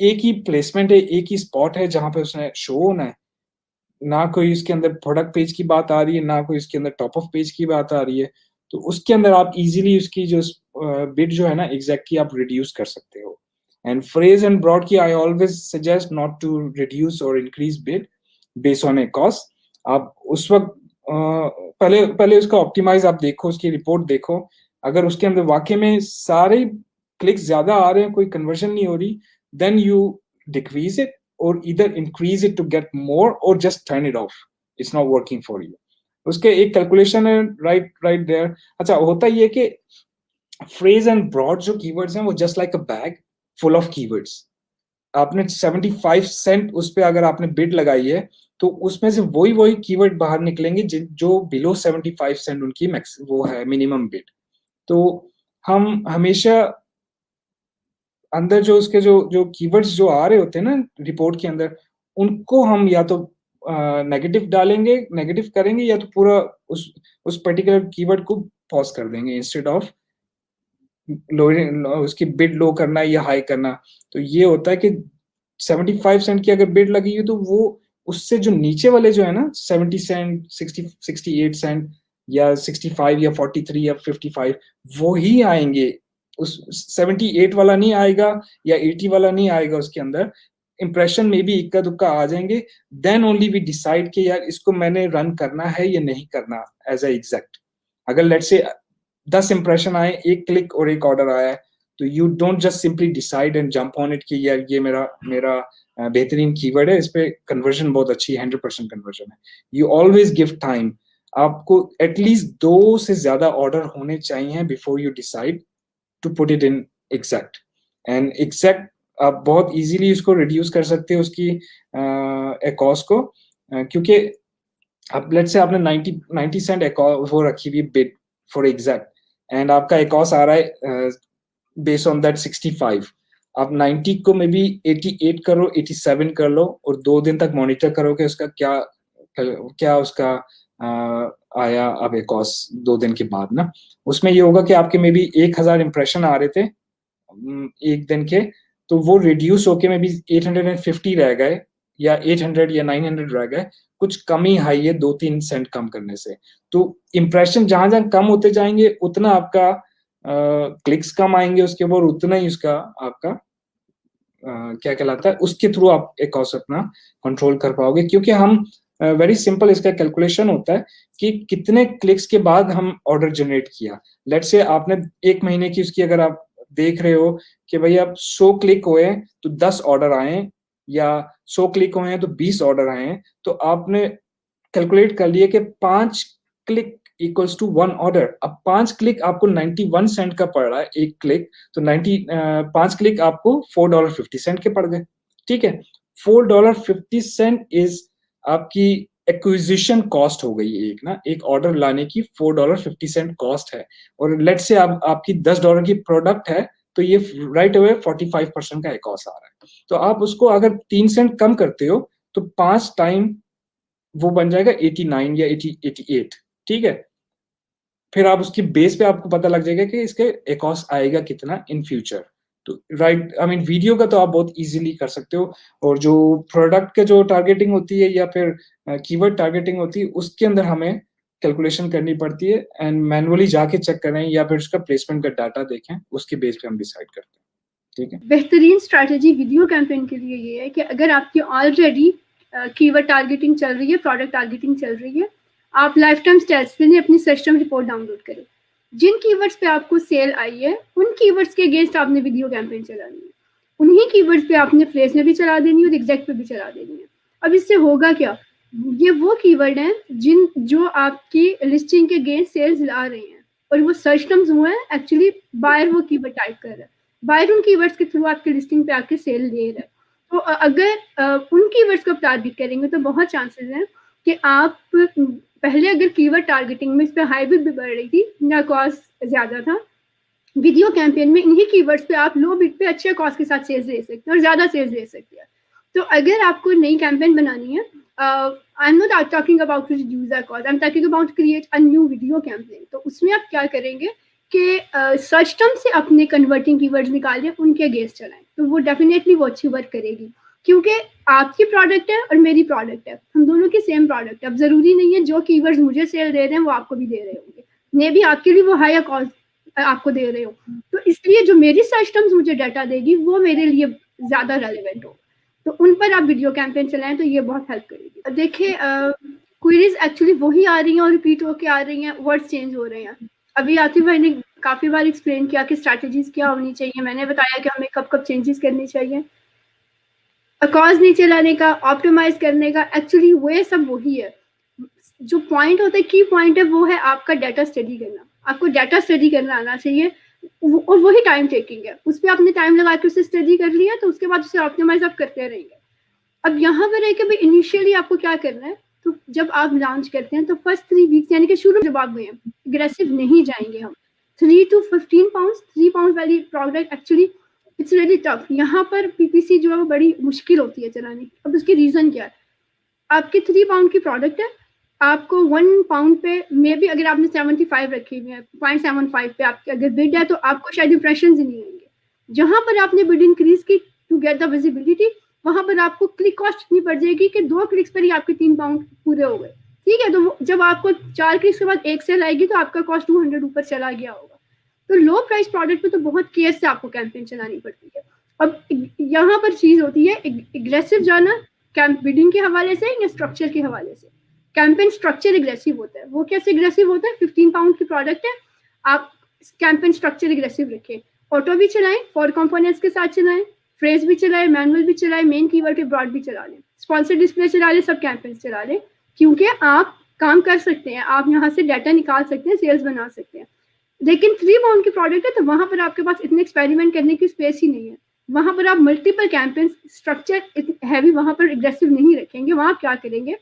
एक ही प्लेसमेंट है, एक ही स्पॉट है जहां पे उसने शो होना है. ना कोई इसके अंदर प्रोडक्ट पेज की बात आ रही है, ना कोई इसके अंदर टॉप ऑफ पेज की बात आ रही है. तो उसके अंदर आप इजीली उसकी जो बिड जो है ना एग्जैक्ट की आप रिड्यूस कर सकते हो. एंड फ्रेज एंड ब्रॉड की I always suggest not to reduce और increase bid based on ACoS. आप उस वक्त पहले पहले उसका ऑप्टिमाइज आप देखो, उसकी रिपोर्ट देखो. अगर उसके अंदर वाकई में सारे क्लिक्स ज्यादा आ रहे हैं, कोई कन्वर्जन नहीं हो रही, देन यू डिक्रीज इट और either increase it to get more or just turn it off. It's not working for you. उसके एक कैलकुलेशन है right there. अच्छा होता ये कि phrase and broad जो keywords हैं वो just like a bag full of keywords. आपने 75 सेंट उस पे अगर आपने बिड लगाई है तो उसमें से वही कीवर्ड बाहर निकलेंगे जो बिलो 75 सेंट उनकी मैक्स वो है मिनिमम बिड. तो हम हमेशा अंदर जो उसके जो कीवर्ड्स जो आ रहे होते हैं ना रिपोर्ट के अंदर, उनको हम या तो नेगेटिव डालेंगे, नेगेटिव करेंगे, या तो पूरा उस पर्टिकुलर कीवर्ड को पॉज कर देंगे इंस्टेड ऑफ उसकी बिड लो करना या हाई करना. तो ये होता है कि 75 सेंट की अगर बिड लगी है तो वो उससे जो नीचे वाले जो है ना 70 सेंट, 68 सेंट या 65 या 43 या 55 वो ही आएंगे. उस 78 वाला नहीं आएगा या 80 वाला नहीं आएगा. उसके अंदर इंप्रेशन में भी इक्का दुक्का आ जाएंगे. देन ओनली वी डिसाइड कि यार इसको मैंने रन करना है या नहीं करना एज अ एग्जैक्ट. अगर लेट से 10 इंप्रेशन आए, एक क्लिक और एक ऑर्डर आया है, तो you don't just simply decide and jump on it कि यार ये मेरा बेहतरीन कीवर्ड है, इस पे कन्वर्जन बहुत अच्छी है, 100% कन्वर्जन है. You always give time. आपको एटलीस्ट 2 से ज्यादा ऑर्डर होने चाहिए before you decide to put it in exact. And exact आप बहुत इजीली उसको रिड्यूस कर सकते हो उसकी कॉस्ट को, क्योंकि अब लेट्स से आपने 90 सेंट वो रखी हुई बिड फॉर एग्जैक्ट एंड आपका एकॉस आ रहा है बेस्ड ऑन दैट 65. आप 90 को मे बी 88 करो, 87 कर लो और 2 दिन तक मॉनिटर करो कि उसका क्या उसका आया अब एकॉस 2 दिन के बाद ना. उसमें ये होगा कि आपके मे बी 1000 इंप्रेशन आ रहे थे एक दिन के, तो वो रिड्यूस होके मे बी 850 रह गए या 800 या 900 रह गए. कुछ कमी हाई है 2-3 सेंट कम करने से. तो इंप्रेशन जहां जहां कम होते जाएंगे उतना आपका क्लिक्स कम आएंगे उसके ऊपर, उतना ही उसका आपका क्या कहलाता है उसके थ्रू आप एक अपना कंट्रोल कर पाओगे. क्योंकि हम वेरी सिंपल इसका कैलकुलेशन होता है कि कितने क्लिक्स के बाद हम ऑर्डर जनरेट किया. लेट से आपने 1 महीने की उसकी अगर आप देख रहे हो कि भाई आप 100 क्लिक हुए तो 10 ऑर्डर आए या 100 क्लिक हुए हैं तो 20 ऑर्डर आए हैं, तो आपने कैलकुलेट कर लिए कि 5 क्लिक इक्वल्स टू 1 ऑर्डर. अब 5 क्लिक आपको 91 सेंट का पड़ रहा है एक क्लिक, तो 5 क्लिक आपको $4.50 के पड़ गए. ठीक है, $4.50 इज आपकी एक्विजिशन कॉस्ट हो गई एक ना, एक ऑर्डर लाने की $4.50 कॉस्ट है. और लेट से आपकी $10 की प्रोडक्ट है तो ये राइट अवे 45% का कॉस्ट आ रहा है. तो आप उसको अगर 3 सेंट कम करते हो तो 5 टाइम वो बन जाएगा 89 या 88. ठीक है, फिर आप उसकी बेस पे आपको पता लग जाएगा कि इसके कॉस्ट आएगा कितना इन फ्यूचर. तो राइट, आई मीन वीडियो का तो आप बहुत इजीली कर सकते हो. और जो प्रोडक्ट के जो टारगेटिंग होती है या फिर कीवर्ड टारगेटिंग होती है उसके अंदर हमें कैलकुलेशन करनी पड़ती है एंड मैनुअली जाके चेक करें या फिर उसका प्लेसमेंट का डाटा देखें, उसके बेस पे हम डिसाइड करते हैं. ठीक है, बेहतरीन स्ट्रैटेजी वीडियो कैंपेन के लिए ये है कि अगर आपकी ऑलरेडी कीवर्ड टारगेटिंग चल रही है, प्रोडक्ट टारगेटिंग चल रही है, आप लाइफ टाइम स्टैट्स के लिए अपनी सिस्टम रिपोर्ट डाउनलोड करें. जिन कीवर्ड्स पे आपको सेल आई है उन कीवर्ड्स के अगेंस्ट आपने वीडियो कैंपेन चलानी है. उन्हीं कीवर्ड्स पे आपने फ्रेज में भी चला देनी है और एग्जैक्ट पे भी चला देनी है. अब इससे होगा क्या, ये वो कीवर्ड हैं जो आपकी लिस्टिंग के अगेंस्ट सेल्स ला रहे हैं और वो सर्च टर्म्स हुए हैं, एक्चुअली बायर वो कीवर्ड टाइप कर रहा है. बायर उन कीवर्ड्स के थ्रू आपकी लिस्टिंग पे आके सेल दे रहा है। तो अगर उन कीवर्ड्स को आप टारगेट करेंगे तो बहुत चांसेस हैं कि आप पहले अगर कीवर्ड टारगेटिंग में इस पर हाई बिड भी बढ़ रही थी ना कॉस्ट ज़्यादा था, वीडियो कैंपेन में इन्हीं कीवर्ड्स पे आप लो बिड पे अच्छे कॉस्ट के साथ सेल्स ले सकते हैं और ज़्यादा सेल्स ले सकते हैं। तो अगर आपको नई कैंपेन बनानी है, I am not talking about user cost, I am talking about create a new video campaign. तो उसमें आप क्या करेंगे कि सर्च टर्म से अपने कन्वर्टिंग कीवर्ड्स निकालिए, उनके अगेंस्ट चलाएं, तो वो डेफिनेटली वो अच्छी वर्क करेगी, क्योंकि आपकी प्रोडक्ट है और मेरी प्रोडक्ट है, हम दोनों की सेम प्रोडक्ट है। अब जरूरी नहीं है जो कीवर्ड्स मुझे सेल दे रहे हैं वो आपको भी दे रहे होंगे, मे भी आपके लिए वो हायर कॉस्ट आपको दे रहे हो, तो इसलिए जो मेरी सर्च टर्म्स मुझे डाटा देगी वो मेरे लिए ज्यादा रेलिवेंट हो, तो उन पर आप वीडियो कैंपेन चलाएं तो ये बहुत हेल्प करेगी। देखिए क्वेरीज एक्चुअली वही आ रही हैं और रिपीट होके आ रही हैं, वर्ड्स चेंज हो रहे हैं। अभी आतिफ भाई ने काफी बार एक्सप्लेन किया कि स्ट्रैटेजीज क्या होनी चाहिए, मैंने बताया कि हमें कब कब चेंजेस करनी चाहिए, कॉस्ट नीचे लाने का, ऑप्टिमाइज करने का, एक्चुअली वो सब वही है। जो पॉइंट होता है, की पॉइंट है, वो है आपका डाटा स्टडी करना। आपको डाटा स्टडी करना आना चाहिए और वही टाइम टेकिंग है, उस पर आपने टाइम लगा के उसे स्टडी कर लिया तो उसके बाद उसे ऑप्टिमाइज आप करते रहेंगे। अब यहाँ पर है कि भाई इनिशियली आपको क्या करना है, तो जब आप लॉन्च करते हैं तो फर्स्ट 3 वीक्स यानी कि शुरू जब आप गए हैं, एग्रेसिव नहीं जाएंगे हम। 3 to 15 पाउंड, 3 पाउंड वाली product actually it's really tough. यहाँ पर पीपीसी जो है वो बड़ी मुश्किल होती है चलानी। अब उसकी रीजन क्या है, आपकी 3 पाउंड की प्रोडक्ट है, आपको 1 पाउंड पे मे बी अगर आपने 75 रखी हुई है, 0.75 पे आपकी अगर बिड है तो आपको शायद इंप्रेशन ही नहीं आएंगे। जहां पर आपने बिड इंक्रीज की टू गेट द विजिबिलिटी, वहां पर आपको क्लिक कॉस्ट इतनी पड़ जाएगी कि 2 क्लिक्स पर ही आपके 3 पाउंड पूरे हो गए। ठीक है, तो जब आपको 4 क्लिक्स के बाद एक सेल आएगी तो आपका कॉस्ट 200 ऊपर चला गया होगा। तो लो प्राइस प्रोडक्ट पे तो बहुत केयर से आपको कैंपेन चलानी पड़ती है। अब यहाँ पर चीज होती है एग्रेसिव जाना कैंप बिडिंग के हवाले से या स्ट्रक्चर के हवाले से। कैंपेन स्ट्रक्चर एग्रेसिव होता है, वो कैसे एग्रेसिव होता है, 15 पाउंड की प्रोडक्ट है, आप कैंपेन स्ट्रक्चर एग्रेसिव रखें, ऑटो भी चलाएं, फॉर कंपोनेंट्स के साथ चलाएं, फ्रेज भी चलाएं, मैनुअल भी चलाएं, मेन कीवर्ड के ब्रॉड भी चला लें, स्पॉन्सर डिस्प्ले चला लें, सब कैंपेन चला लें, क्योंकि आप काम कर सकते हैं, आप यहाँ से डाटा निकाल सकते हैं, सेल्स बना सकते हैं। लेकिन 3 पाउंड की प्रोडक्ट है तो वहां पर आपके पास इतने एक्सपेरिमेंट करने की स्पेस ही नहीं है। वहां पर आप मल्टीपल कैंपेन स्ट्रक्चर हैवी वहां पर एग्रेसिव नहीं रखेंगे। वहां क्या करेंगे,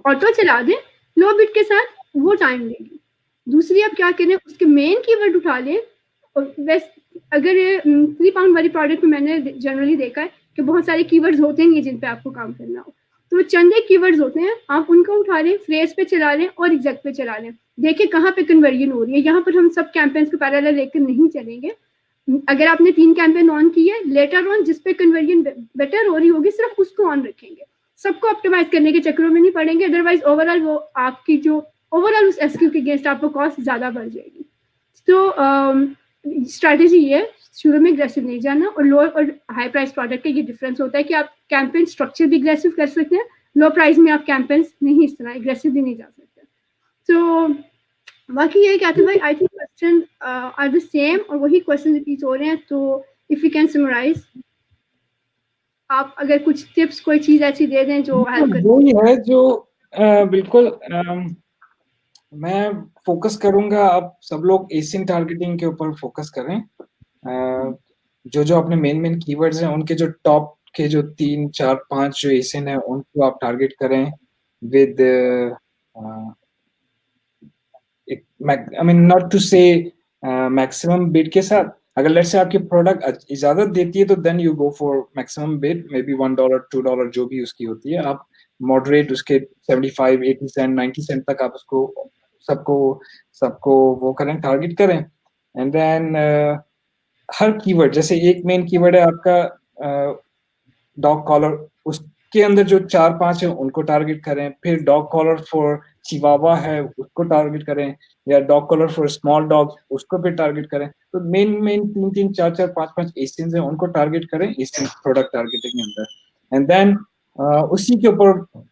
ऑटो चला दें लो बिट के साथ, वो टाइम लेगी। दूसरी आप क्या करें, उसके मेन कीवर्ड उठा लें। और वैसे अगर 3 पाउंड वाली प्रोडक्ट में मैंने जनरली देखा है कि बहुत सारे कीवर्ड्स होते नहीं है जिन पे आपको काम करना हो, तो चंद एक कीवर्ड्स होते हैं, आप उनको उठा लें, फ्रेज पे चला लें और एग्जैक्ट पे चला लें, देखिए कहाँ पे कन्वर्जन हो रही है। यहाँ पर हम सब कैंपेन्स को पैरेलल लेकर नहीं चलेंगे। अगर आपने 3 कैंपेन ऑन की है, लेटर ऑन जिस पे कन्वर्जन बेटर हो रही होगी सिर्फ उसको ऑन रखेंगे, सबको ऑप्टिमाइज करने के चक्करों में नहीं पड़ेंगे, अदरवाइज ओवरऑल वो आपकी जो ओवरऑल उस एसक्यू के अगेंस्ट आपको कॉस्ट ज्यादा बढ़ जाएगी। तो स्ट्रैटेजी ये शुरू में एग्रेसिव नहीं जाना, और लो और हाई प्राइस प्रोडक्ट का ये डिफरेंस होता है कि आप कैंपेन स्ट्रक्चर भी एग्रेसिव कर सकते हैं, लो प्राइस में आप कैंपेन्स नहीं इस तरह एग्रेसिव भी नहीं जा सकते। तो बाकी ये कहते हैं भाई, I think question are the same और वही क्वेश्चन रिपीट हो रहे हैं। तो इफ यू कैन समराइज, आप अगर कुछ टिप्स कोई चीज ऐसी दे दें जो हेल्प करे। वही है जो बिल्कुल मैं फोकस करूंगा, आप सब लोग एसिन टारगेटिंग के ऊपर फोकस करें। जो जो अपने मेन कीवर्ड्स हैं उनके जो टॉप के जो 3, 4, 5 जो एसिन है उनको आप टारगेट करें with I mean not to say maximum bid के साथ। अगर लेट्स से आपकी प्रोडक्ट इजाजत देती है तो then you go for maximum bid, maybe $1, $2 जो भी उसकी होती है, आप मॉडरेट उसके 75, 80 सेंट, 90 सेंट तक आप उसको सबको वो करें, टारगेट करें। एंड देन हर कीवर्ड, जैसे एक मेन कीवर्ड है आपका डॉग कॉलर, उसके अंदर जो 4-5 है उनको टारगेट करें, फिर डॉग कॉलर फॉर चिवावा है उसको टारगेट करें, या dog collar for small dog उसको फिर टारगेट करें। तो मेन 3-3, 4-4, 5-5 एसियंस हैं उनको टारगेट करें एसियन प्रोडक्ट टारगेटिंग के अंदर। एंड देन उसी के ऊपर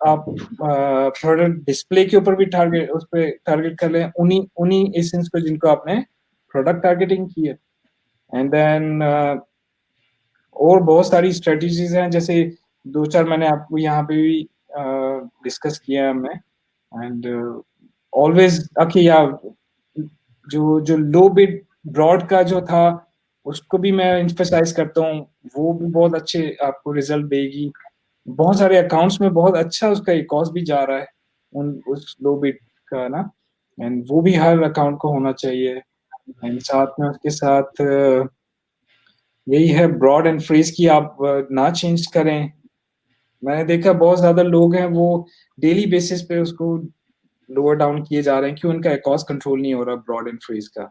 आप प्रोडक्ट डिस्प्ले के ऊपर भी उस पर टारगेट कर लें उन्हीं एसियंस को जिनको आपने प्रोडक्ट टारगेटिंग की है। एंड देन और बहुत सारी स्ट्रेटजीज हैं, जैसे 2-4 मैंने आपको यहाँ पे भी डिस्कस किया है हमने। एंड ऑलवेज या जो लो बिड ब्रॉड का जो था उसको भी मैं एम्फसाइज करता हूँ, वो भी बहुत अच्छे आपको रिजल्ट देगी। बहुत सारे अकाउंट्स में बहुत अच्छा उसका कॉस्ट भी जा रहा है उस लो बिट का ना, एंड वो भी हर अकाउंट को होना चाहिए। एंड साथ में उसके साथ यही है ब्रॉड एंड फ्रीज की आप ना चेंज करें। मैंने देखा बहुत ज्यादा लोग हैं वो डेली बेसिस पे उसको लोअर डाउन किए जा रहे हैं, क्यों? उनका कॉस्ट कंट्रोल नहीं हो रहा ब्रॉड एंड फ्रीज का।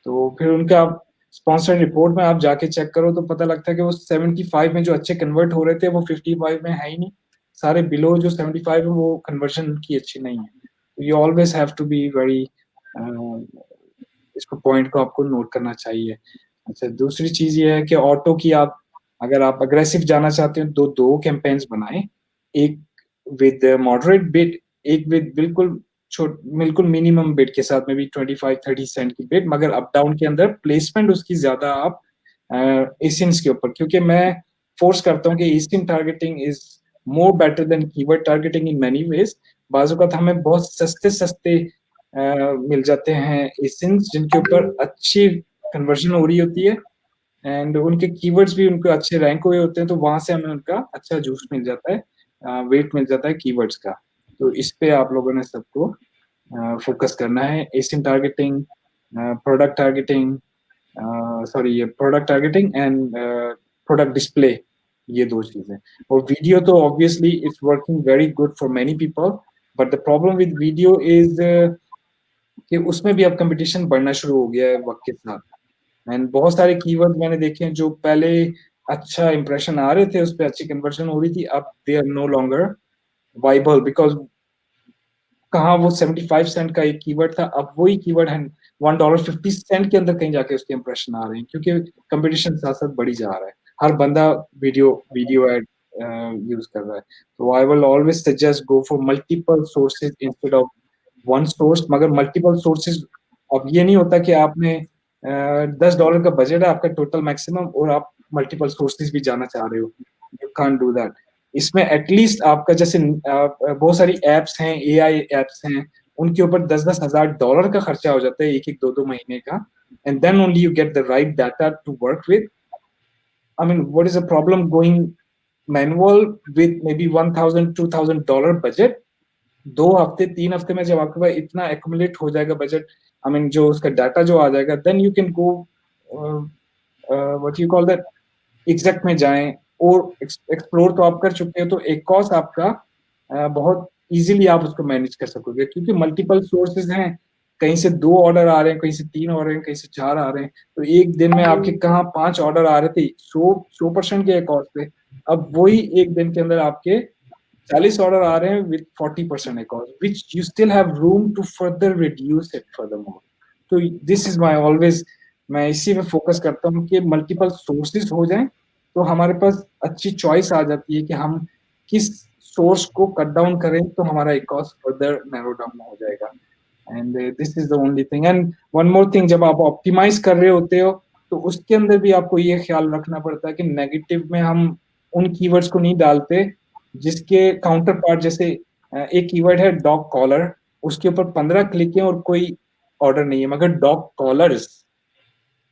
तो फिर उनका स्पॉन्सर रिपोर्ट में आप जाके चेक करो तो पता लगता है कि वो 75 में जो अच्छे कन्वर्ट हो रहे थे वो 55 में है ही नहीं। सारे बिलो जो 75 है वो कन्वर्जन की अच्छी नहीं है। तो you always have to be very, इसको पॉइंट को आपको नोट करना चाहिए। अच्छा, दूसरी चीज ये है कि ऑटो की आप अगर आप अग्रेसिव जाना चाहते हो तो दो कैंपेन्स बनाएं, एक विद मॉडरेट बिड, एक विद बिल्कुल मिनिमम बिड के साथ में भी 25-30 सेंट की बिड, मगर अप डाउन के अंदर प्लेसमेंट उसकी ज्यादा आप एशियंस के ऊपर, क्योंकि मैं फोर्स करता हूँ कि Asian targeting is more better than keyword targeting in many ways. बाजू का हमें बहुत सस्ते सस्ते मिल जाते हैं एशियंस जिनके ऊपर अच्छी कन्वर्जन हो रही होती है, एंड उनके कीवर्ड्स भी उनको अच्छे रैंक हुए होते हैं, तो वहां से हमें उनका अच्छा जूस मिल जाता है, वेट मिल जाता है कीवर्ड्स का। तो इस पे आप लोगों ने सबको फोकस करना है, ASIN targeting, product targeting, sorry ये product targeting and product display, ये दो चीजें। और वीडियो तो obviously it's working very good for many people, but the problem with video is कि उसमें भी अब कंपटीशन बढ़ना शुरू हो गया है वक्त के साथ। एंड बहुत सारे कीवर्ड मैंने देखे हैं जो पहले अच्छा इंप्रेशन आ रहे थे, उस पर अच्छी कन्वर्जन हो रही थी, अब they are no longer viable, because कहाँ वो 75 सेंट का एक कीवर्ड था, अब वही कीवर्ड है $1.50 के अंदर कहीं जाके उसके इंप्रेशन आ रहे हैं, क्योंकि कंपटीशन साथ साथ बढ़ी जा रहा है। हर बंदा वीडियो वीडियो एड यूज कर रहा है। तो I will always suggest go for multiple sources instead of one source. मगर मल्टीपल सोर्सेज, अब ये नहीं होता कि आपने $10 का बजट है आपका टोटल मैक्सिमम और आप मल्टीपल सोर्सेज भी जाना चाह रहे हो, यू कांट डू दैट। इसमें एटलीस्ट आपका जैसे बहुत सारी एप्स हैं, एआई एप्स हैं, उनके ऊपर $10,000 का खर्चा हो जाता है एक एक दो दो महीने का, and then only you get the right data to work with. I mean what is the problem going manual with maybe $1,000-2,000 budget? 2 हफ्ते 3 हफ्ते में जब आपके पास इतना एक्युमुलेट हो जाएगा बजट, आई मीन जो उसका डाटा जो आ जाएगा, then you can go what you call that, exact में जाएं और एक्सप्लोर तो आप कर चुके हो, तो एक कॉस्ट आपका बहुत इजीली आप उसको मैनेज कर सकोगे, क्योंकि मल्टीपल सोर्सेज हैं। कहीं से 2 ऑर्डर आ रहे हैं, कहीं से 3 ऑर्डर हैं, कहीं से 4 आ रहे हैं, तो एक दिन में आपके कहाँ 5 ऑर्डर आ रहे थे 100% के कॉस्ट पे, अब वही एक दिन के अंदर आपके 40 ऑर्डर आ रहे हैं with 40% cost, which you still have room to further reduce it further more. तो दिस इज माई ऑलवेज, मैं इसी में फोकस करता हूँ कि मल्टीपल सोर्सेज हो जाएं, तो हमारे पास अच्छी चॉइस आ जाती है कि हम किस सोर्स को कट डाउन करें तो हमारा एक कॉस्ट फर्दर नैरो डाउन हो जाएगा। And this is the only thing. And one more thing, जब आप ऑप्टिमाइज कर रहे होते हो तो उसके अंदर भी आपको ये ख्याल रखना पड़ता है कि नेगेटिव में हम उन कीवर्ड्स को नहीं डालते जिसके काउंटर पार्ट, जैसे एक कीवर्ड है डॉग कॉलर, उसके ऊपर 15 क्लिक है और कोई ऑर्डर नहीं है, मगर डॉग कॉलर्स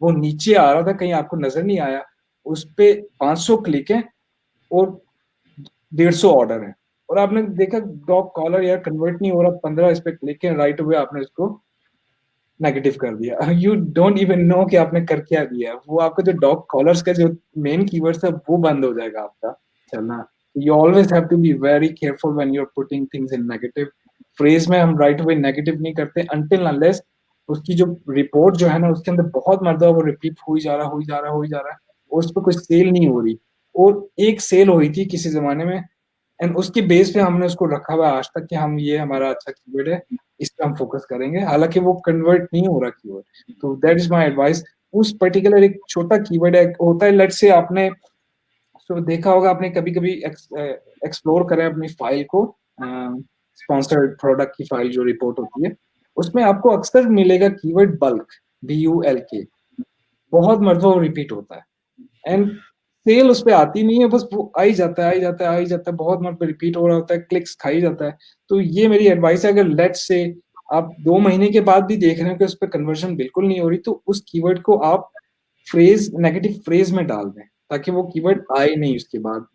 वो नीचे आ रहा था, कहीं आपको नजर नहीं आया, उस पे 500 क्लिक है और 150 ऑर्डर है, और आपने देखा डॉग कॉलर यार कन्वर्ट नहीं हो रहा, 15 इस पे क्लिक है, राइट अवे आपने इसको नेगेटिव कर दिया। यू डोंट इवन नो कि आपने कर क्या दिया, वो आपका जो डॉग कॉलर्स का जो मेन कीवर्ड है वो बंद हो जाएगा आपका चलना। You always have to be very careful when you are putting things in negative phrase में। हम राइट अवे नेगेटिव नहीं करते अनटिल अनलेस उसकी जो रिपोर्ट जो है ना उसके अंदर बहुत मरतबा वो रिपीट हो ही जा रहा है और उस पर कोई सेल नहीं हो रही, और एक सेल हुई थी किसी जमाने में, एंड उसके बेस पे हमने उसको रखा हुआ आज तक कि हम ये हमारा अच्छा कीवर्ड है, इस पे हम फोकस करेंगे, हालांकि वो कन्वर्ट नहीं हो रहा कीवर्ड। तो दैट इज माय एडवाइस। उस पर्टिकुलर एक छोटा कीवर्ड है होता है, लेट्स से आपने तो देखा होगा, आपने कभी कभी एक्सप्लोर करें अपनी फाइल को, स्पॉन्सर्ड प्रोडक्ट की फाइल जो रिपोर्ट होती है, उसमें आपको अक्सर मिलेगा कीवर्ड बल्क, BULK, बहुत मरतबा रिपीट होता है, एंड सेल उस पर आती नहीं है, बस वो आई जाता है, बहुत मरतबा रिपीट हो रहा होता है, क्लिक्स खाई जाता है। तो ये मेरी एडवाइस है, अगर लेट्स से आप 2 महीने के बाद भी देख रहे हो कि उस पर कन्वर्जन बिल्कुल नहीं हो रही, तो उस कीवर्ड को आप फ्रेज नेगेटिव फ्रेज में डाल दें ताकि वो कीवर्ड आए नहीं उसके बाद।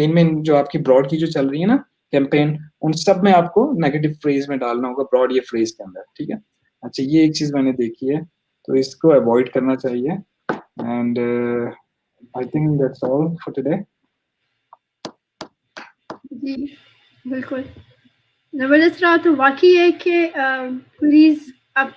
मेन जो आपकी ब्रॉड की जो चल रही है ना कैंपेन, उन सब में आपको नेगेटिव फ्रेज में डालना होगा ब्रॉड ये फ्रेज के अंदर, ठीक है। अच्छा, ये एक चीज मैंने देखी है, तो इसको अवॉइड करना चाहिए। And I think that's all for today. जी बिल्कुल जबरदस्त रहा। तो वाकई है कि क्वेरीज अब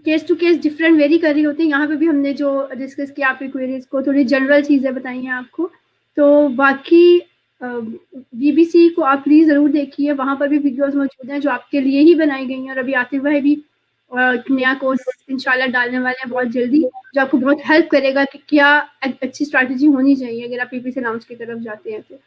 case to case different vary कर रही होती है। यहाँ पे भी हमने जो डिस्कस किया आपकी क्वेरीज को, थोड़ी जनरल चीज़ें बताई हैं आपको। तो बाकी बीबीसी को आप प्लीज़ ज़रूर देखिए, वहाँ पर भी वीडियोस मौजूद हैं जो आपके लिए ही बनाई गई हैं। और अभी आतिफ भाई भी नया कोर्स इंशाल्लाह डालने वाले हैं बहुत जल्दी, जो आपको बहुत हेल्प करेगा कि क्या अच्छी स्ट्रैटेजी होनी चाहिए अगर आप पीपीसी लॉन्च की तरफ जाते हैं तो।